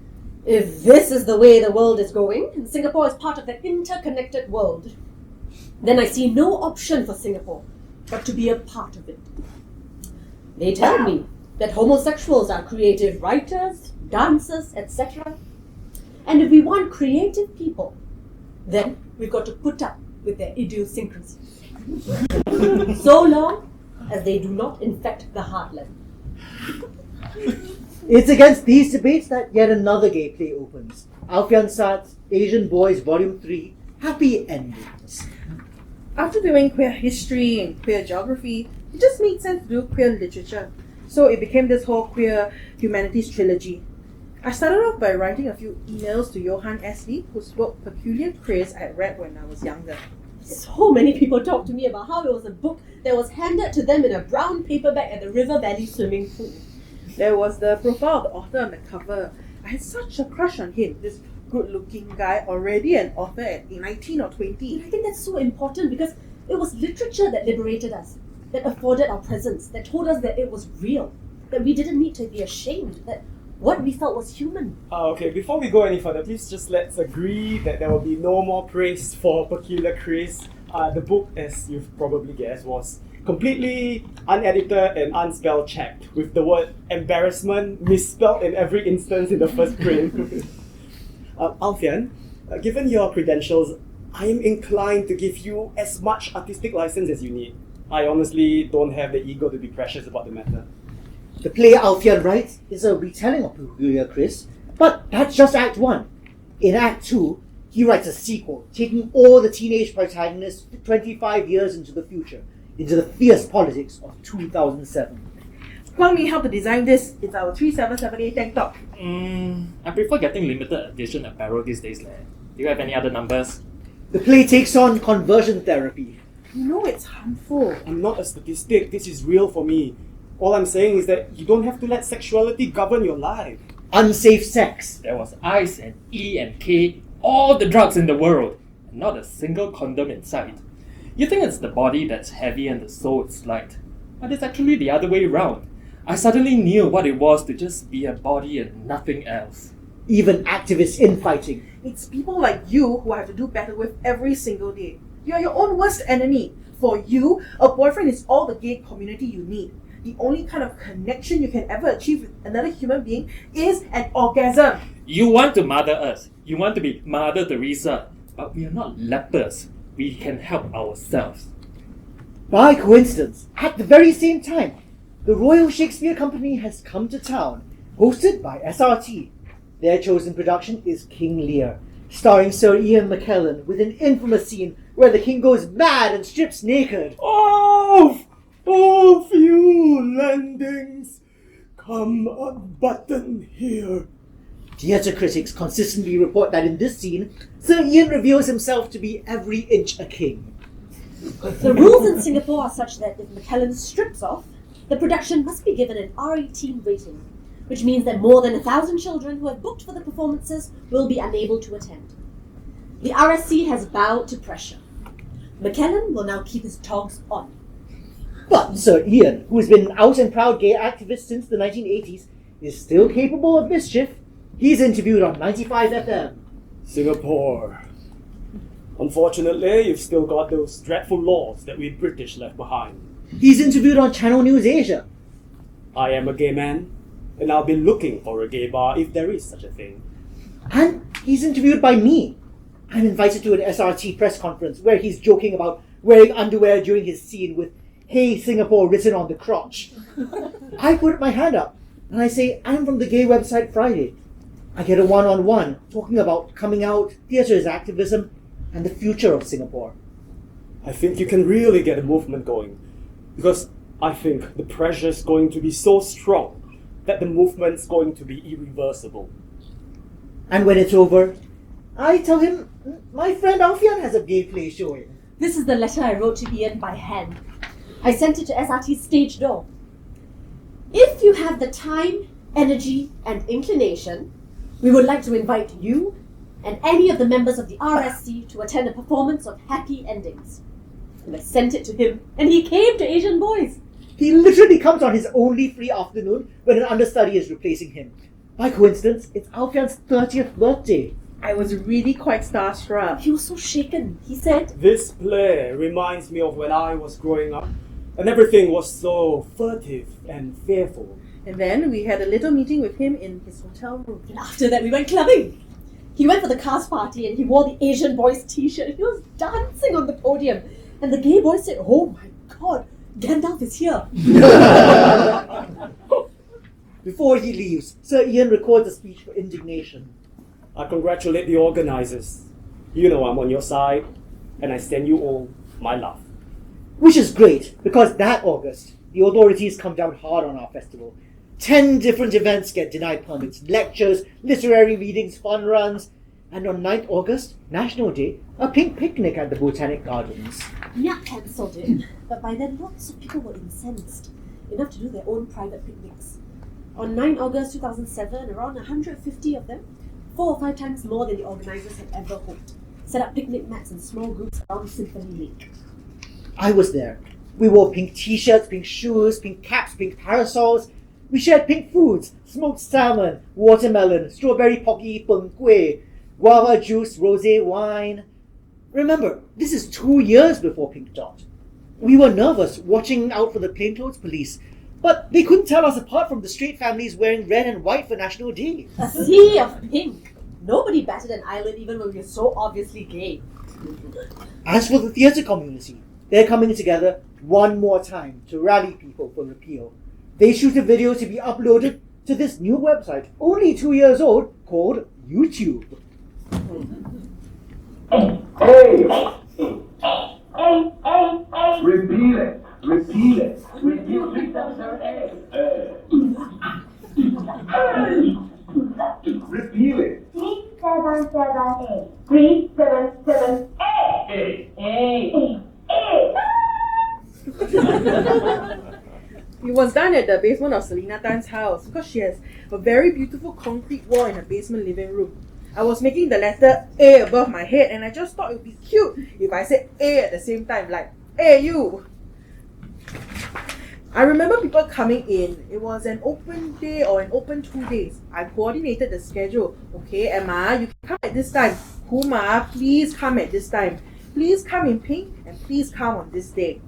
Speaker 3: If this is the way the world is going, and Singapore is part of the interconnected world, then I see no option for Singapore but to be a part of it. They tell me that homosexuals are creative writers, dancers, etc. And if we want creative people, then we've got to put up with their idiosyncrasies. So long as they do not infect the heartland.
Speaker 2: It's against these debates that yet another gay play opens. Alfian Saad's Asian Boys Volume 3, Happy Endings.
Speaker 5: After doing queer history and queer geography, it just made sense to do queer literature. So it became this whole queer humanities trilogy. I started off by writing a few emails to Johann S. Lee, who spoke peculiar Chris I had read when I was younger.
Speaker 3: So many people talked to me about how it was a book that was handed to them in a brown paperback at the River Valley swimming pool.
Speaker 5: There was the profile of the author on the cover. I had such a crush on him, this good-looking guy, already an author at 19 or 20.
Speaker 3: And I think that's so important because it was literature that liberated us, that afforded our presence, that told us that it was real, that we didn't need to be ashamed, that what we felt was human.
Speaker 4: Okay, before we go any further, please just let's agree that there will be no more praise for Peculiar Chris. The book, as you've probably guessed, was completely unedited and unspell checked, with the word embarrassment misspelled in every instance in the first print. Alfian, given your credentials I am inclined to give you as much artistic license as you need. I honestly don't have the ego to be precious about the matter.
Speaker 2: The play Alfian writes is a retelling of Perugia, Chris, but that's just Act 1. In Act 2, he writes a sequel, taking all the teenage protagonists 25 years into the future, into the fierce politics of 2007.
Speaker 5: Kwang Mi helped to design this. It's our 3778 tank top.
Speaker 6: I prefer getting limited edition apparel these days. Do you have any other numbers?
Speaker 2: The play takes on conversion therapy.
Speaker 5: You know it's harmful.
Speaker 4: I'm not a statistic, this is real for me. All I'm saying is that you don't have to let sexuality govern your life.
Speaker 2: Unsafe sex.
Speaker 6: There was ice and E and K, all the drugs in the world, and not a single condom in sight. You think it's the body that's heavy and the soul is light, but it's actually the other way around. I suddenly knew what it was to just be a body and nothing else.
Speaker 2: Even activist infighting.
Speaker 5: It's people like you who I have to do battle with every single day. You are your own worst enemy. For you, a boyfriend is all the gay community you need. The only kind of connection you can ever achieve with another human being is an orgasm.
Speaker 6: You want to mother us. You want to be Mother Teresa. But we are not lepers. We can help ourselves.
Speaker 2: By coincidence, at the very same time, the Royal Shakespeare Company has come to town, hosted by SRT. Their chosen production is King Lear, starring Sir Ian McKellen with an infamous scene where the king goes mad and strips naked.
Speaker 4: Off you landings! Come unbutton here.
Speaker 2: Theatre critics consistently report that in this scene, Sir Ian reveals himself to be every inch a king.
Speaker 3: The rules in Singapore are such that if McKellen strips off, the production must be given an R18 rating, which means that more than 1,000 children who have booked for the performances will be unable to attend. The RSC has bowed to pressure. McKellen will now keep his togs on.
Speaker 2: But Sir Ian, who has been an out and proud gay activist since the 1980s, is still capable of mischief. He's interviewed on 95 FM.
Speaker 4: Singapore. Unfortunately, you've still got those dreadful laws that we British left behind.
Speaker 2: He's interviewed on Channel News Asia.
Speaker 4: I am a gay man, and I'll be looking for a gay bar if there is such a thing.
Speaker 2: And he's interviewed by me. I'm invited to an SRT press conference where he's joking about wearing underwear during his scene with "Hey Singapore" written on the crotch. I put my hand up and I say I'm from the gay website Friday. I get a one-on-one talking about coming out, theatre as activism, and the future of Singapore.
Speaker 4: I think you can really get a movement going, because I think the pressure's going to be so strong that the movement's going to be irreversible.
Speaker 2: And when it's over, I tell him my friend Alfian has a gay play showing.
Speaker 3: This is the letter I wrote to Ian by hand. I sent it to SRT's stage door. If you have the time, energy, and inclination, we would like to invite you and any of the members of the RSC to attend a performance of Happy Endings. And I sent it to him, and he came to Asian Boys.
Speaker 2: He literally comes on his only free afternoon when an understudy is replacing him. By coincidence, it's Alfian's 30th birthday.
Speaker 5: I was really quite starstruck.
Speaker 3: He was so shaken. He said,
Speaker 4: This play reminds me of when I was growing up, and everything was so furtive and fearful.
Speaker 5: And then we had a little meeting with him in his hotel room.
Speaker 3: and after that we went clubbing. He went for the cast party and he wore the Asian Boys t-shirt. He was dancing on the podium. And the gay boys said, "Oh my God, Gandalf is here."
Speaker 2: Before he leaves, Sir Ian records a speech for indignation.
Speaker 4: I congratulate the organizers. You know I'm on your side, and I send you all my love.
Speaker 2: Which is great, because that August, the authorities come down hard on our festival. 10 different events get denied permits, lectures, literary readings, fun runs, and on 9th August, National Day, a pink picnic at the Botanic Gardens.
Speaker 3: Nyak cancelled it, but by then lots of people were incensed, enough to do their own private picnics. On 9 August 2007, around 150 of them, 4 or 5 times more than the organisers had ever hoped, set up picnic mats in small groups around Symphony Lake.
Speaker 2: I was there. We wore pink t-shirts, pink shoes, pink caps, pink parasols. We shared pink foods, smoked salmon, watermelon, strawberry pocky, peng kueh, guava juice, rosé wine. Remember, this is 2 years before Pink Dot. We were nervous, watching out for the plainclothes police, but they couldn't tell us apart from the straight families wearing red and white for National Day.
Speaker 3: A sea of pink. Nobody batted an eyelid even when we were so obviously gay.
Speaker 2: As for the theatre community, they're coming together one more time to rally people for repeal. They shoot a video to be uploaded to this new website, only 2 years old, called YouTube.
Speaker 7: Repeal it. Repeal it. Repeal 377A. Repeal it.
Speaker 8: 377A. 377A.
Speaker 5: It was done at the basement of Selena Tan's house because she has a very beautiful concrete wall in her basement living room. I was making the letter A above my head and I just thought it would be cute if I said A at the same time, like, hey you! I remember people coming in. It was an open day or an open 2 days. I coordinated the schedule. Okay, Emma, you can come at this time. Kuma, please come at this time. Please come in pink and please come on this day.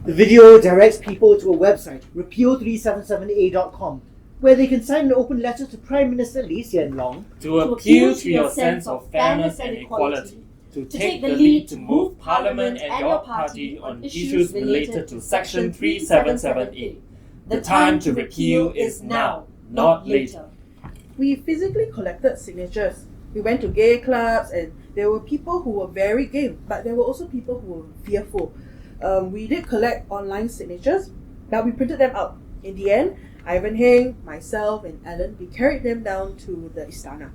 Speaker 2: The video directs people to a website, repeal377a.com, where they can sign an open letter to Prime Minister Lee Hsien Loong
Speaker 6: To appeal to your sense of fairness and equality. To take the lead to move Parliament and your party on issues related to Section 377A. The time to repeal is now, not later.
Speaker 5: We physically collected signatures. We went to gay clubs and there were people who were very gay, but there were also people who were fearful. We did collect online signatures, but we printed them out. In the end, Ivan Heng, myself and Alan, we carried them down to the Istana.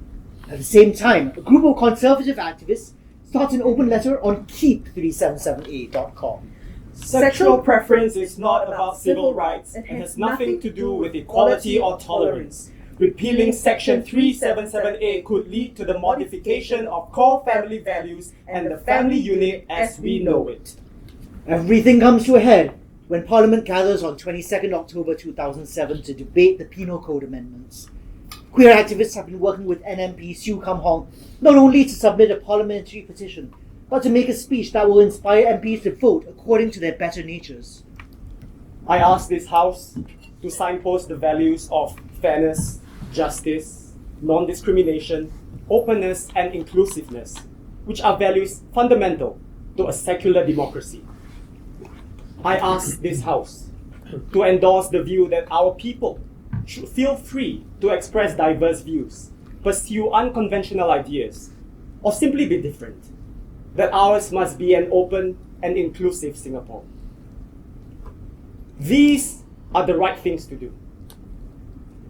Speaker 2: At the same time, a group of conservative activists started an open letter on keep377a.com.
Speaker 4: Sexual preference is not about civil rights and has nothing to do with equality or tolerance. Repealing Section 377A could lead to the modification of core family values and the family unit as we know it.
Speaker 2: Everything comes to a head when Parliament gathers on 22nd October 2007 to debate the Penal Code amendments. Queer activists have been working with NMP Siew Kam Hong not only to submit a parliamentary petition, but to make a speech that will inspire MPs to vote according to their better natures.
Speaker 4: I ask this House to signpost the values of fairness, justice, non-discrimination, openness and inclusiveness, which are values fundamental to a secular democracy. I ask this House to endorse the view that our people should feel free to express diverse views, pursue unconventional ideas, or simply be different. That ours must be an open and inclusive Singapore. These are the right things to do.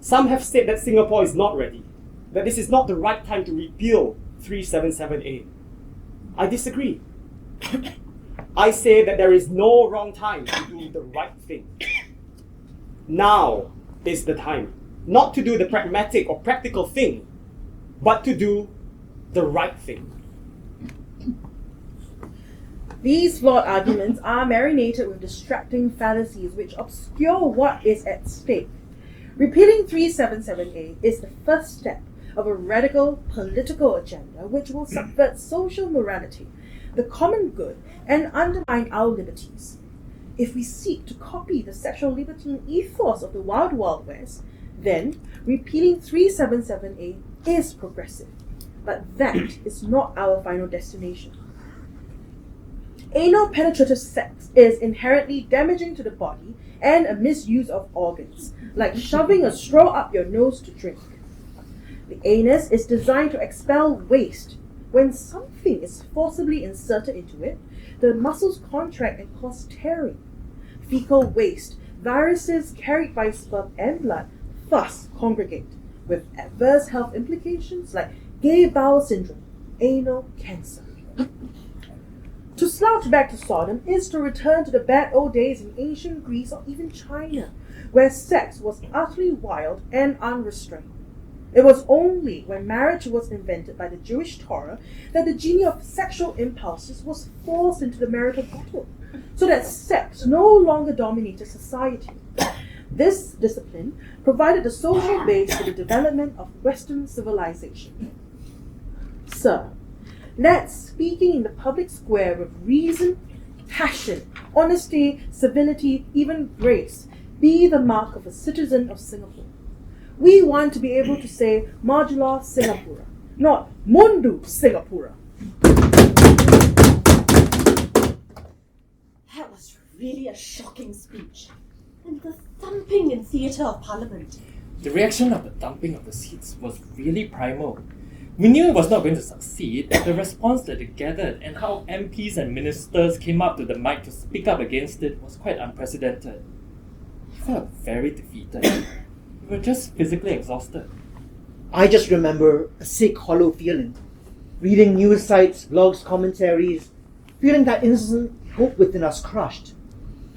Speaker 4: Some have said that Singapore is not ready, that this is not the right time to repeal 377A. I disagree. I say that there is no wrong time to do the right thing. Now is the time, not to do the pragmatic or practical thing, but to do the right thing.
Speaker 5: These flawed arguments are marinated with distracting fallacies which obscure what is at stake. Repealing 377A is the first step of a radical political agenda which will subvert social morality, the common good, and undermine our liberties. If we seek to copy the sexual libertine ethos of the Wild Wild West, then repealing 377A is progressive. But that is not our final destination. Anal penetrative sex is inherently damaging to the body and a misuse of organs, like shoving a straw up your nose to drink. The anus is designed to expel waste. When something is forcibly inserted into it, the muscles contract and cause tearing. Fecal waste, viruses carried by sperm and blood, thus congregate, with adverse health implications like gay bowel syndrome, anal cancer. To slouch back to Sodom is to return to the bad old days in ancient Greece or even China, where sex was utterly wild and unrestrained. It was only when marriage was invented by the Jewish Torah that the genie of sexual impulses was forced into the marital bottle, so that sex no longer dominated society. This discipline provided the social base for the development of Western civilization. Sir, let speaking in the public square with reason, passion, honesty, civility, even grace be the mark of a citizen of Singapore. We want to be able to say Modular Singapura, not Mundur Singapura.
Speaker 3: That was really a shocking speech. And the thumping in theatre of Parliament.
Speaker 6: The reaction of the thumping of the seats was really primal. We knew it was not going to succeed, but the response that it gathered and how MPs and ministers came up to the mic to speak up against it was quite unprecedented. I felt very defeated. We were just physically exhausted.
Speaker 2: I just remember a sick, hollow feeling. Reading news sites, blogs, commentaries, feeling that innocent hope within us crushed.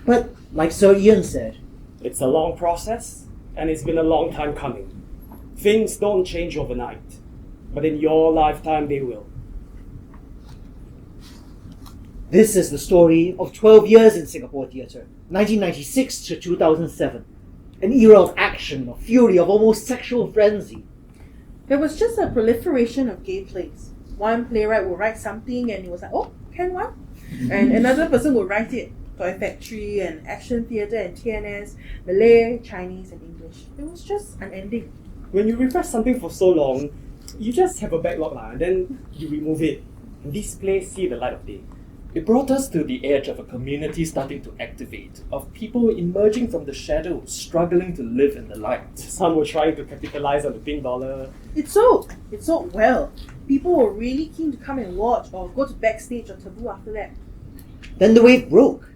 Speaker 2: But, like Sir Ian said,
Speaker 4: It's a long process, and it's been a long time coming. Things don't change overnight, but in your lifetime they will.
Speaker 2: this is the story of 12 years in Singapore theatre, 1996 to 2007. An era of action, of fury, of almost sexual frenzy.
Speaker 5: There was just a proliferation of gay plays. One playwright would write something and he was like, oh, can one? And another person would write it. Toy Factory and Action Theatre and TNS, Malay, Chinese and English. It was just unending.
Speaker 4: When you refresh something for so long, you just have a backlog and then you remove it. And these plays see the light of day.
Speaker 6: It brought us to the edge of a community starting to activate, of people emerging from the shadows, struggling to live in the light.
Speaker 4: Some were trying to capitalize on the pink dollar.
Speaker 5: It sold well. People were really keen to come and watch or go to backstage or taboo after that.
Speaker 2: Then the wave broke.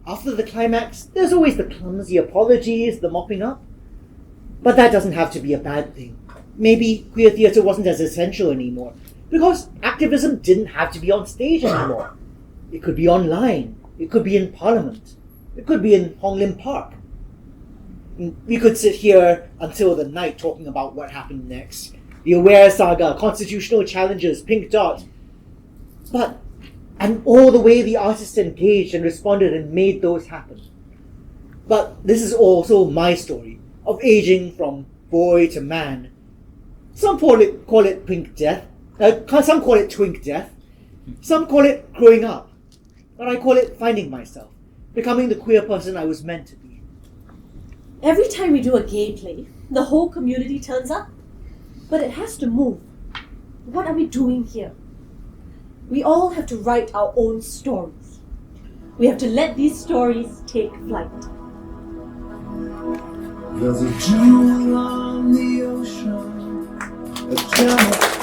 Speaker 2: After the climax, there's always the clumsy apologies, the mopping up. But that doesn't have to be a bad thing. Maybe queer theatre wasn't as essential anymore, because activism didn't have to be on stage anymore. It could be online, it could be in Parliament, it could be in Hong Lim Park. We could sit here until the night talking about what happened next. The Aware saga, constitutional challenges, Pink Dot. And all the way the artists engaged and responded and made those happen. But this is also my story of aging from boy to man. Some call it pink death. Some call it twink death. Some call it growing up. But I call it finding myself, becoming the queer person I was meant to be.
Speaker 3: Every time we do a gay play, the whole community turns up. But it has to move. What are we doing here? We all have to write our own stories. We have to let these stories take flight.
Speaker 9: There's a jewel on the ocean, a gem